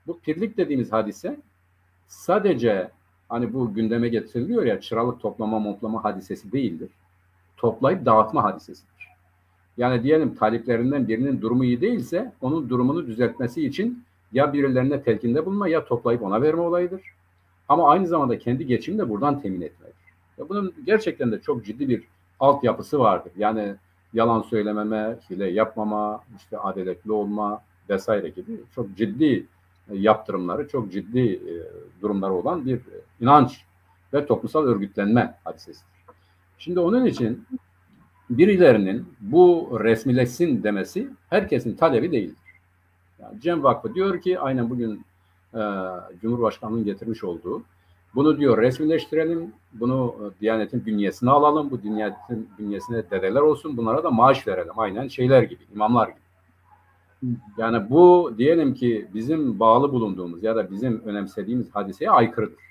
Bu pirlik dediğimiz hadise sadece hani bu gündeme getiriliyor ya, çıralık toplama hadisesi değildir. Toplayıp dağıtma hadisesidir. Yani diyelim taliplerinden birinin durumu iyi değilse onun durumunu düzeltmesi için ya birilerine telkinde bulunma ya toplayıp ona verme olayıdır. Ama aynı zamanda kendi geçimini de buradan temin etmelidir. Ya bunun gerçekten de çok ciddi bir altyapısı vardır. Yani yalan söylememe, hile yapmama, işte adaletli olma vesaire gibi çok ciddi yaptırımları, çok ciddi durumları olan bir inanç ve toplumsal örgütlenme hadisesidir. Şimdi onun için birilerinin bu resmileşsin demesi herkesin talebi değildir. Yani Cem Vakfı diyor ki aynen bugün Cumhurbaşkanı'nın getirmiş olduğu, bunu diyor resmileştirelim, bunu Diyanet'in bünyesine alalım, bu Diyanet'in bünyesine dedeler olsun, bunlara da maaş verelim. Aynen şeyler gibi, imamlar gibi. Yani bu diyelim ki bizim bağlı bulunduğumuz ya da bizim önemsediğimiz hadiseye aykırıdır.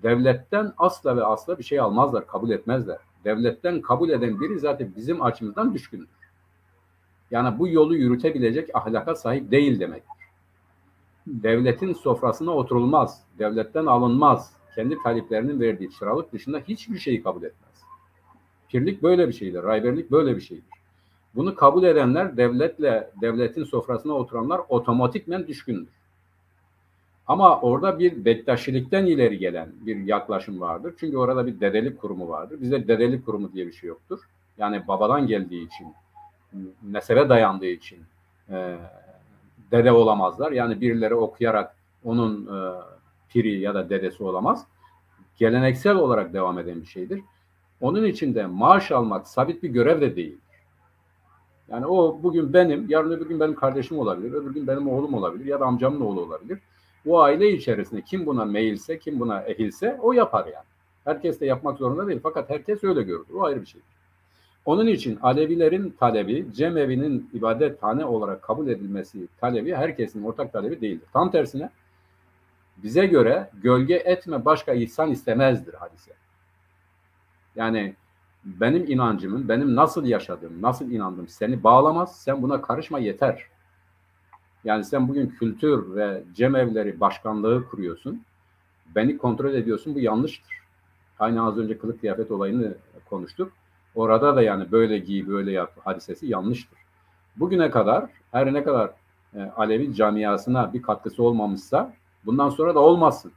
Devletten asla ve asla bir şey almazlar, kabul etmezler. Devletten kabul eden biri zaten bizim açımızdan düşkündür. Yani bu yolu yürütebilecek ahlaka sahip değil demektir. Devletin sofrasına oturulmaz, devletten alınmaz, kendi taliplerinin verdiği çıralık dışında hiçbir şeyi kabul etmez. Pirlik böyle bir şeydir, rayberlik böyle bir şeydir. Bunu kabul edenler, devletin sofrasına oturanlar otomatikmen düşkündür. Ama orada bir bektaşilikten ileri gelen bir yaklaşım vardır. Çünkü orada bir dedelik kurumu vardır. Bizde dedelik kurumu diye bir şey yoktur. Yani babadan geldiği için, nesebe dayandığı için dede olamazlar. Yani birileri okuyarak onun piri ya da dedesi olamaz. Geleneksel olarak devam eden bir şeydir. Onun için de maaş almak sabit bir görev de değil. Yani o bugün benim, yarın öbür gün benim kardeşim olabilir, öbür gün benim oğlum olabilir ya da amcamın oğlu olabilir. Bu aile içerisinde kim buna meyilse, kim buna ehilse o yapar yani. Herkes de yapmak zorunda değil fakat herkes öyle görür. O ayrı bir şey. Onun için Alevilerin talebi, cemevi'nin ibadethane olarak kabul edilmesi talebi herkesin ortak talebi değildir. Tam tersine bize göre gölge etme başka ihsan istemezdir hadise. Yani benim inancımın, benim nasıl yaşadığım, nasıl inandığım seni bağlamaz, sen buna karışma yeter. Yani sen bugün kültür ve cemevleri başkanlığı kuruyorsun, beni kontrol ediyorsun, bu yanlıştır. Aynı az önce kılık kıyafet olayını konuştuk. Orada da yani böyle giy, böyle yap hadisesi yanlıştır. Bugüne kadar her ne kadar Alevi camiasına bir katkısı olmamışsa bundan sonra da olmasın.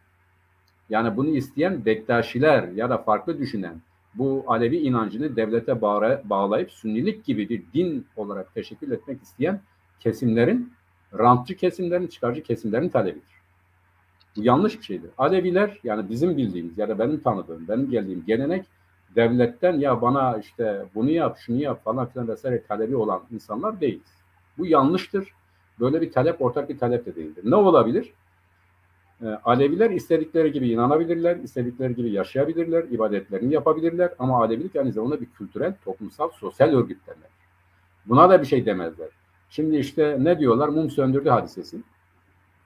Yani bunu isteyen Bektaşiler ya da farklı düşünen bu Alevi inancını devlete bağlayıp Sünnilik gibi bir din olarak teşekkül etmek isteyen kesimlerin, rantçı kesimlerin, çıkarcı kesimlerin talebidir. Bu yanlış bir şeydir. Aleviler yani bizim bildiğimiz ya da benim tanıdığım, benim geldiğim gelenek devletten ya bana işte bunu yap, şunu yap falan filan vesaire talebi olan insanlar değiliz. Bu yanlıştır. Böyle bir talep ortak bir talep de değildir. Ne olabilir? Aleviler istedikleri gibi inanabilirler, istedikleri gibi yaşayabilirler, ibadetlerini yapabilirler ama Alevilik aynı zamanda bir kültürel, toplumsal, sosyal örgütlenme. Buna da bir şey demezler. Şimdi işte ne diyorlar? Mum söndürdü hadisesi.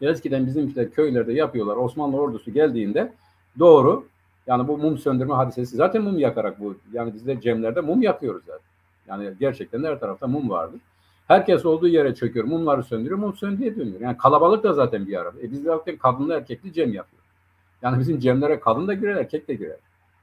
Eskiden bizim işte köylerde yapıyorlar. Osmanlı ordusu geldiğinde doğru. Yani bu mum söndürme hadisesi zaten mum yakarak bu. Yani biz de cemlerde mum yakıyoruz zaten. Yani gerçekten her tarafta mum vardır. Herkes olduğu yere çöküyor. Mumları söndürüyor. Mum söndüğe dönüyor. Yani kalabalık da zaten bir arada. Biz zaten kadınlı erkekli cem yapıyor. Yani bizim cemlere kadın da girer, erkek de girer.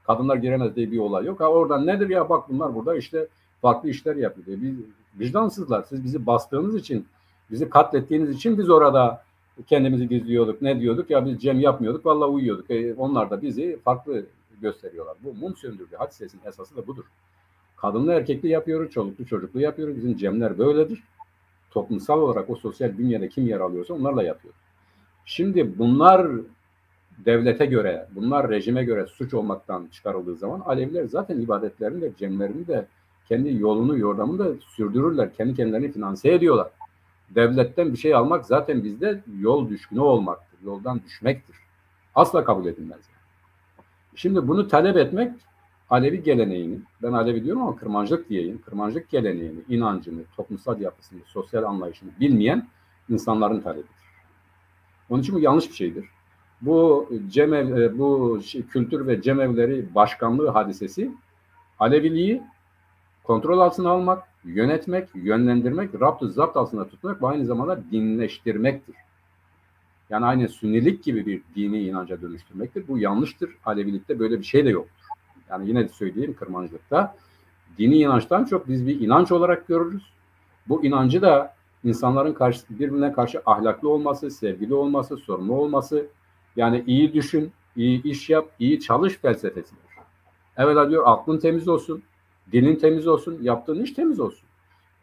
Kadınlar giremez diye bir olay yok. Ha oradan nedir ya bak bunlar burada işte farklı işler yapıyor. Biz vicdansızlar. Siz bizi bastığınız için, bizi katlettiğiniz için biz orada kendimizi gizliyorduk. Ne diyorduk? Ya biz cem yapmıyorduk. Vallahi uyuyorduk. Onlar da bizi farklı gösteriyorlar. Bu mum söndürdü hadisesinin esası da budur. Kadınlı erkekli yapıyoruz, çoluklu çocuklu yapıyoruz. Bizim cemler böyledir. Toplumsal olarak o sosyal bünyede kim yer alıyorsa onlarla yapıyoruz. Şimdi bunlar devlete göre, bunlar rejime göre suç olmaktan çıkarıldığı zaman Aleviler zaten ibadetlerini de, cemlerini de kendi yolunu, yordamını da sürdürürler. Kendi kendilerini finanse ediyorlar. Devletten bir şey almak zaten bizde yol düşkünü olmaktır. Yoldan düşmektir. Asla kabul edilmez. Şimdi bunu talep etmek Alevi geleneğini, ben Alevi diyorum ama kırmancılık diyeyim, kırmancılık geleneğini, inancını, toplumsal yapısını, sosyal anlayışını bilmeyen insanların talebidir. Onun için bu yanlış bir şeydir. Bu kültür ve cemevleri başkanlığı hadisesi Aleviliği kontrol altına almak, yönetmek, yönlendirmek, rapt-ı zapt altında tutmak ve aynı zamanda dinleştirmektir. Yani aynı Sünnilik gibi bir dini inanca dönüştürmektir. Bu yanlıştır. Alevilikte böyle bir şey de yoktur. Yani yine de söyleyeyim kırmancılıkta dini inançtan çok biz bir inanç olarak görürüz. Bu inancı da insanların birbirine karşı ahlaklı olması, sevgili olması, sorumlu olması, yani iyi düşün, iyi iş yap, iyi çalış felsefesidir. Evvela diyor aklın temiz olsun, dilin temiz olsun, yaptığın iş temiz olsun.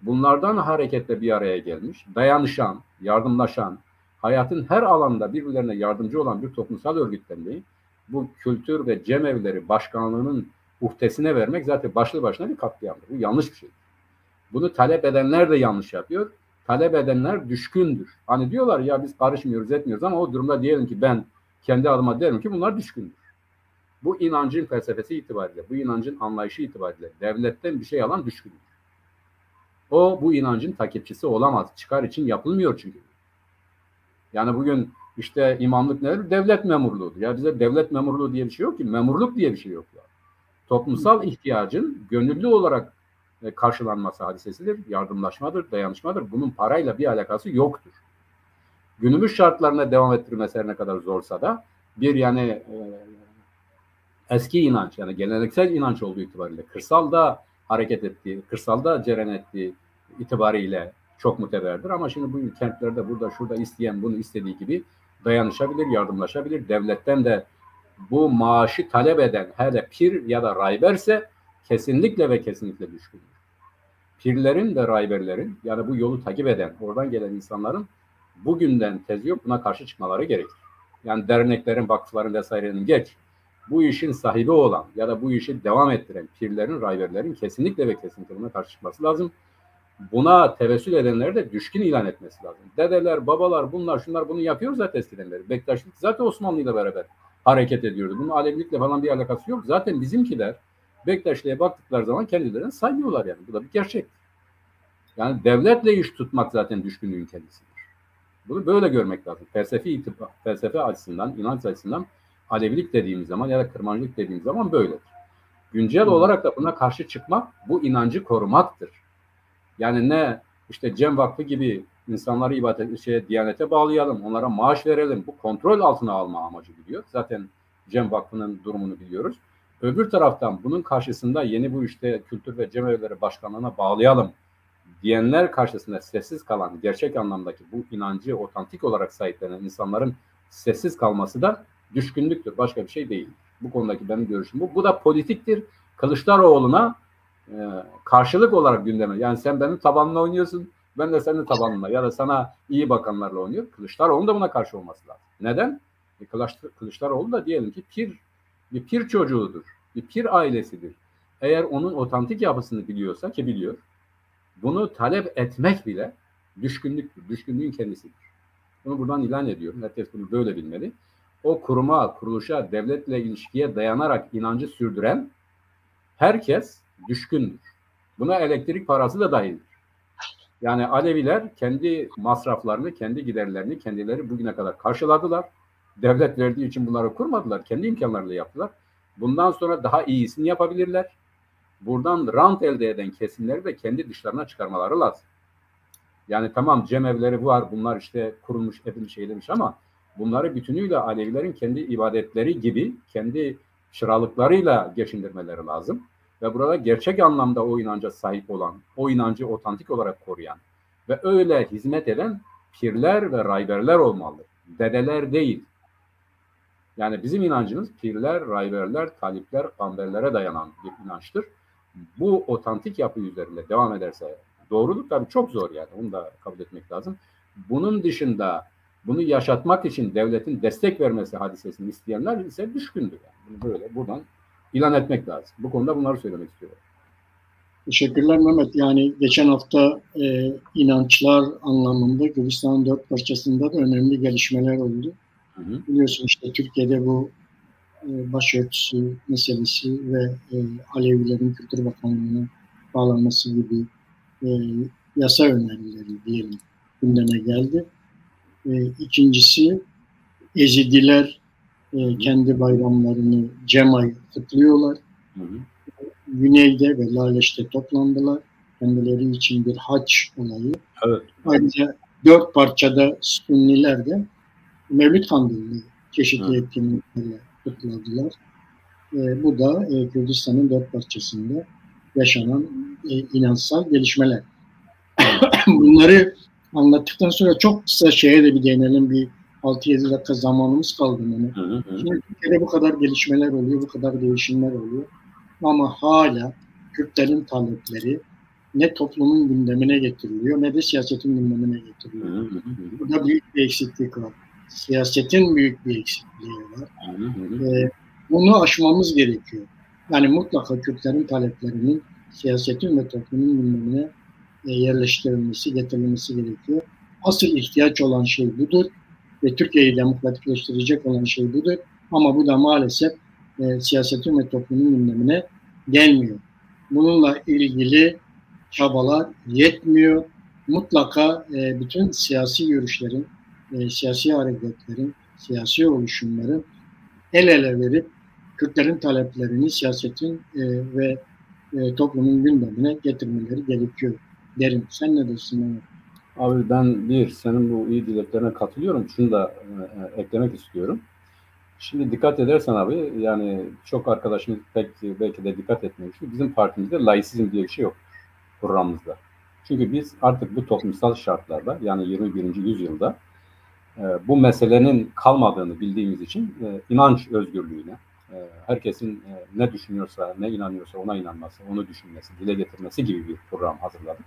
Bunlardan hareketle bir araya gelmiş, dayanışan, yardımlaşan, hayatın her alanda birbirlerine yardımcı olan bir toplumsal örgütlenmeyi bu kültür ve cemevleri başkanlığının uhdesine vermek zaten başlı başına bir katliamdır. Bu yanlış bir şey. Bunu talep edenler de yanlış yapıyor. Talep edenler düşkündür. Hani diyorlar ya biz karışmıyoruz etmiyoruz ama o durumda diyelim ki ben kendi adıma derim ki bunlar düşkündür. Bu inancın felsefesi itibariyle, bu inancın anlayışı itibariyle devletten bir şey alan düşkündür. O bu inancın takipçisi olamaz. Çıkar için yapılmıyor çünkü. Yani bugün işte imamlık nedir? Devlet memurluğudur. Ya bize devlet memurluğu diye bir şey yok ki. Memurluk diye bir şey yok. Yani. Toplumsal ihtiyacın gönüllü olarak karşılanması hadisesidir. Yardımlaşmadır, dayanışmadır. Bunun parayla bir alakası yoktur. Günümüz şartlarına devam ettirmesi her ne kadar zorsa da bir yani eski inanç yani geleneksel inanç olduğu itibariyle kırsalda hareket ettiği, kırsalda cereyan ettiği itibariyle çok muteberdir. Ama şimdi bu kentlerde burada şurada isteyen bunu istediği gibi dayanışabilir, yardımlaşabilir. Devletten de bu maaşı talep eden hele pir ya da rahberse kesinlikle ve kesinlikle düşkündür. Pirlerin ve rahberlerin yani bu yolu takip eden, oradan gelen insanların bugünden tezi yok buna karşı çıkmaları gerekir. Yani derneklerin, vakıfların vesairenin geç. Bu işin sahibi olan ya da bu işi devam ettiren pirlerin, rahberlerin kesinlikle ve kesinlikle buna karşı çıkması lazım. Buna tevessül edenleri de düşkün ilan etmesi lazım. Dedeler, babalar, bunlar, şunlar bunu yapıyor zaten eskiden beri. Bektaşlık zaten Osmanlı ile beraber hareket ediyordu. Bunun Alevilikle falan bir alakası yok. Zaten bizimkiler Bektaşlı'ya baktıkları zaman kendilerini saymıyorlar yani. Bu da bir gerçek. Yani devletle iş tutmak zaten düşkünlüğün kendisidir. Bunu böyle görmek lazım. Felsefe açısından, inanç açısından Alevilik dediğimiz zaman ya da Kırmancılık dediğimiz zaman böyledir. Güncel olarak da buna karşı çıkmak bu inancı korumaktır. Yani ne işte Cem Vakfı gibi insanları Diyanete bağlayalım, onlara maaş verelim. Bu kontrol altına alma amacı gidiyor. Zaten Cem Vakfı'nın durumunu biliyoruz. Öbür taraftan bunun karşısında yeni bu işte Kültür ve Cemevleri Başkanlığı'na bağlayalım diyenler karşısında sessiz kalan, gerçek anlamdaki bu inancı otantik olarak sahiplenen insanların sessiz kalması da düşkünlüktür. Başka bir şey değil. Bu konudaki benim görüşüm bu. Bu da politiktir. Kılıçdaroğlu'na karşılık olarak gündeme. Yani sen benim tabanımla oynuyorsun, ben de senin tabanınla ya da sana iyi bakanlarla oynuyor. Kılıçdaroğlu da buna karşı olması lazım. Neden? Kılıçdaroğlu da diyelim ki bir pir çocuğudur. Bir pir ailesidir. Eğer onun otantik yapısını biliyorsa ki biliyor, bunu talep etmek bile düşkünlüktür. Düşkünlüğün kendisidir. Bunu buradan ilan ediyorum. Herkes bunu böyle bilmeli. O kuruma, kuruluşa, devletle ilişkiye dayanarak inancı sürdüren herkes düşkündür. Buna elektrik parası da dahildir. Yani Aleviler kendi masraflarını, kendi giderlerini kendileri bugüne kadar karşıladılar. Devlet verdiği için bunları kurmadılar. Kendi imkanlarıyla yaptılar. Bundan sonra daha iyisini yapabilirler. Buradan rant elde eden kesimleri de kendi dışlarına çıkarmaları lazım. Yani tamam cemevleri var, bunlar işte kurulmuş, edilmiş, eylemiş ama bunları bütünüyle Alevilerin kendi ibadetleri gibi, kendi çıralıklarıyla geçindirmeleri lazım. Ve burada gerçek anlamda o inanca sahip olan, o inancı otantik olarak koruyan ve öyle hizmet eden pirler ve rayberler olmalı. Dedeler değil. Yani bizim inancımız pirler, rayberler, talipler, kamberlere dayanan bir inançtır. Bu otantik yapı üzerinde devam ederse doğrudur. Tabii çok zor yani. Onu da kabul etmek lazım. Bunun dışında bunu yaşatmak için devletin destek vermesi hadisesini isteyenler ise düşkündür. Yani. Bunu böyle buradan ilan etmek lazım. Bu konuda bunları söylemek istiyorum. Teşekkürler Mehmet. Yani geçen hafta inançlar anlamında Gülistan'ın 4 parçasında da önemli gelişmeler oldu. Biliyorsun işte Türkiye'de bu başörtüsü meselesi ve Alevilerin Kültür Bakanlığı'na bağlanması gibi yasa önerileri diyelim gündeme geldi. İkincisi Ezidiler kendi bayramlarını Cema'yı kutluyorlar. Güney'de ve Laleş'te toplandılar. Kendileri için bir haç olayı. Evet. Ayrıca 4 parçada Sünniler de Mevlid Kandili'ni çeşitli etkinliklerle kutladılar. Bu da Kürdistan'ın 4 parçasında yaşanan inançsal gelişmeler. Bunları anlattıktan sonra çok kısa şeye de bir değinelim. Bir 6-7 dakika zamanımız kaldı. Şimdi Türkiye'de bu kadar gelişmeler oluyor, bu kadar değişimler oluyor. Ama hala Kürtlerin talepleri ne toplumun gündemine getiriliyor ne de siyasetin gündemine getiriliyor. Burada büyük bir eksiklik var. Siyasetin büyük bir eksikliği var. Bunu aşmamız gerekiyor. Yani mutlaka Kürtlerin taleplerinin siyasetin ve toplumun gündemine yerleştirilmesi, getirilmesi gerekiyor. Asıl ihtiyaç olan şey budur ve Türkiye'yi demokratikleştirecek olan şey budur. Ama bu da maalesef siyasetin ve toplumun gündemine gelmiyor. Bununla ilgili çabalar yetmiyor. Mutlaka bütün siyasi görüşlerin, siyasi hareketlerin, siyasi oluşumların el ele verip Kürtlerin taleplerini siyasetin ve toplumun gündemine getirmeleri gerekiyor derim. Sen ne dersin Mehmet? Abi ben senin bu iyi dileklerine katılıyorum. Şunu da eklemek istiyorum. Şimdi dikkat edersen abi yani çok arkadaşımız belki de dikkat etmemiştir. Bizim partimizde laisizm diye bir şey yok programımızda. Çünkü biz artık bu toplumsal şartlarda yani 21. yüzyılda bu meselenin kalmadığını bildiğimiz için inanç özgürlüğüne, herkesin ne düşünüyorsa, ne inanıyorsa ona inanması, onu düşünmesi, dile getirmesi gibi bir program hazırladık.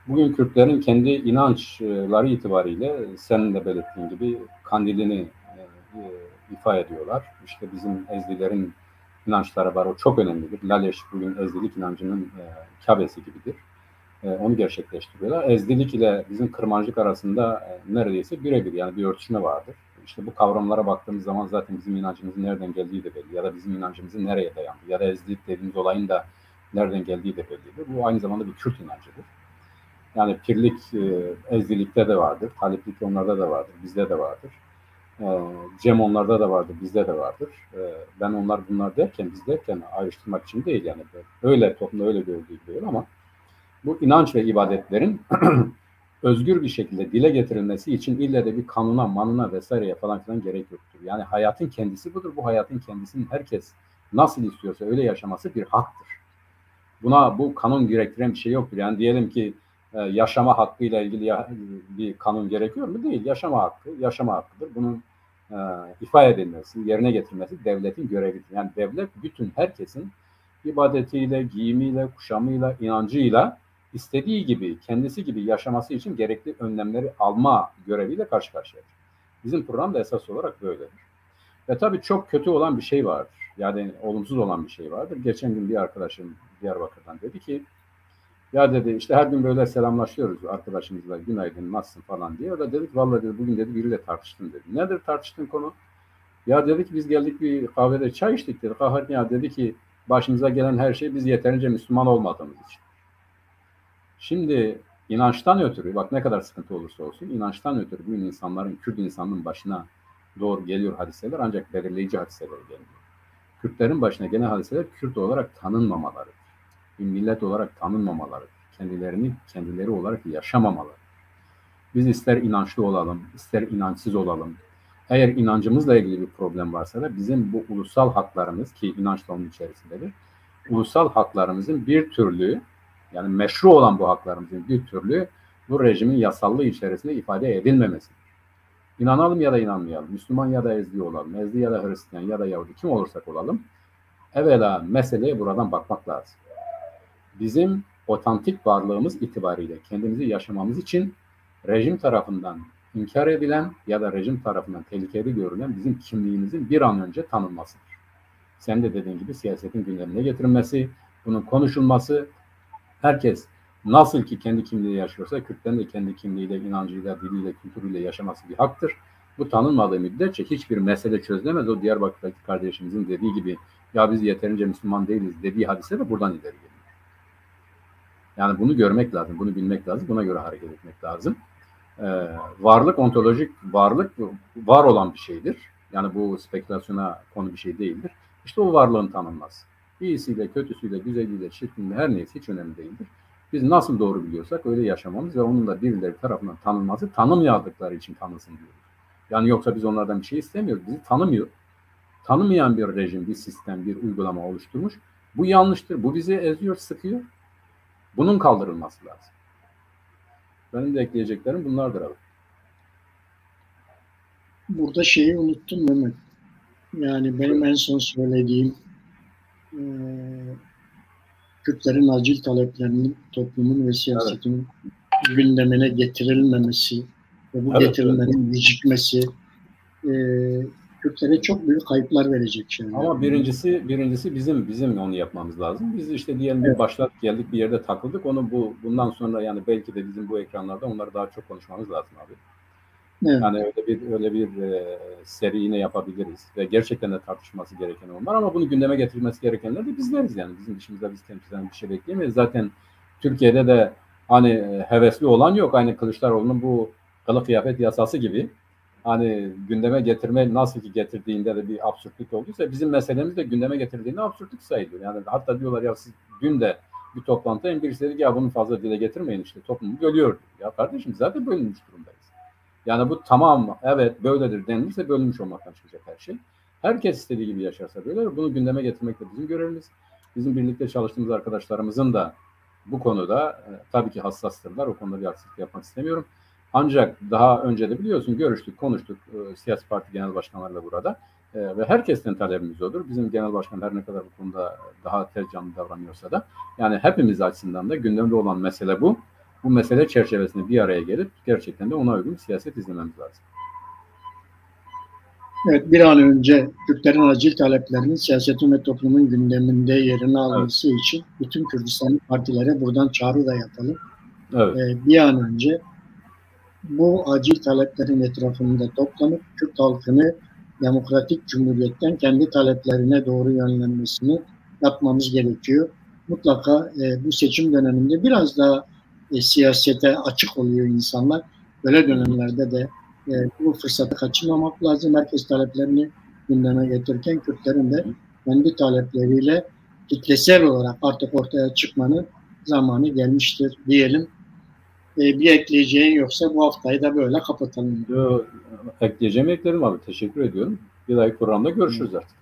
Bugün Kürtlerin kendi inançları itibariyle senin de belirttiğin gibi kandilini ifa ediyorlar. İşte bizim Ezdilerin inançları var. O çok önemlidir. Laleş bugün Ezdilik inancının Kabe'si gibidir. Onu gerçekleştiriyorlar. Ezdilik ile bizim Kırmancılık arasında neredeyse birebir yani bir örtüşme vardır. İşte bu kavramlara baktığımız zaman zaten bizim inancımızın nereden geldiği de belli ya da bizim inancımızın nereye dayandığı ya da Ezdilik dediğimiz olayın da nereden geldiği de bellidir. Bu aynı zamanda bir Kürt inancıdır. Yani pirlik Ezdilik'te de vardır, Taliplik onlarda da vardır, bizde de vardır. Cem onlarda da vardır, bizde de vardır. Ben onlar bunlar derken, biz derken ayrıştırmak için değil yani. Öyle toplumda öyle gördüğü değil ama bu inanç ve ibadetlerin özgür bir şekilde dile getirilmesi için ille de bir kanuna, manuna vesaireye falan filan gerek yoktur. Yani hayatın kendisi budur. Bu hayatın kendisinin herkes nasıl istiyorsa öyle yaşaması bir haktır. Buna bu kanun gerektiren bir şey yoktur. Yani diyelim ki yaşama hakkıyla ilgili bir kanun gerekiyor mu? Değil. Yaşama hakkı, yaşama hakkıdır. Bunun ifade edilmesi, yerine getirilmesi devletin görevidir. Yani devlet bütün herkesin ibadetiyle, giyimiyle, kuşamıyla, inancıyla istediği gibi, kendisi gibi yaşaması için gerekli önlemleri alma göreviyle karşı karşıyadır. Bizim program da esas olarak böyledir. Ve tabii çok kötü olan bir şey vardır. Yani olumsuz olan bir şey vardır. Geçen gün bir arkadaşım Diyarbakır'dan dedi ki, ya dedi işte her gün böyle selamlaşıyoruz arkadaşımızla, günaydın, nasılsın falan diye. O da dedik vallahi dedi, bugün dedi biriyle tartıştım dedi. Nedir tartıştığın konu? Ya dedik biz geldik bir kahvede çay içtik dedi. Kahve ya dedi ki başımıza gelen her şey biz yeterince Müslüman olmadığımız için. Şimdi inançtan ötürü, bak ne kadar sıkıntı olursa olsun, inançtan ötürü bu insanların, Kürt insanının başına doğru geliyor hadiseler, ancak belirleyici hadiseler geliyor. Kürtlerin başına gelen hadiseler Kürt olarak tanınmamaları, bir millet olarak tanınmamaları, kendileri olarak yaşamamaları. Biz ister inançlı olalım, ister inançsız olalım. Eğer inancımızla ilgili bir problem varsa da bizim bu ulusal haklarımız, ki inanç da onun içerisindedir, ulusal haklarımızın bir türlü, yani meşru olan bu haklarımızın bir türlü bu rejimin yasallığı içerisinde ifade edilmemesidir. İnanalım ya da inanmayalım, Müslüman ya da Ezdi olalım, Ezdi ya da Hristiyan ya da Yahudi kim olursak olalım, evvela meseleye buradan bakmak lazım. Bizim otantik varlığımız itibariyle kendimizi yaşamamız için rejim tarafından inkar edilen ya da rejim tarafından tehlikeli görülen bizim kimliğimizin bir an önce tanınmasıdır. Sen de dediğin gibi siyasetin gündemine getirilmesi, bunun konuşulması, herkes nasıl ki kendi kimliğiyle yaşıyorsa Kürtlerin de kendi kimliğiyle, inancıyla, diliyle, kültürüyle yaşaması bir haktır. Bu tanınmadığı müddetçe hiçbir mesele çözülemez. O Diyarbakır'daki kardeşimizin dediği gibi ya biz yeterince Müslüman değiliz dediği hadise de buradan ileri geliyor. Yani bunu görmek lazım, bunu bilmek lazım, buna göre hareket etmek lazım. Varlık, ontolojik varlık var olan bir şeydir. Yani bu spekülasyona konu bir şey değildir. İşte o varlığın tanınması. İyisiyle, kötüsüyle, güzeliyle, çirkinliğiyle her neyse hiç önemli değildir. Biz nasıl doğru biliyorsak öyle yaşamamız ve onun da birileri tarafından tanınması, tanımayadıkları için tanınsın diyoruz. Yani yoksa biz onlardan bir şey istemiyoruz. Bizi tanımıyor. Tanımayan bir rejim, bir sistem, bir uygulama oluşturmuş. Bu yanlıştır. Bu bizi eziyor, sıkıyor. Bunun kaldırılması lazım. Benim de ekleyeceklerim bunlardır abi. Burada şeyi unuttum Mehmet. Yani benim en son söylediğim Kürtlerin acil taleplerinin toplumun ve siyasetin gündemine getirilmemesi ve bu getirilmenin gecikmesi Kürtlere çok büyük kayıplar verecek şeyler. Ama birincisi bizim onu yapmamız lazım. Biz işte diyelim bir başladık, geldik bir yerde takıldık. Onu bundan sonra yani belki de bizim bu ekranlarda onları daha çok konuşmamız lazım abi. Evet. Yani öyle bir seri yine yapabiliriz ve gerçekten de tartışması gereken onlar ama bunu gündeme getirilmesi gerekenler de bizleriz yani. Bizim dışımızda biz temsilen bir şey bekleyemeyiz. Zaten Türkiye'de de hani hevesli olan yok. Aynı Kılıçdaroğlu'nun bu kılık kıyafet yasası gibi. Hani gündeme getirme nasıl ki getirdiğinde de bir absürtlük olduysa bizim meselemiz de gündeme getirdiğinde absürtlük sayılıyor. Yani hatta diyorlar ya siz dün de bir toplantıda birisi dedi ki ya bunu fazla dile getirmeyin işte toplumu bölüyor. Ya kardeşim zaten bölünmüş durumdayız. Yani bu tamam evet böyledir denilirse bölünmüş olmaktan çıkacak her şey. Herkes istediği gibi yaşarsa böyle. Bunu gündeme getirmek de bizim görevimiz. Bizim birlikte çalıştığımız arkadaşlarımızın da bu konuda tabii ki hassastırlar. O konuda bir haksızlık yapmak istemiyorum. Ancak daha önce de biliyorsun görüştük, konuştuk siyasi parti genel başkanlarıyla burada ve herkesten talebimiz odur. Bizim genel başkan her ne kadar bu konuda daha tez canlı davranıyorsa da yani hepimiz açısından da gündemde olan mesele bu. Bu mesele çerçevesinde bir araya gelip gerçekten de ona uygun siyaset izlememiz lazım. Evet, bir an önce Kürtlerin acil taleplerinin siyasetin ve toplumun gündeminde yerini alması için bütün Kürdistan partilere buradan çağrı da yapalım. Evet. Bir an önce bu acil taleplerin etrafında toplanıp Kürt halkını demokratik cumhuriyetten kendi taleplerine doğru yönlenmesini yapmamız gerekiyor. Mutlaka bu seçim döneminde biraz daha siyasete açık oluyor insanlar. Böyle dönemlerde de bu fırsatı kaçırmamak lazım. Herkes taleplerini gündeme getirirken Kürtlerin de kendi talepleriyle kitlesel olarak artık ortaya çıkmanın zamanı gelmiştir diyelim. Bir ekleyeceğin yoksa bu haftayı da böyle kapatalım. Ekleyeceğimi eklerim abi. Teşekkür ediyorum. Bir dahaki programda görüşürüz artık.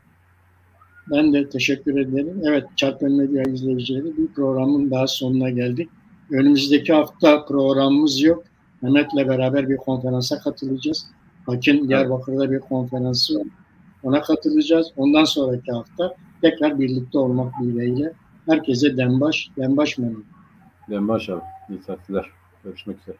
Ben de teşekkür ederim. Evet, Çarpın Medya izleyicileri, bir programın daha sonuna geldik. Önümüzdeki hafta programımız yok. Mehmet'le beraber bir konferansa katılacağız. Hakin Diyarbakır'da bir konferansı var. Ona katılacağız. Ondan sonraki hafta tekrar birlikte olmak dileğiyle herkese Denbaş Mehmet. Denbaş abi. İyi tatiller. Görüşmek üzere.